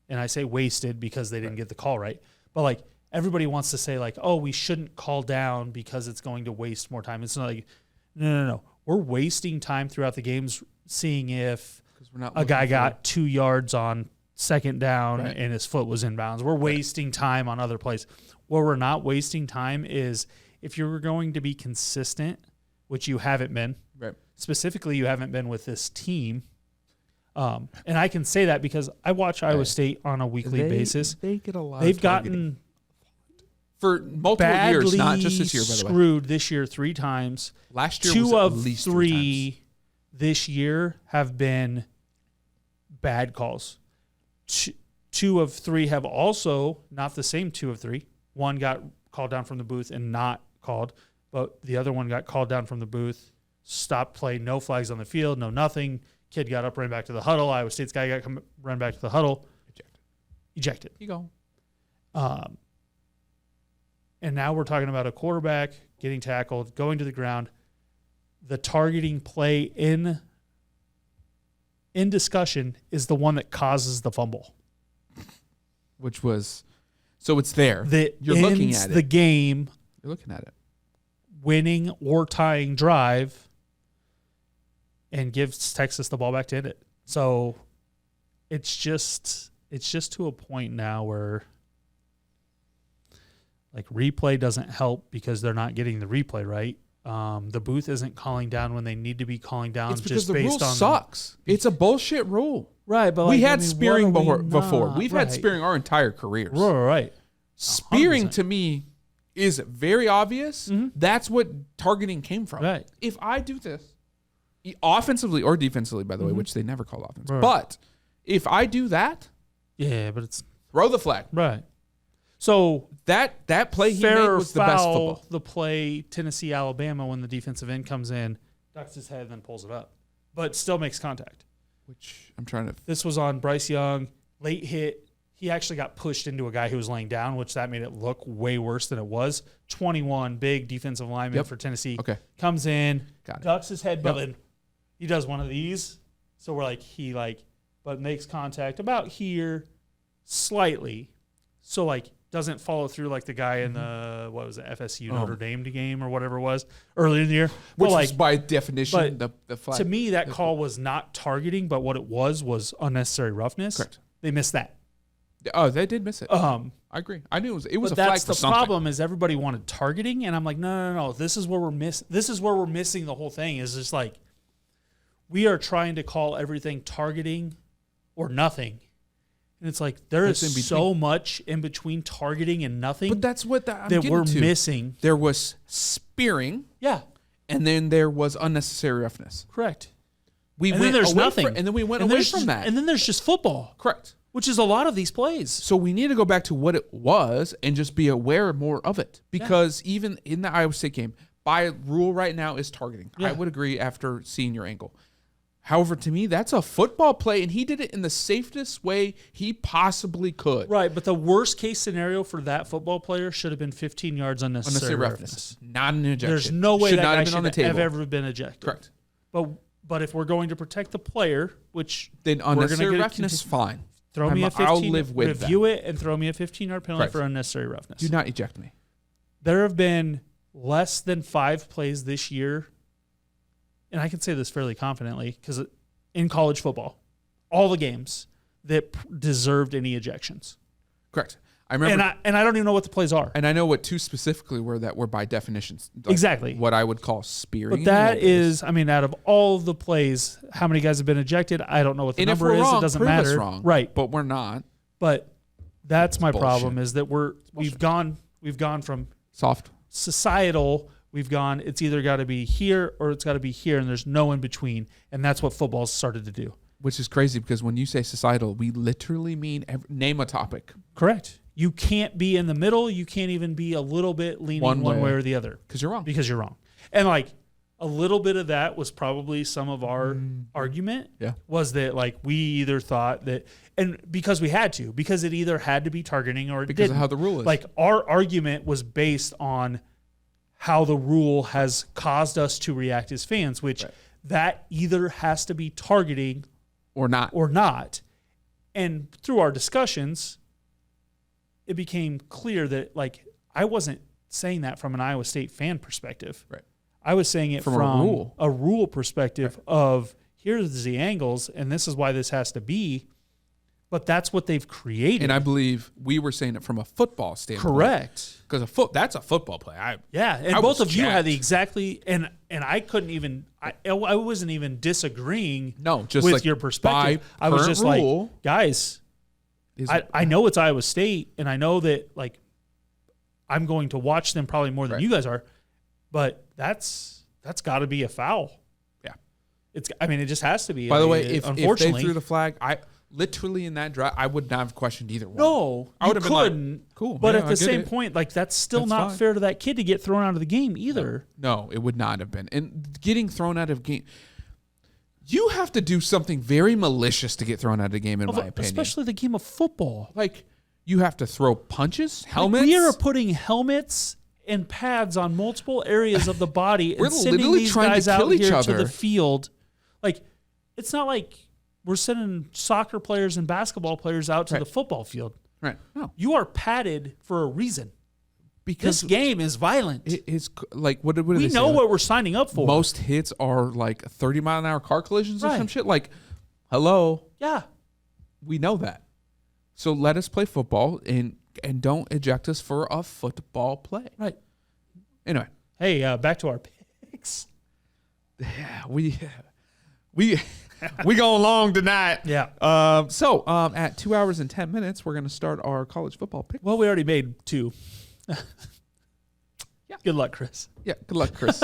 and I say wasted because they didn't get the call right. But like everybody wants to say like, oh, we shouldn't call down because it's going to waste more time. It's not like, no. We're wasting time throughout the games seeing if We're not a guy looking for- got 2 yards on second down Right. and his foot was in bounds. We're wasting time on other plays. Where we're not wasting time is if you're going to be consistent, which you haven't been. Right. Specifically, you haven't been with this team. And I can say that because I watch Iowa State on a weekly basis. They get a lot. They've of targeting. gotten for multiple badly years, not just this year. By the way, screwed this year 3 times. last year 2 was at of least 3 this year have been bad calls. 2 of 3 have also not the same 2 of 3. One got called down from the booth and not called, but the other one got called down from the booth, stopped play, no flags on the field, no nothing. Kid got up, ran back to the huddle. Iowa State's guy got run back to the huddle, ejected. You go. And now we're talking about a quarterback getting tackled, going to the ground. The targeting play in discussion is the one that causes the fumble. Which was, so it's there. That You're looking ends at the it. game You're looking at it. winning or tying drive and gives Texas the ball back to end it. So it's just to a point now where like replay doesn't help because they're not getting the replay right. The booth isn't calling down when they need to be calling down. It's because just the based rule on sucks. It's a bullshit rule. Right, but we like, had I mean, spearing what are we before. not? We've Right. had spearing our entire careers. Right. Spearing 100%. to me is very obvious. That's what targeting came from. Right. If I do this, offensively or defensively, by the way, which they never call offense, Right. but if I do that, Yeah, but it's throw the flag. right. So That play he fair made or was the best foul, football. the play Tennessee Alabama when the defensive end comes in, ducks his head, and then pulls it up, but still makes contact. Which I'm trying to. This was on Bryce Young, late hit. He actually got pushed into a guy who was laying down, which that made it look way worse than it was. 21, big defensive lineman Yep. for Tennessee. Okay. Comes in, Got it. ducks his head, but Yep. then he does one of these. So we're like, but makes contact about here slightly. So like doesn't follow through like the guy in the, what was it, FSU Notre Dame game or whatever it was earlier in the year. Which But was by definition but the flag. to me, that call was not targeting, but what it was unnecessary roughness. Correct. They missed that. Oh, they did miss it. I agree. I knew it was But a flag that's for the something. problem is everybody wanted targeting, and I'm like, no. This is where we're missing the whole thing. Is just like we are trying to call everything targeting or nothing, and it's like there is That's in so much in between targeting and nothing. But that's what I'm that getting we're to. missing. There was spearing, Yeah, and then there was unnecessary roughness. correct. We And went then there's away nothing, and then we went And away there's from just- that. and then there's just football, Correct. which is a lot of these plays. So we need to go back to what it was and just be aware more of it. Because even in the Iowa State game, by rule right now is targeting. Yeah. I would agree after seeing your angle. However, to me, that's a football play, and he did it in the safest way he possibly could. Right, but the worst case scenario for that football player should have been 15 yards unnecessary Unnecessary roughness. roughness. Not an ejection. There's no way should that not guy have been on the should have table. ever been ejected. Correct. But if we're going to protect the player, which Then we're gonna unnecessary get roughness, fine. throw me a 15, I'll live with review it and throw me a 15-yard penalty Correct. for unnecessary roughness. Do not eject me. There have been less than 5 plays this year, and I can say this fairly confidently because in college football, all the games that deserved any ejections. Correct. I remember, And I don't even know what the plays are. and I know what two specifically were that were by definitions. Like Exactly. What I would call spearing. But that a little bit. is, I mean, out of all of the plays, how many guys have been ejected? I don't know what the And if number we're is. wrong, It doesn't prove us matter. wrong. Right. But we're not. But that's my bullshit. problem is that we've gone from Soft. societal, we've gone, it's either got to be here or it's got to be here, and there's no in between. And that's what football's started to do. Which is crazy because when you say societal, we literally mean name a topic. Correct. You can't be in the middle. You can't even be a little bit leaning one way or the other. Because you're wrong. Because you're wrong. And like a little bit of that was probably some of our argument. Yeah. Was that like we either thought that, and because we had to, because it either had to be targeting or it Because didn't. of how the rule is. Like our argument was based on how the rule has caused us to react as fans, which that either has to be targeting or not. or not. And through our discussions, it became clear that like I wasn't saying that from an Iowa State fan perspective. Right. I was saying it From from a a rule perspective of here's the angles and this is why this has to be. But that's what they've created. And I believe we were saying it from a football standpoint. correct. Because that's a football play. Yeah, and I both was of you had jacked. the exactly and I couldn't even I wasn't even disagreeing No, just with like your perspective. by I was current just rule, like, guys, is I know it's Iowa State, and I know that like I'm going to watch them probably more than Right. you guys are, but that's got to be a foul. Yeah. I mean, it just has to be. By I the mean, way, if they unfortunately, threw the flag, I literally in that drive, I would not have questioned either one. no, I you would have been like, couldn't. cool, But yeah, at I the get same it. point, like that's still That's not fine. fair to that kid to get thrown out of the game either. No, it would not have been. And getting thrown out of game, you have to do something very malicious to get thrown out of the game, in my opinion. Especially the game of football. Like, you have to throw punches, helmets. Like, we are putting helmets and pads on multiple areas of the body We're and sending literally these trying to guys out kill each here to other. the field. Like, it's not like we're sending soccer players and basketball players out to Right. the football field. Right. No. You are padded for a reason. Because This game is violent. it's like, what do we they say? know Like, what we're signing up for. most hits are like 30-mile-an-hour car collisions or Right. some shit. Like, hello, Yeah. we know that. So let us play football and don't eject us for a football play. Right. Anyway, Hey, back to our picks. yeah, we We going long tonight. Yeah. So at 2 hours and 10 minutes, we're going to start our college football pick. Well, we already made 2. Yeah. Good luck, Chris. Yeah, good luck, Chris.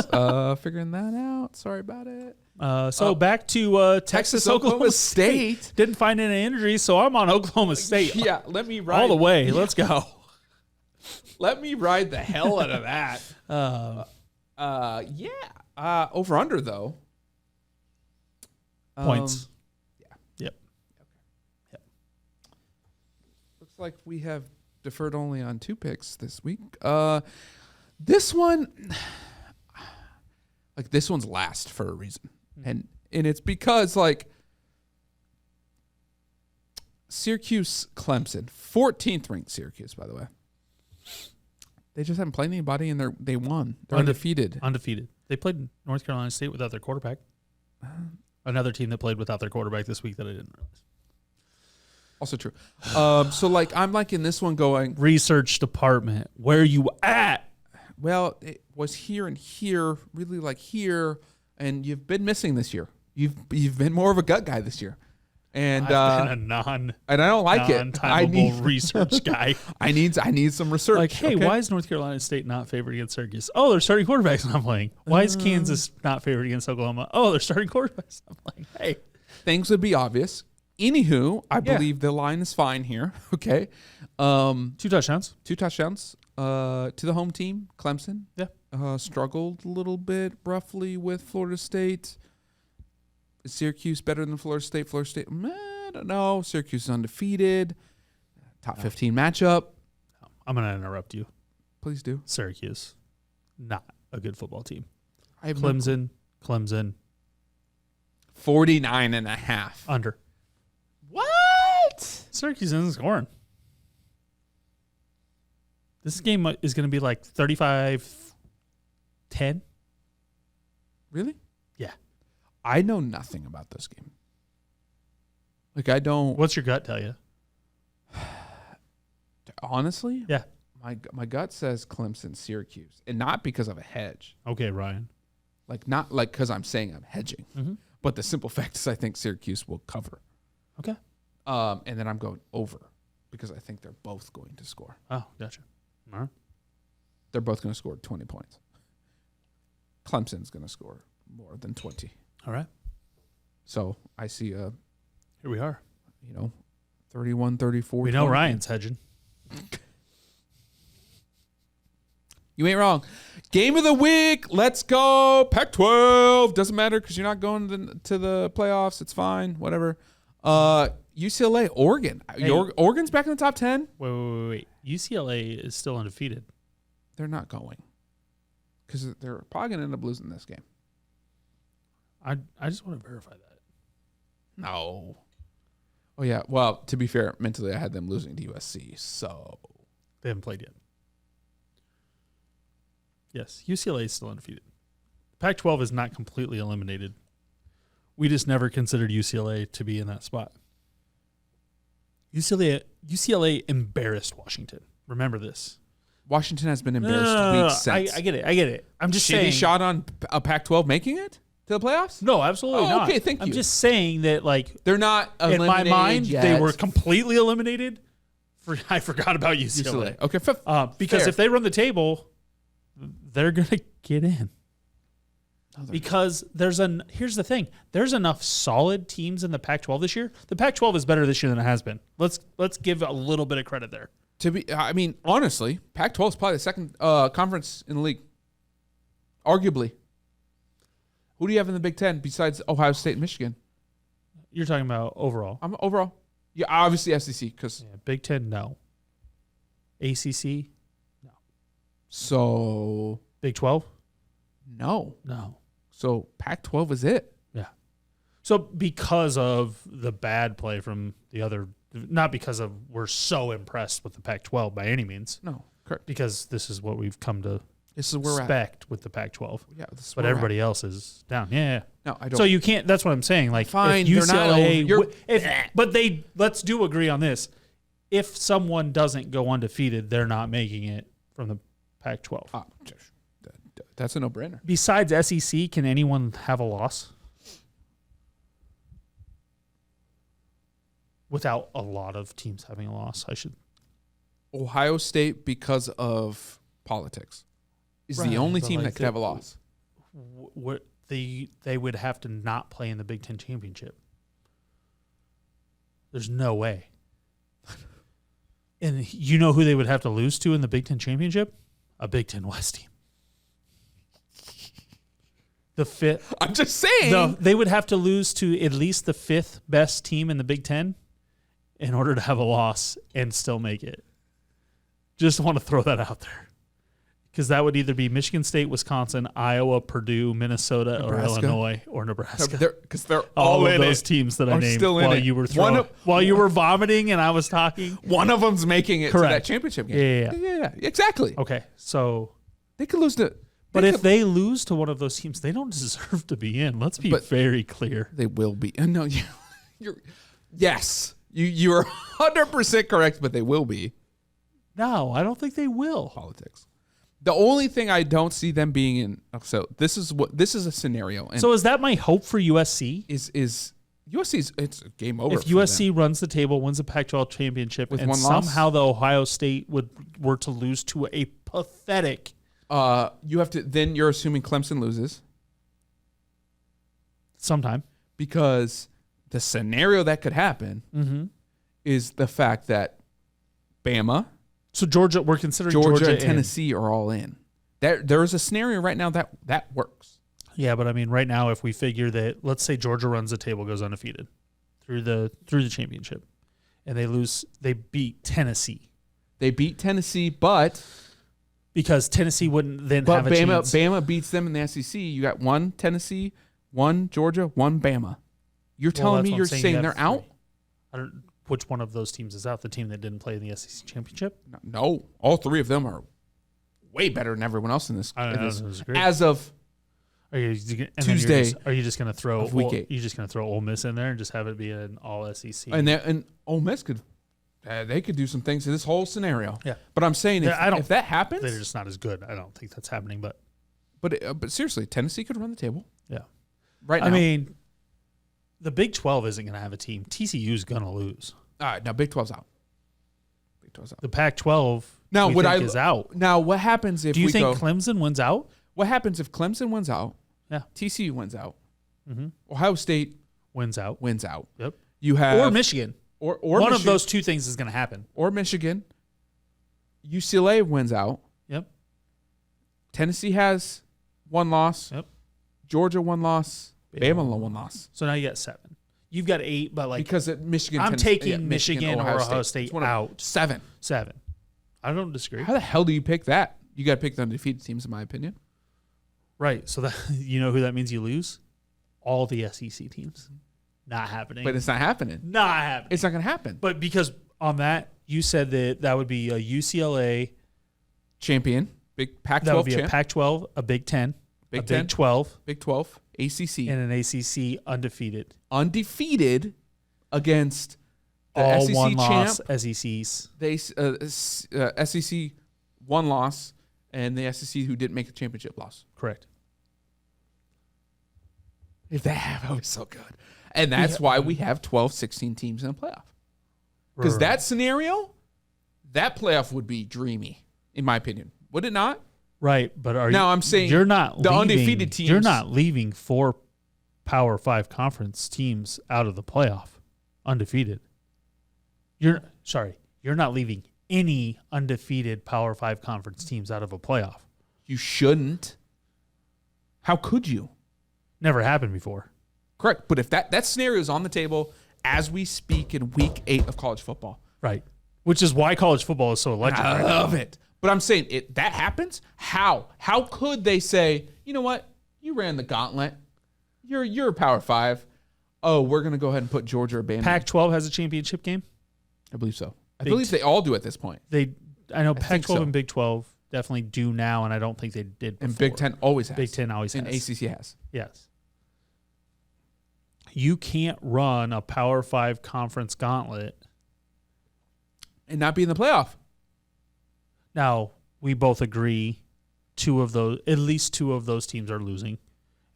Figuring that out. Sorry about it. So back to Texas, Texas, Oklahoma State. Didn't find any injuries, so I'm on Oklahoma State. Yeah, let me ride all the way. Let's go. Let me ride the hell out of that. Over under though. Points. Yep. Looks like we have deferred only on 2 picks this week. This one, this one's last for a reason, and it's because Syracuse, Clemson, 14th ranked Syracuse, by the way. They just haven't played anybody, and they won. They're undefeated. Undefeated. They played North Carolina State without their quarterback. Another team that played without their quarterback this week that I didn't realize. Also true. So I'm in this one going, research department, where you at? Well, it was here and here, really here, and you've been missing this year. You've been more of a gut guy this year. And I've been a and I don't like it. I need research guy. I need some research. Hey, why is North Carolina State not favored against Syracuse? Oh, they're starting quarterbacks not playing. Why is Kansas not favored against Oklahoma? Oh, they're starting quarterbacks not playing. Hey, things would be obvious. Anywho, I believe the line is fine here. Okay, 2 touchdowns. 2 touchdowns. To the home team, Clemson. Yeah, struggled a little bit roughly with Florida State. Is Syracuse better than Florida State? Florida State, I don't know. Syracuse is undefeated. Top 15 matchup. I'm going to interrupt you. Please do. Syracuse, not a good football team. I have Clemson. 49.5. Under. What? Syracuse isn't scoring. This game is going to be 35-10. Really? Yeah. I know nothing about this game. I don't. What's your gut tell you? Honestly? Yeah. My gut says Clemson, Syracuse, and not because of a hedge. Okay, Ryan. Not because I'm saying I'm hedging, but the simple fact is I think Syracuse will cover. Okay. And then I'm going over because I think they're both going to score. Oh, gotcha. All right. They're both going to score 20 points. Clemson's going to score more than 20. All right. So I see here we are. 31-34. We know Ryan's hedging. You ain't wrong. Game of the week. Let's go. Pac-12. Doesn't matter because you're not going to the playoffs. It's fine. Whatever. UCLA, Oregon. Hey. Oregon's back in the top 10. Wait. UCLA is still undefeated. They're not going because they're probably going to end up losing this game. I just want to verify that. No. Oh, yeah. Well, to be fair, mentally I had them losing to USC, so. They haven't played yet. Yes, UCLA is still undefeated. Pac-12 is not completely eliminated. We just never considered UCLA to be in that spot. UCLA embarrassed Washington. Remember this. Washington has been embarrassed weeks since. I get it. I'm just saying. Shitty shot on a Pac-12 making it to the playoffs? No, absolutely not. Okay, thank you. I'm just saying that, they're not in my mind, yet. they were completely eliminated. I forgot about UCLA. Okay, because fair. if they run the table, they're going to get in. Because here's the thing. There's enough solid teams in the Pac-12 this year. The Pac-12 is better this year than it has been. Let's give a little bit of credit there. Honestly, Pac-12 is probably the second conference in the league. Arguably. Who do you have in the Big Ten besides Ohio State and Michigan? You're talking about overall. Overall. Yeah, obviously SEC because Big Ten, no. ACC, no. So Big 12, no. So Pac-12 is it. Yeah. So because of the bad play from the other, not because of we're so impressed with the Pac-12 by any means. No, correct. Because this is what we've come to expect with the Pac-12. Yeah, but everybody else is down. Yeah. No, I don't. So you can't. That's what I'm saying. Fine, if UCLA. let's do agree on this. If someone doesn't go undefeated, they're not making it from the Pac-12. That's a no-brainer. Besides SEC, can anyone have a loss? without a lot of teams having a loss. Ohio State, because of politics, is the only team that could have a loss. What they would have to not play in the Big Ten championship. There's no way. And you know who they would have to lose to in the Big Ten championship? A Big Ten West team. The fifth. I'm just saying. No, they would have to lose to at least the fifth best team in the Big Ten in order to have a loss and still make it. Just want to throw that out there. Because that would either be Michigan State, Wisconsin, Iowa, Purdue, Minnesota, Nebraska. or Illinois, or Nebraska. Because they're all in of those it. teams that I Are named still in while it. you were while you were vomiting and I was talking. One of them's making it Correct. to that championship game. Yeah, exactly. Okay, so They could lose to. but if they lose to one of those teams, they don't deserve to be in. Let's be very clear. They will be. No, yes, you're 100% correct, but they will be. No, I don't think they will. Politics. The only thing I don't see them being in. So this is a scenario. And So is that my hope for USC? is USC's? It's a game over. If USC runs the table, wins the Pac-12 championship, With and one loss? somehow the Ohio State were to lose to a pathetic, you have to. Then you're assuming Clemson loses sometime. because the scenario that could happen is the fact that Bama, So Georgia, we're considering Georgia and in. Tennessee are all in. There is a scenario right now that works. Yeah, but I mean, right now, if we figure that, let's say Georgia runs the table, goes undefeated through the championship, and they beat Tennessee. They beat Tennessee, but Because Tennessee wouldn't then have a chance. Bama beats them in the SEC. You got one Tennessee, one Georgia, one Bama. You're telling me you're saying they're out? I don't. Which one of those teams is out? The team that didn't play in the SEC championship? No, all three of them are way better than everyone else in this. I don't disagree. As of Are you Tuesday Are you just going to throw of week 8. You just going to throw Ole Miss in there and just have it be an all SEC? and Ole Miss could they could do some things in this whole scenario. Yeah. But I'm saying if that happens, they're just not as good. I don't think that's happening. But seriously, Tennessee could run the table. yeah, Right now. I mean, the Big 12 isn't going to have a team. TCU is going to lose. All right, now Big 12's out. Big 12's out. The Pac-12 Now, is out. Now, what happens if Do you we think go? Clemson wins out? What happens if Clemson wins out? Yeah. TCU wins out. Mm-hmm. Ohio State Wins out. wins out. Yep. You have Or Michigan. or One Michigan, of those two things is going to happen. or Michigan. UCLA wins out. Yep. Tennessee has one loss. Yep. Georgia one loss. Bama one loss. So now you got 7. You've got 8, but like Because at Michigan, I'm Tennessee- taking yeah, Michigan or Ohio State It's one of out. 7. 7. I don't disagree. How the hell do you pick that? You got to pick the undefeated teams, in my opinion. Right. So that you know who that means you lose? All the SEC teams. Not happening. But it's not happening. not happening. It's not going to happen. But because on that, you said that would be a UCLA, Champion, big Pac-12 that would be champ, a Pac-12, a Big 10, Big a 10, Big 12, Big 12, ACC, and an ACC undefeated. undefeated against the All SEC one champ, loss SECs. they SEC one loss, and the SEC who didn't make the championship loss. Correct. If that was so good. And that's why we have 12, 16 teams in a playoff. Because Right. that scenario, that playoff would be dreamy, in my opinion. Would it not? Right, but I'm saying you're not the leaving, undefeated teams. You're not leaving 4 Power 5 conference teams out of the playoff undefeated. You're not leaving any undefeated Power 5 conference teams out of a playoff. You shouldn't. How could you? Never happened before. Correct. But if that scenario is on the table as we speak in week 8 of college football, Right. Which is why college football is so electric. I right love now. it. But I'm saying that happens. How could they say, you know what? You ran the gauntlet. You're a Power 5. Oh, we're gonna go ahead and put Georgia or Bama. Pac-12 has a championship game. I believe so. I Big believe they all do at this point. I know think Pac-12 so. and Big 12 definitely do now, and I don't think they did before. And Big 10 always has. Big 10 always and has. ACC has. Yes. You can't run a Power 5 conference gauntlet. And not be in the playoff. Now, we both agree at least two of those teams are losing,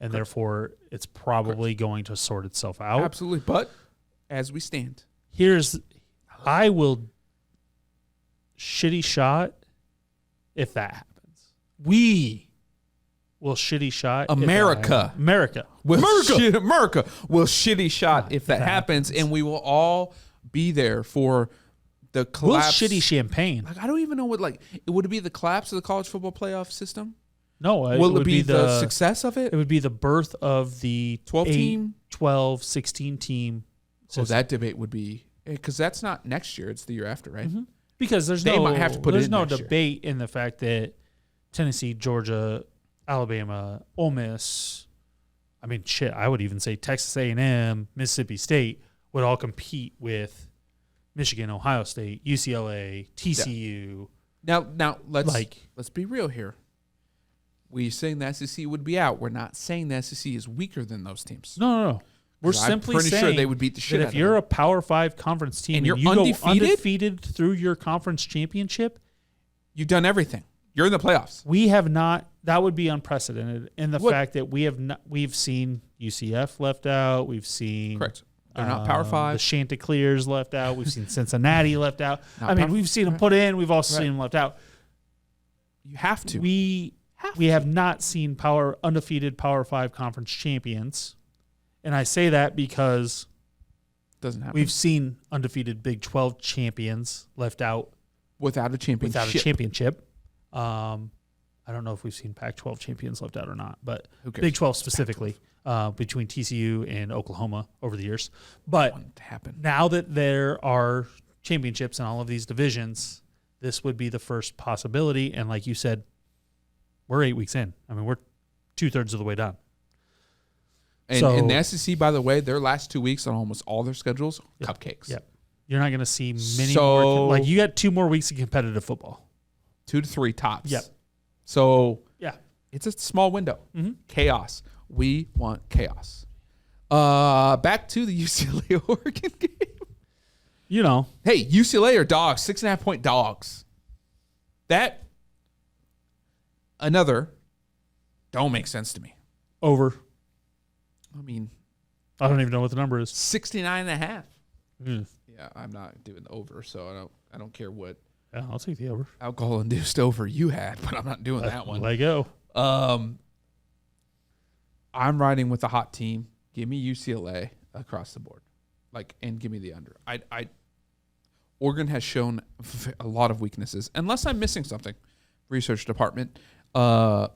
and therefore it's probably going to sort itself out. Absolutely. But as we stand I will shitty shot if that happens. We will shitty shot America. America America will shitty shot if that happens, and we will all be there for the collapse. We'll shitty champagne. Like, I don't even know what, like, would it be the collapse of the college football playoff system? No, Will it be the success of it? It would be the birth of the 12 team, 12, 16 team. So that debate would be, because that's not next year; it's the year after, right? Mm-hmm. Because there's might have to put there's it in no next year. debate in the fact that Tennessee, Georgia, Alabama, Ole Miss, I mean, shit, I would even say Texas A&M, Mississippi State would all compete with Michigan, Ohio State, UCLA, TCU. Now let's be real here. We saying the SEC would be out. We're not saying the SEC is weaker than those teams. No. We're I'm simply pretty saying sure they would beat the shit that out if of you're them. a Power 5 conference team And you're you undefeated? go undefeated through your conference championship, You've done everything. You're in the playoffs. we have not. That would be unprecedented in the What? fact that we have not. We've seen UCF left out. We've seen Correct. They're not Power 5. The Chanticleers left out. We've seen Cincinnati left out. Not I mean, Power- we've seen them put in. We've also seen them left out. You have to. We have not seen undefeated Power 5 conference champions, and I say that because Doesn't happen. we've seen undefeated Big 12 champions left out without a championship. without a championship. I don't know if we've seen Pac-12 champions left out or not, but Who cares? Big 12 specifically, between TCU and Oklahoma over the years. But Want it to happen. now that there are championships in all of these divisions, this would be the first possibility. And like you said, we're 8 weeks in. I mean, we're 2/3 of the way done. And So- in the SEC, by the way, their last 2 weeks on almost all their schedules, cupcakes. Yep. You're not going to see many So- more. Like, you got 2 more weeks of competitive football. 2 to 3 tops. Yep. So Yeah. it's a small window. Mhm. Chaos. We want chaos. Back to the UCLA Oregon game. You know, Hey, UCLA are dogs, 6.5 point dogs. That don't make sense to me. over. I mean, I don't even know what the number is. 69.5. Mm. Yeah, I'm not doing the over, so I don't care what Yeah, I'll take the over. alcohol induced over you had, but I'm not doing that one. Let go. I'm riding with a hot team. Give me UCLA across the board, and give me the under. Oregon has shown a lot of weaknesses, unless I'm missing something. Research department. No,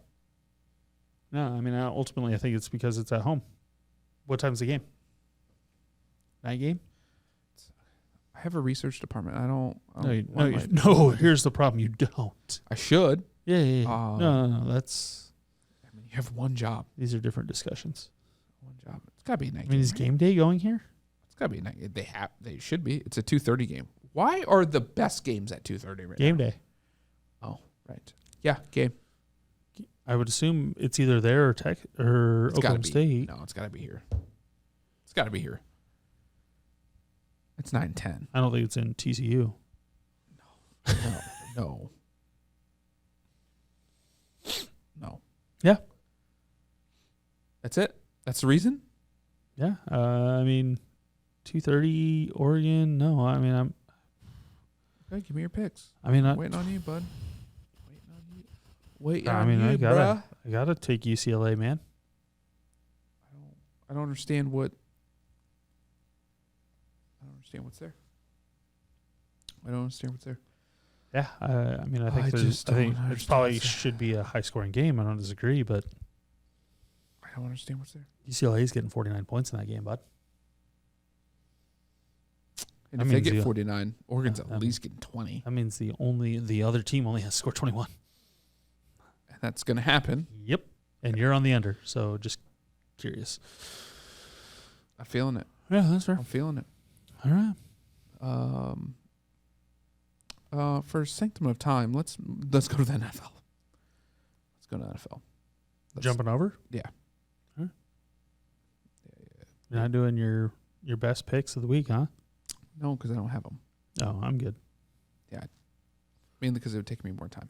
I mean, ultimately, I think it's because it's at home. What time's the game? Night game? I have a research department. I don't. No, here's the problem. You don't. I should. Yeah. No. I mean, you have one job. These are different discussions. One job. It's gotta be a night. I mean, is game day going here? It's gotta be a night. They should be. It's a 2:30 game. Why are the best games at 2:30 right Game now? day. Oh, right. Yeah, game. I would assume it's either there or It's gotta Oklahoma be. State. No, it's gotta be here. It's gotta be here. It's 9:10. I don't think it's in TCU. No. Yeah. That's it. That's the reason. Yeah. I mean, 2:30 Oregon. No, I mean, I'm Okay, give me your picks. waiting Waiting on you, bud. Waiting I on mean, you, I bruh. gotta take UCLA, man. I don't understand what. I don't understand what's there. I don't understand what's there. Yeah. I mean, I think I just I think don't it understand probably what's there. should be a high scoring game. I don't disagree, but I don't understand what's there. UCLA is getting 49 points in that game, bud. And That if they means get the- 49, Oregon's that at least getting 20. That means the other team only has scored 21. And that's going to happen. Yep. And you're on the under, so just curious. I'm feeling it. Yeah, that's fair. I'm feeling it. All right. For sanctum of time, let's go to the NFL. Let's go to the NFL. Jumping over? Yeah. Huh? You're not doing your best picks of the week, huh? No, because I don't have them. Oh, I'm good. Mainly because it would take me more time.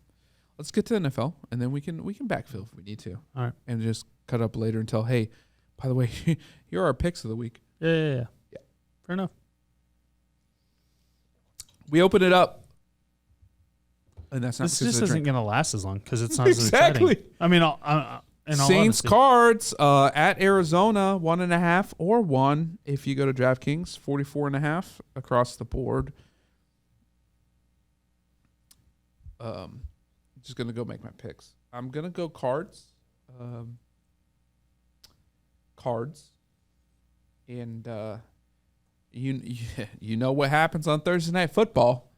Let's get to the NFL, and then we can backfill if we need to. All right. And just cut up later and tell, hey, by the way, here are our picks of the week. Yeah. Fair enough. We open it up. And that's not This because just of the isn't drink. going to last as long because it's not Exactly. as exciting. I mean, in all Saints honesty. Cards at Arizona, 1.5 or 1 if you go to DraftKings, 44.5 across the board. Just going to go make my picks. I'm going to go Cards. Cards. And you know what happens on Thursday Night Football.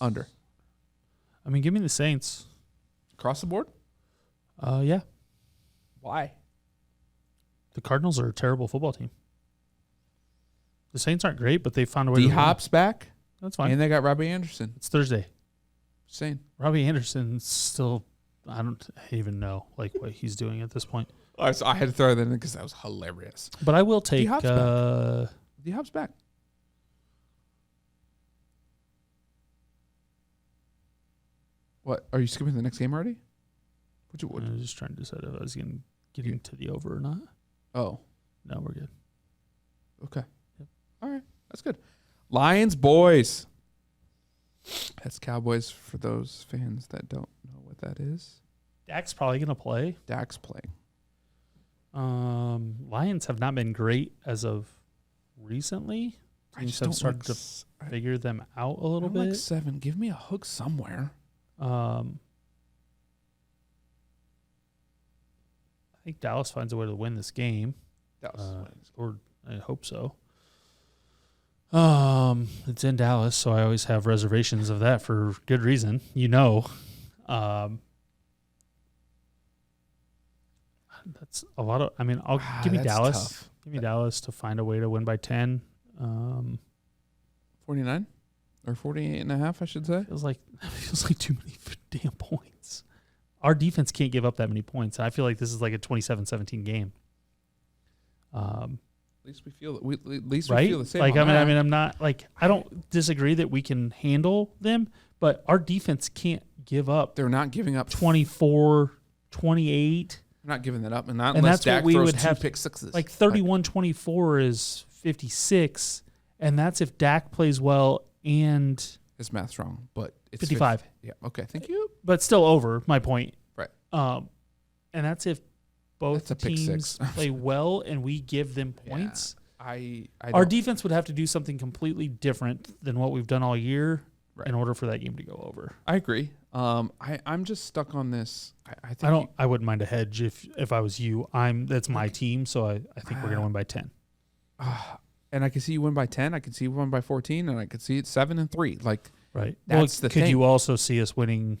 Under. I mean, give me the Saints. Across the board? Yeah. Why? The Cardinals are a terrible football team. The Saints aren't great, but they found a way to win. D-Hop's back. That's fine. And they got Robbie Anderson. It's Thursday. Same. Robbie Anderson's still, I don't even know what he's doing at this point. So I had to throw that in because that was hilarious. But I will take D-Hop's back. D-Hop's back. What? Are you skipping the next game already? I was just trying to decide if I was getting to the over or not. Oh. No, we're good. Okay. Yep. All right. That's good. Lions, boys. That's Cowboys for those fans that don't know what that is. Dak's probably going to play. Dak's playing. Lions have not been great as of recently. Teams have started to figure them out a little bit. Like 7. Give me a hook somewhere. I think Dallas finds a way to win this game. Or I hope so. It's in Dallas, so I always have reservations of that for good reason. That's a lot of. I mean, give me Dallas. Tough. Give me Dallas to find a way to win by 10. 49 or 48.5, I should say. Feels like too many damn points. Our defense can't give up that many points. I feel like this is like a 27-17 game. At least we feel it. We feel the same. Like I'm not like I don't disagree that we can handle them, but our defense can't give up. They're not giving up 24, 28. They're not giving that up, and not And unless that's Dak what we throws would 2 have. pick sixes. Like 31-24 is 56, and that's if Dak plays well and his math's wrong, but it's 55. Yeah. Okay. Thank you. But still over my point. Right. And that's if both That's a pick teams six. play well and we give them points. I Our defense would have to do something completely different than what we've done all year Right. in order for that game to go over. I agree. I'm just stuck on this. I think I wouldn't mind a hedge if I was you. That's my team, so I think we're gonna win by 10. and I can see you win by 10. I can see you win by 14, and I can see it 7-3. Like Right. that's the could thing. you also see us winning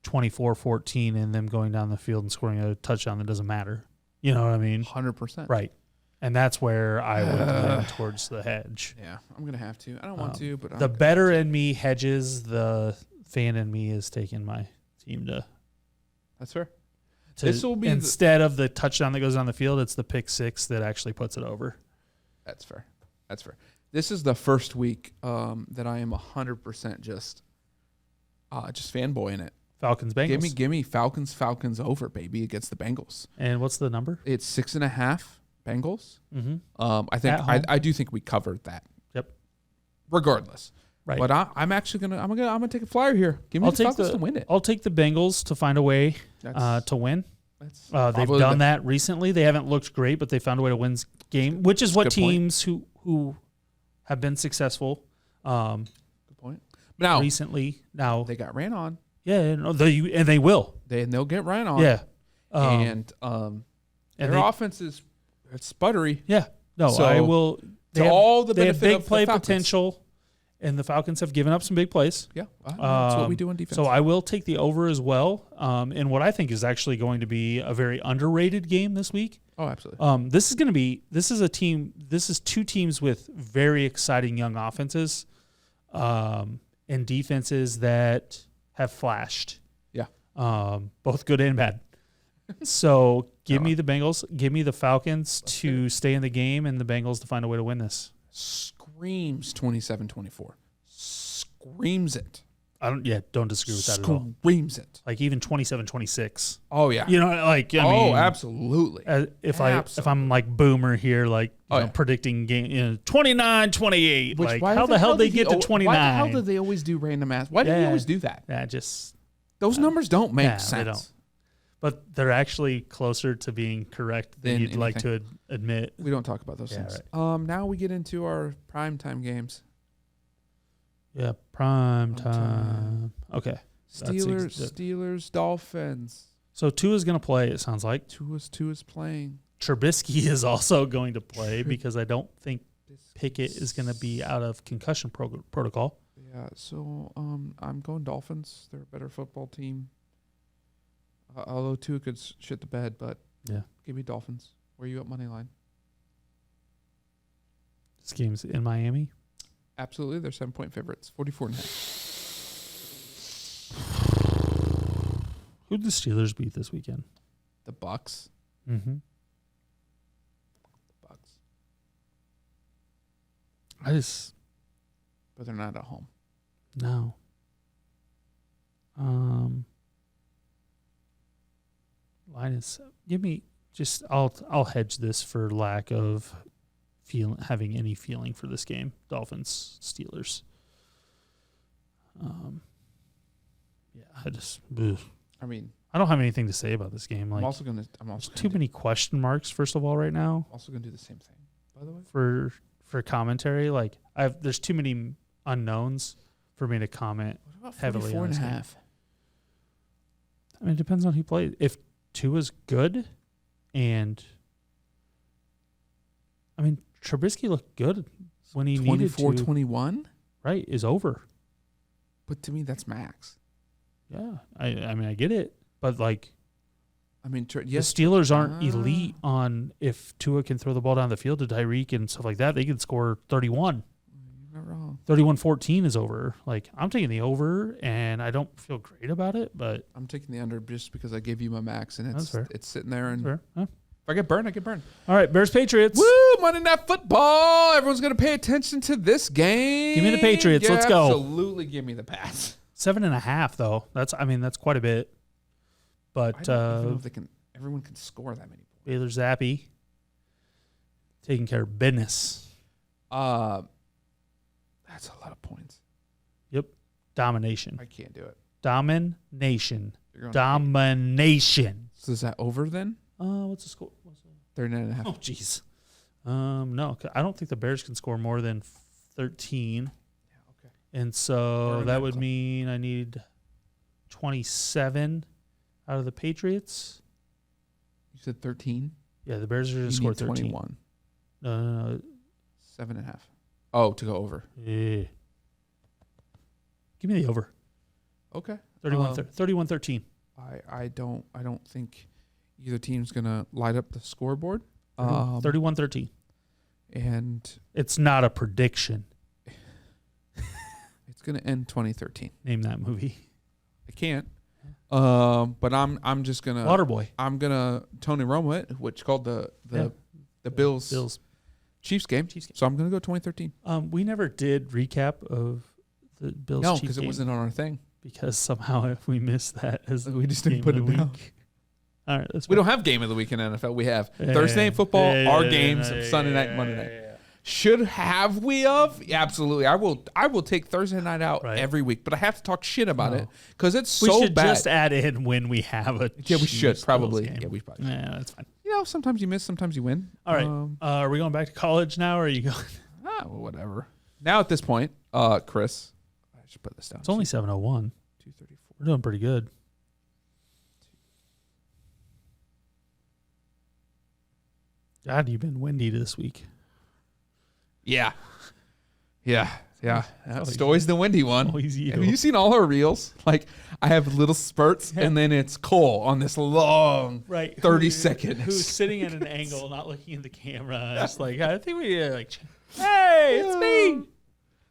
24-14 and them going down the field and scoring a touchdown that doesn't matter? You know what I mean? 100%. Right. And that's where I would lean towards the hedge. Yeah, I'm gonna have to. I don't want to, but The better in me hedges. The fan in me is taking my team to. That's fair. to This will be instead of the touchdown that goes on the field, it's the pick six that actually puts it over. That's fair. That's fair. This is the first week that I am 100% just fanboying it. Falcons Bengals. Give me Falcons over, baby, against the Bengals. And what's the number? It's 6.5 Bengals. Mm-hmm. I think At home? I do think we covered that. Yep. Regardless. Right. But I'm actually gonna take a flyer here. Give me the Falcons to win it. I'll take the Bengals to find a way to win. They've done that recently. They haven't looked great, but they found a way to win game, which is what teams who have been successful. Good point. Now recently, they got ran on. Yeah, no, they will. They'll get ran on. Yeah, and their offense is sputtery. Yeah, no, so I will. They have benefit big of the play Falcons. potential, and the Falcons have given up some big plays. Yeah, that's what we do on defense. So I will take the over as well. In what I think is actually going to be a very underrated game this week. Oh, absolutely. This is two teams with very exciting young offenses, and defenses that have flashed. Yeah. Both good and bad. So give me the Bengals. Give me the Falcons to stay in the game and the Bengals to find a way to win this. Screams 27-24. Screams it. don't disagree with that at all. Screams it. Like even 27-26. Oh yeah. You know, like I mean, absolutely. If I'm like Boomer here, like predicting game 29-28. Like how the hell they get to 29? Why the hell do they always do random ass? Why do they always do that? Yeah, just those numbers don't make sense. They don't. But they're actually closer to being correct than you'd like to admit. We don't talk about those things. Right. Now we get into our primetime games. Yeah, prime time. Okay. Steelers, Dolphins. So Tua's going to play, it sounds like. Tua's playing. Trubisky is also going to play because I don't think Pickett is going to be out of concussion protocol. Yeah, so I'm going Dolphins. They're a better football team. Although Tua could shit the bed, but give me Dolphins. Where are you at money line? This game's in Miami? Absolutely. They're 7-point favorites. 44.5. Who'd the Steelers beat this weekend? The Bucks. Mm-hmm. The Bucks. But they're not at home. No. Line is give me just I'll hedge this for lack of having any feeling for this game. Dolphins, Steelers. I mean, I don't have anything to say about this game. Like, I'm also there's too many question marks. First of all, right now. I'm also gonna do the same thing. By the way, for commentary, like there's too many unknowns for me to comment heavily on this game. I mean, it depends on who plays. If Tua's good, and I mean Trubisky looked good when he needed to. 24-21, right? Is over. But to me, that's max. Yeah, I mean I get it, but like, I mean, the Steelers aren't elite on if Tua can throw the ball down the field to Tyreek and stuff like that. They can score 31. You're not wrong. 31-14 is over. Like, I'm taking the over, and I don't feel great about it, but I'm taking the under just because I gave you my max, and it's sitting there. And fair. Huh? If I get burned, I get burned. All right, Bears Patriots. Woo! Monday Night Football. Everyone's gonna pay attention to this game. Give me the Patriots. Let's go. Absolutely, give me the pass. 7.5 though. That's quite a bit. But I don't even know if everyone can score that many points. Baylor Zappi taking care of business. That's a lot of points. Yep. Domination. I can't do it. Domination. So is that over then? What's the score? 39.5. Oh, jeez. No, I don't think the Bears can score more than 13. Yeah, okay. And so that would mean I need 27 out of the Patriots. You said 13? Yeah, the Bears are going to score 13. 21. No. 7.5. Oh, to go over. Yeah. Give me the over. Okay. 31-13. I don't think either team's gonna light up the scoreboard. 31-13. And it's not a prediction. It's gonna end 2013. Name that movie. I can't. But I'm just gonna Waterboy. I'm gonna Tony Romo it, which called the Bills Chiefs game. So I'm gonna go 2013. We never did recap of the Bills. No, because it wasn't on our thing. Because somehow if we missed that as we just didn't put it down. All right, we don't have game of the week in NFL. We have Thursday Night Football, our games of Sunday night, Monday night. Should have we of? Yeah, absolutely. I will take Thursday night out every week, but I have to talk shit about it because it's so bad. We should just add in when we have a we should probably. Game. Yeah, we probably. Yeah, that's fine. You know, sometimes you miss, sometimes you win. All right. Are we going back to college now, or are you going? Whatever. Now at this point, Chris, I should put this down. It's only 7:01. 2:34. We're doing pretty good. God, you've been windy this week. Yeah. It's always the windy one. Always you. Have you seen all our reels? Like, I have little spurts, and then it's Cole on this long 30 seconds. Who's sitting at an angle, not looking at the camera. It's like, I think we hey, it's me.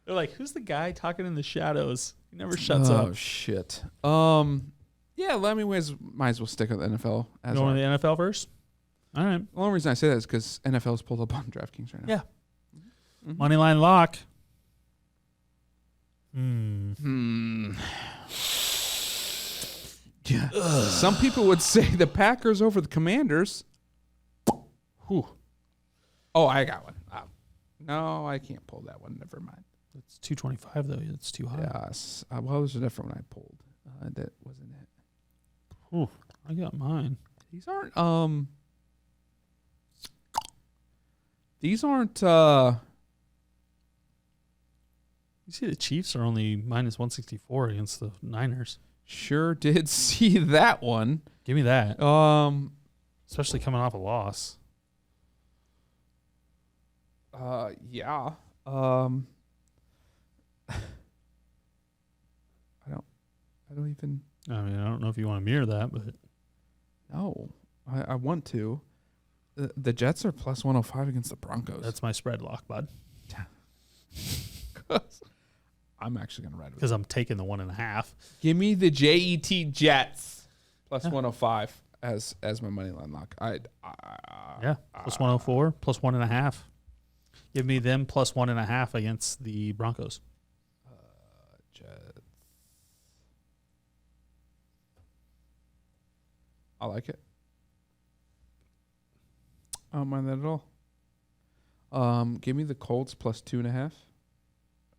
They're like, who's the guy talking in the shadows? He never shuts up. Oh, shit. Yeah, might as well stick with the NFL. Going to the NFL first? All right. The only reason I say that is because NFL's pulled up on DraftKings right now. Yeah. Moneyline lock. Yeah. Some people would say the Packers over the Commanders. Whew. Oh, I got one. No, I can't pull that one. Never mind. It's 225 though. It's too high. Yes. Well, there's a different one I pulled. That wasn't it. Ooh, I got mine. These aren't. You see, the Chiefs are only minus 164 against the Niners. Sure did see that one. Give me that. Especially coming off a loss. Yeah. I don't even. I mean, I don't know if you want to mirror that, but No, I want to. The Jets are plus 105 against the Broncos. that's my spread lock, bud. I'm actually gonna ride with it. Because I'm taking the 1.5. Give me the JET Jets plus 105 as my money line lock. Yeah, plus 104, plus 1.5. Give me them plus 1.5 against the Broncos. Jets. I like it. I don't mind that at all. Give me the Colts plus 2.5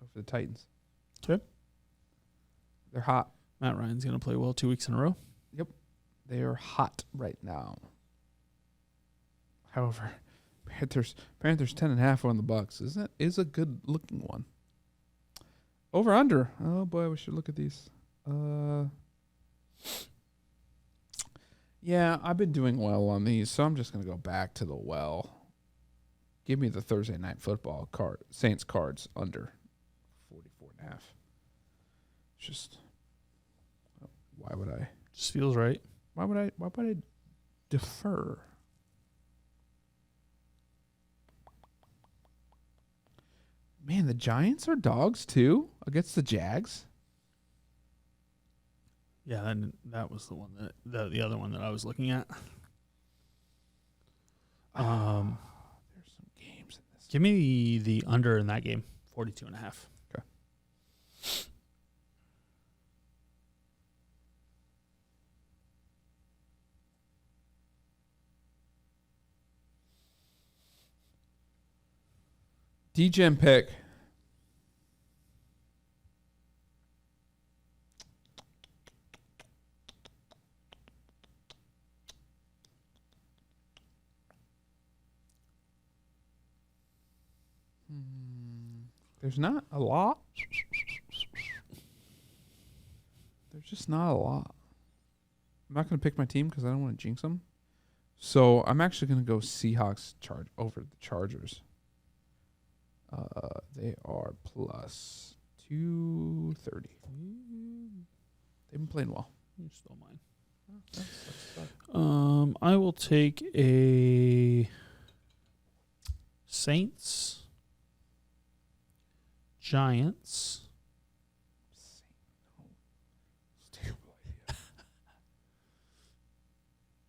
over the Titans. Okay. They're hot. Matt Ryan's going to play well 2 weeks in a row. Yep. They are hot right now. However, Panthers 10.5 on the Bucks is a good looking one. Over under. Oh boy, we should look at these. Yeah, I've been doing well on these, so I'm just gonna go back to the well. Give me the Thursday night football Saints cards under 44.5. Just why would I? Just feels right. Why would I defer? Man, the Giants are dogs too against the Jags. Yeah, that was the one the other one that I was looking at. There's some games in this. Give me the under in that game, 42.5. Okay. D-Gem pick. There's not a lot. There's just not a lot. I'm not going to pick my team because I don't want to jinx them. So I'm actually going to go Seahawks over the Chargers. They are plus 230. They've been playing well. You stole mine. I will take a Saints, Giants.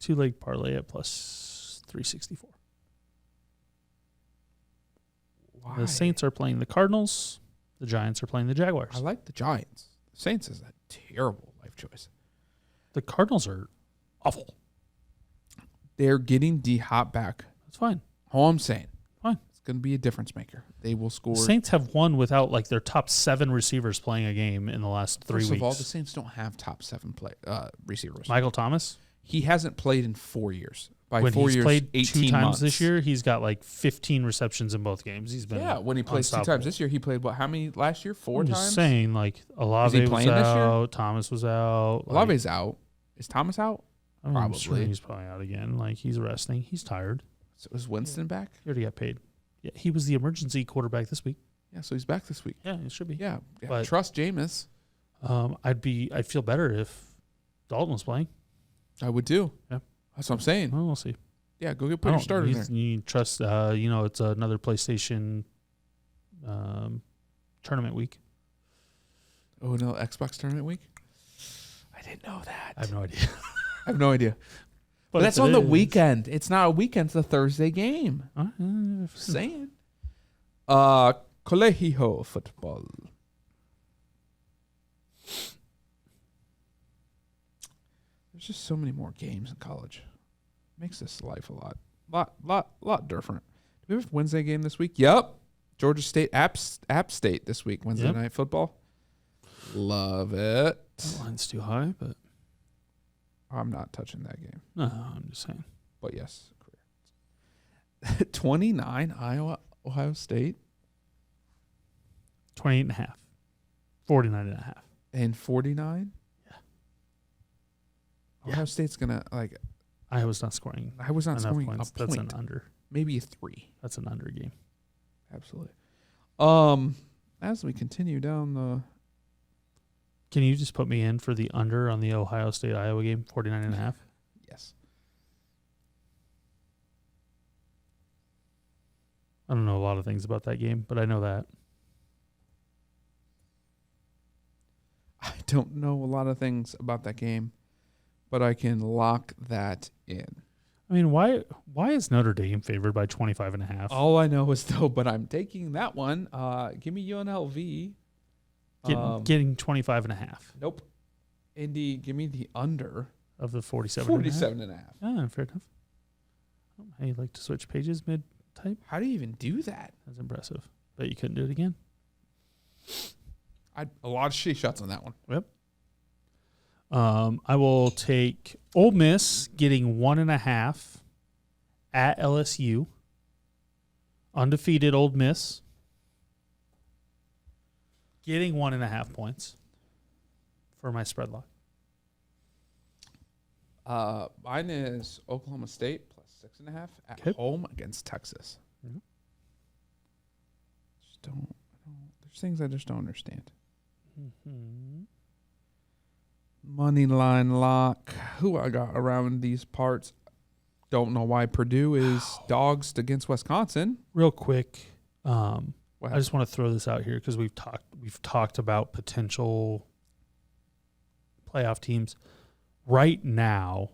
Two-leg parlay at plus 364. Why? The Saints are playing the Cardinals. The Giants are playing the Jaguars. I like the Giants. The Saints is a terrible life choice. The Cardinals are awful. They're getting D-Hop back. That's fine. All I'm saying. Fine. It's going to be a difference maker. They will score. The Saints have won without like their top 7 receivers playing a game in the last 3 First weeks. of all, the Saints don't have top 7 receivers. Michael Thomas. He hasn't played in 4 years. By When 4 he's years, played 18 2 times months. this year, he's got like 15 receptions in both games. He's been When he plays 2 times unstoppable. this year, he played how many last year? 4 I'm times? just saying, like Olave was playing this year? out, Thomas was out. Olave's out. Is Thomas out? I'm probably. sure he's probably out again. Like he's resting. He's tired. So is Winston back? He already got paid. Yeah, he was the emergency quarterback this week. Yeah, so he's back this week. Yeah, it should be. Yeah, But- trust Jameis. I'd feel better if Dalton was playing. I would too. Yeah. That's what I'm saying. Well, we'll see. Yeah, go put your starter in there. You trust? It's another PlayStation tournament week. Oh, no, Xbox tournament week? I didn't know that. I have no idea. I have no idea. But that's if it on the is- weekend. It's not a weekend. It's a Thursday game. Just saying. Colegio football. There's just so many more games in college. Makes this life a lot different. Do we have a Wednesday game this week? Yep. Georgia State, App State this week, Wednesday night football. Love it. That line's too high, but I'm not touching that game. no, I'm just saying. But yes. 29, Ohio State. 28.5. 49.5. And 49? Yeah. Ohio State's going to, like... Iowa's not scoring. I was not enough scoring points. a point. That's an under. Maybe a 3. That's an under game. Absolutely. As we continue down the... Can you just put me in for the under on the Ohio State-Iowa game, 49.5? Yes. I don't know a lot of things about that game, but I know that. I don't know a lot of things about that game, but I can lock that in. I mean, why is Notre Dame favored by 25.5? All I know is though, but I'm taking that one. Give me UNLV. Getting 25.5 Nope. Indy, give me the under. of the 47. 47.5. Ah, fair enough. Oh, hey, you like to switch pages mid-type? How do you even do that? That's impressive. Bet you couldn't do it again. A lot of shitty shots on that one. Yep. I will take Ole Miss getting 1.5 at LSU. Undefeated Ole Miss getting 1.5 points for my spread lock. Mine is Oklahoma State plus 6.5 at Okay. home against Texas. Mhm. There's things I just don't understand. Mm-hmm. Money line lock. Who I got around these parts? Don't know why Purdue is dogs against Wisconsin. Real quick, What I just want to throw this out here because we've talked about potential playoff teams. Right now,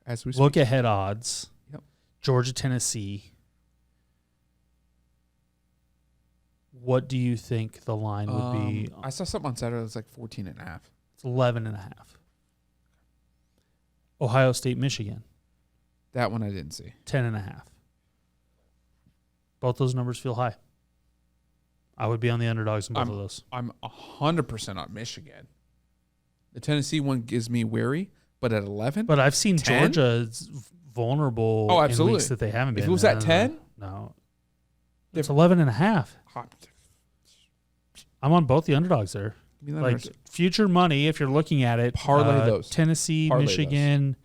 as we look ahead odds. Yep. Georgia, Tennessee. What do you think the line would be? I saw something on Saturday that was like 14.5. It's 11.5. Ohio State, Michigan, That one I didn't see. 10.5. Both those numbers feel high. I would be on the underdogs in both of those. I'm 100% on Michigan. The Tennessee one gives me weary, but at 11? But I've seen 10? Georgia vulnerable Oh, in absolutely. weeks that they haven't been. If it was at 10? No. It's 11.5. I'm on both the underdogs there. Give me that Like unders- future money, if you're looking at it. Parlay those. Tennessee, Parlay Michigan.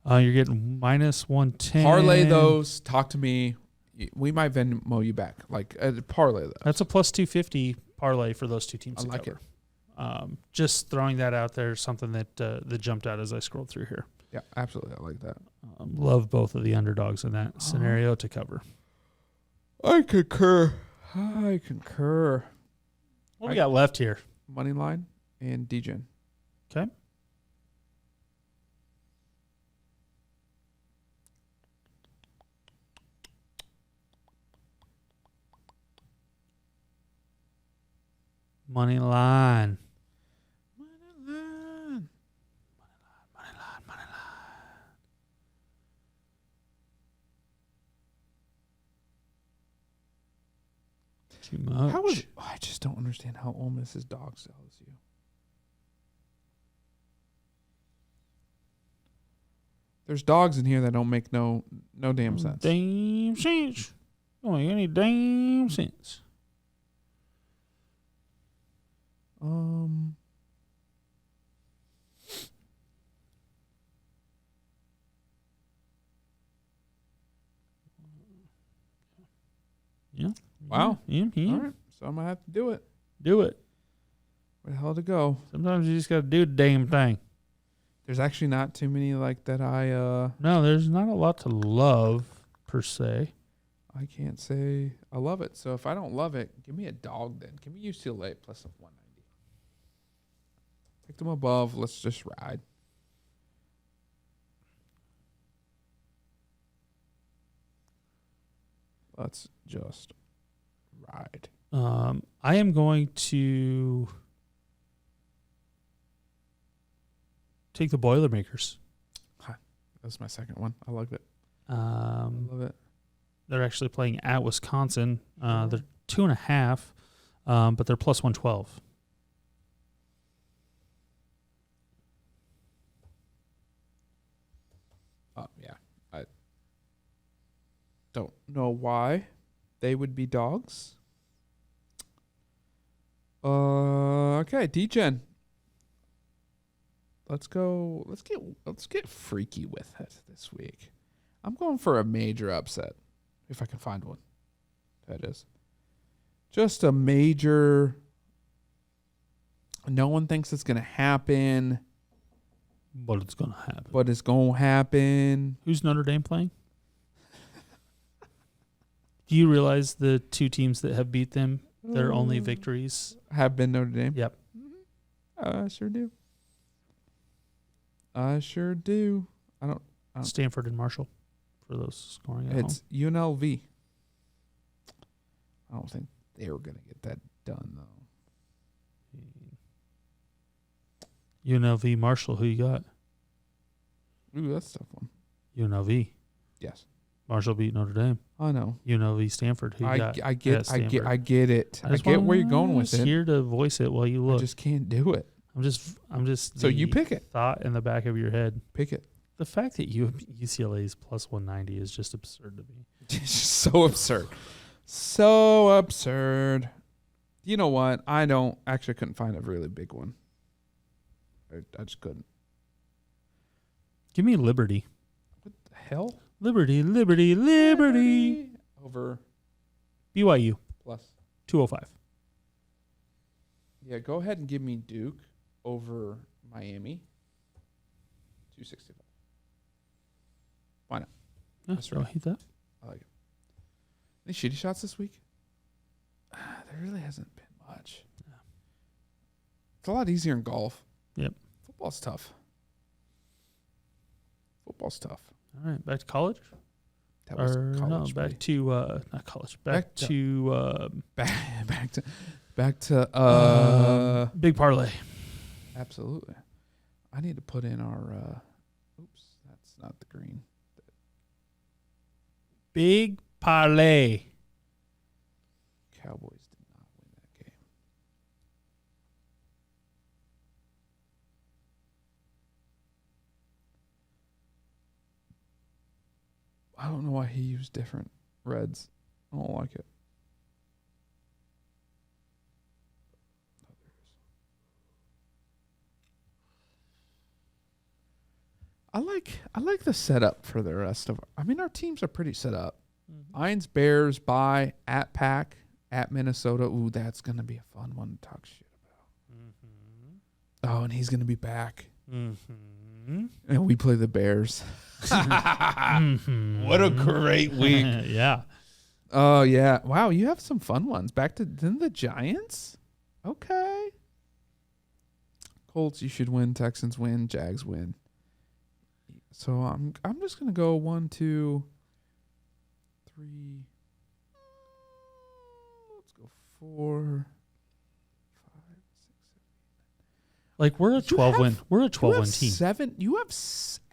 You're getting minus 110. Parlay those. Talk to me. We might Venmo you back. Like, parlay those. That's a plus 250 parlay for those two teams. I to like cover. Just throwing that out there, something that jumped out as I scrolled through here. Yeah, absolutely. I like that. Love both of the underdogs in that scenario to cover. I concur. What we got left here? Money line and DGen. Okay. Money line. Too much. I just don't understand how Ole Miss is dogs to LSU. There's dogs in here that don't make no damn sense. Damn sense. Don't make any damn sense. Yeah. Wow. Yeah. All right. So I'm gonna have to do it. Do it. Where the hell to go? Sometimes you just got to do the damn thing. There's actually not too many like that. No, there's not a lot to love per se. I can't say I love it. So if I don't love it, give me a dog then. Give me UCLA plus a 190. Pick them above. Let's just ride. Let's just ride. I am going to Take the Boilermakers. That's my second one. I love it. Love it. They're actually playing at Wisconsin. They're 2.5, but they're plus 112. Yeah. I don't know why they would be dogs. Okay, D-Gen. Let's go. Let's get freaky with it this week. I'm going for a major upset, if I can find one. That is just a major. No one thinks it's gonna happen, But it's going to happen. but it's gonna happen. Who's Notre Dame playing? Do you realize the two teams that have beat them, their only victories? Have been Notre Dame. Yep. I sure do. I don't. Stanford and Marshall for those scoring at It's UNLV. I don't think they were going to get that done, though. home. UNLV, Marshall, who you got? Ooh, that's a tough one. UNLV. Yes. Marshall beat Notre Dame. I know. UNLV, Stanford. Who you got? I get it. I get where you're going with it. Here to voice it while you look. I just can't do it. I'm just. So the you pick it. Thought in the back of your head. Pick it. The fact that UCLA is plus 190 is just absurd to me. It's just so absurd. So absurd. You know what? I couldn't find a really big one. I just couldn't. Give me Liberty. What the hell? Liberty. Over BYU, plus. 205. Yeah, go ahead and give me Duke over Miami. 265. Why not? That's right. Hate that. I like it. Any shitty shots this week? There really hasn't been much. Yeah. It's a lot easier in golf. Yep. Football's tough. All right, back to college. That was college. No, back buddy. to not college. Back to back to big parlay. Absolutely. I need to put in our oops, that's not the green. Big parlay. Cowboys did not win that game. I don't know why he used different reds. I don't like it. I like the setup for the rest of. I mean, our teams are pretty set up. Mm-hmm. Lions, Bears, bye at Pack, at Minnesota. Ooh, that's gonna be a fun one to talk shit about. Oh, and he's gonna be back. Mm-hmm. And we play the Bears. Mm-hmm. What a great week. Yeah. Oh yeah. Wow, you have some fun ones. Back to then the Giants. Okay. Colts, you should win. Texans win. Jags win. So I'm just gonna go 1, 2, 3. Let's go 4, 5, 6, 7. Like we're a 12 win. We're a 12 win team. 7. You have.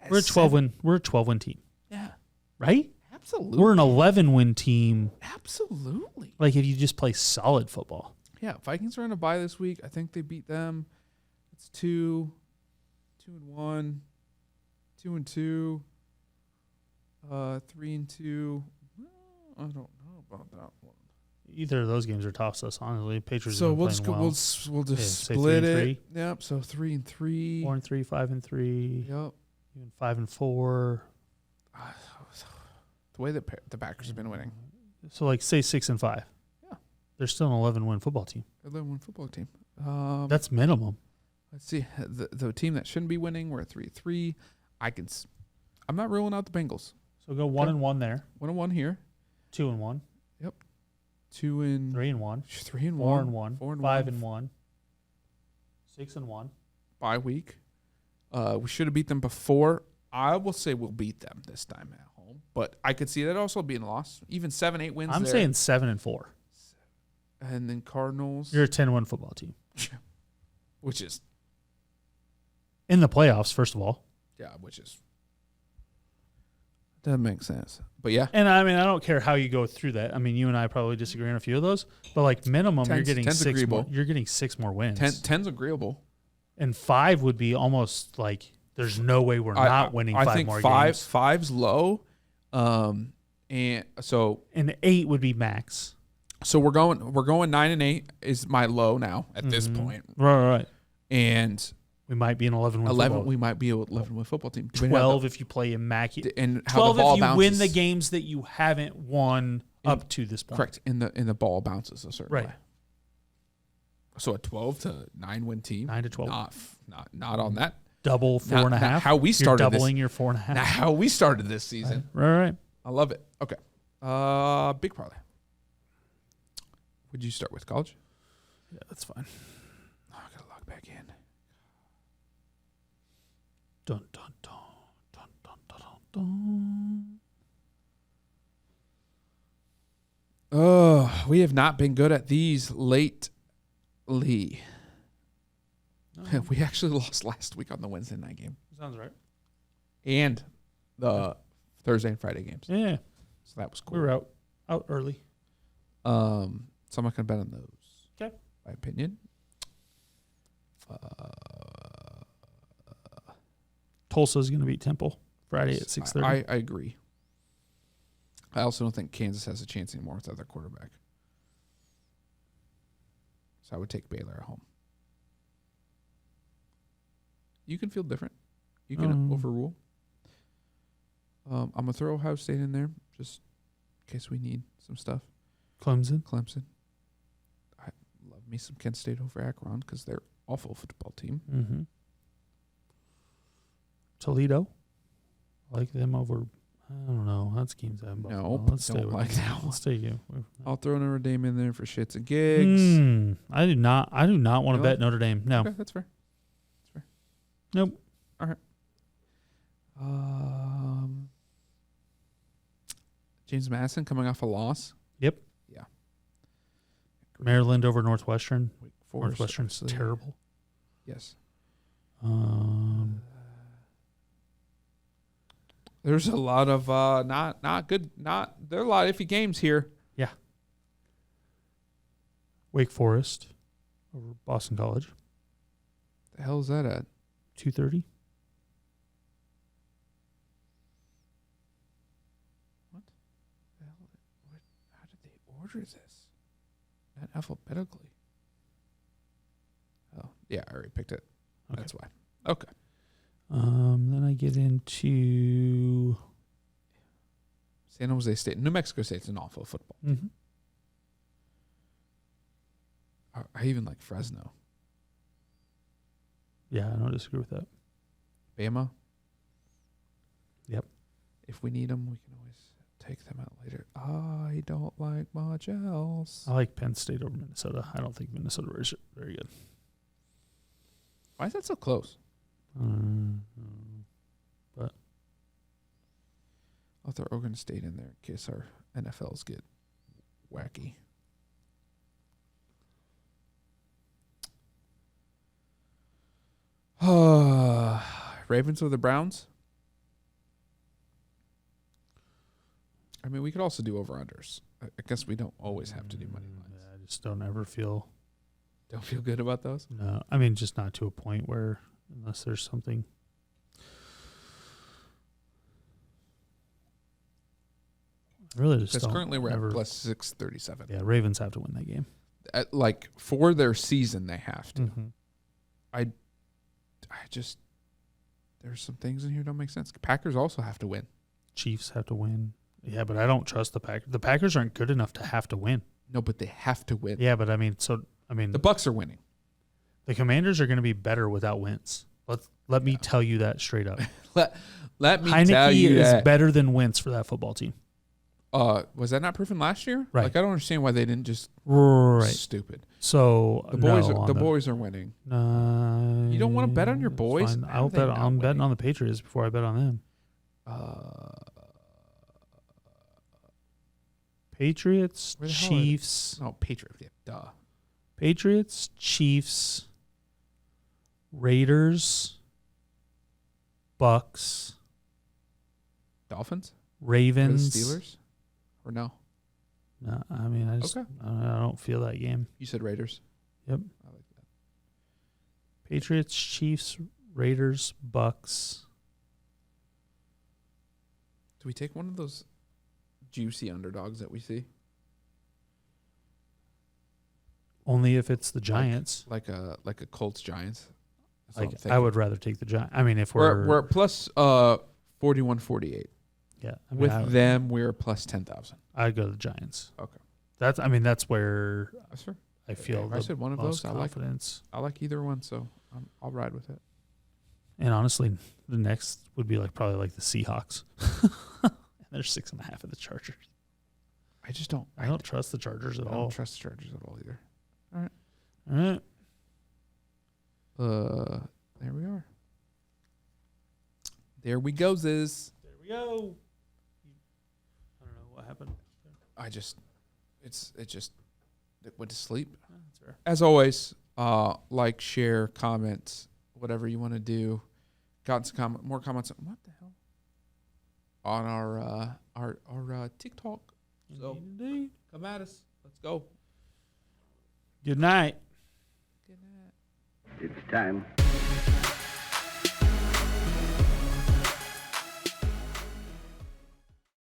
We're a 12 win. We're a 12 win team. Yeah. Right? Absolutely. We're an 11 win team. Absolutely. Like if you just play solid football. Yeah, Vikings are in a bye this week. I think they beat them. It's 2, 2-1, 2-2, 3-2. I don't know about that one. Either of those games are toss us, honestly. Patriots. So are we'll playing just go, well. we'll just say split 3 and it. Yep. So 3-3. 4-3, 5-3, Yep. even 5-4. The way that the Packers have been winning. So like say 6-5. Yeah. They're still an 11 win football team. 11-win football team. That's minimum. Let's see. The team that shouldn't be winning, we're at 3-3. I'm not ruling out the Bengals. So go 1-1 there. 1-1 here. 2-1. 2-3-1. 3-1. 3-1. 4-1. 4-1. 5-1. 6-1. Bye week. We should have beat them before. I will say we'll beat them this time at home, but I could see that also being lost. Even 7-8 wins. I'm saying 7-4. And then Cardinals. You're a 10-win football team. Which is in the playoffs, first of all. Yeah, which is doesn't make sense. But yeah, And I mean, I don't care how you go through that. I mean, you and I probably disagree on a few of those, but like minimum, you're getting 10's 6 agreeable. more. You're getting 6 more wins. 10's agreeable. And 5 would be almost like there's no way we're not winning 5 think more five, games. 5's low. And so And 8 would be max. So we're going 9-8 is my low now at this point. Right. And We might be an 11 win 11 football. we might be an 11 win football team. 12 if you play immaculate. And how 12 the ball if you bounces. win the games that you haven't won up to this point. Correct. In the ball bounces a certain Right. way. So a 12 to 9 win team. 9 to 12. Not on that. Double 4.5. Not how we started You're this. doubling your 4.5. Not how we started this season. Right. I love it. Okay. Big parlay. Would you start with college? Yeah, that's fine. Oh, I gotta log back in. Dun, dun, dun, dun, dun, dun, dun. Oh, we have not been good at these lately. No. We actually lost last week on the Wednesday night game Sounds right. and the Thursday and Friday games. Yeah. So that was cool. We were out early. So I'm not gonna bet on those. Okay. My opinion. Tulsa's going to beat Temple Friday at 6:30. I agree. I also don't think Kansas has a chance anymore without their quarterback. So I would take Baylor at home. You can feel different. You can overrule. I'm going to throw Ohio State in there just in case we need some stuff. Clemson. I love me some Kent State over Akron because they're awful football team. Mm-hmm. Toledo. I like them over. I don't know. That's games I haven't. Nope, Let's stay don't with like them. that one. Let's stay you. I'll throw Notre Dame in there for shits and gigs. I do not want to Really? bet Notre Dame. No. Okay, that's fair. Nope. All right. James Madison coming off a loss. Yep. Yeah. Maryland over Northwestern. Wake Forest, Northwestern's obviously. terrible. Yes. There's a lot of not good. There are a lot of iffy games here. Yeah. Wake Forest over Boston College. The hell is that at? 2:30. How did they order this? Not alphabetically. Oh, yeah, I already picked it. Okay. That's why. Okay. Then I get into. San Jose State. New Mexico State's an awful football. Mm-hmm. I even like Fresno. Yeah, I don't disagree with that. Bama. Yep. If we need them, we can always take them out later. I don't like much else. I like Penn State over Minnesota. I don't think Minnesota is very good. Why is that so close? But I'll throw Oregon State in there in case our NFLs get wacky. Ravens or the Browns? I mean, we could also do over-unders. I guess we don't always have to do money lines. I just don't ever feel. Don't feel good about those? No, I mean, just not to a point where, unless there's something. I really just Because don't. currently we're ever, at plus 637. Yeah, Ravens have to win that game. Like, for their season, they have to. Mm-hmm. I just, there's some things in here that don't make sense. Packers also have to win. Chiefs have to win. Yeah, but I don't trust the Packers. The Packers aren't good enough to have to win. No, but they have to win. Yeah, but I mean, The Bucks are winning. the Commanders are going to be better without Wentz. Let me tell you that straight up. Let me Heineke tell you is that. better than Wentz for that football team. Was that not proven last year? Right. Like, I don't understand why they didn't just. Right. Stupid. So The boys. no, The boys are winning. No, You don't want to bet on your it's boys? fine. How I'll are they bet. not I'm betting winning? on the Patriots before I bet on them. Patriots, Where the hell Chiefs. No, Patriots. Yeah, duh. Patriots, Chiefs, Raiders, Bucks, Dolphins? Or the Ravens. Steelers? Or no? No, I mean, Okay. I don't feel that game. You said Raiders. Yep. I like that. Patriots, Chiefs, Raiders, Bucks. Do we take one of those juicy underdogs that we see? Only if it's the Giants. Like a Colts Giants. That's what Like I'm I thinking. would rather take the Giants. I mean, if We're at plus 41.48. yeah, I mean, With them, we're plus 10,000. I'd go to the Giants. Okay. That's where That's fair. I feel If I the said one of most those, I like confidence. I like either one, so I'll ride with it. And honestly, the next would be probably like the Seahawks. And they're 6.5 of the Chargers. I just don't. I don't trust the Chargers at I all. don't trust the Chargers at all either. All right. There we are. There we go, Ziz. There we go. I don't know what happened. It went to sleep. Oh, that's fair. As always, like, share, comment, whatever you want to do. Got some more comments. What the hell? On our TikTok. So Indeed. come at us. Let's go. Good night. Good night. It's time.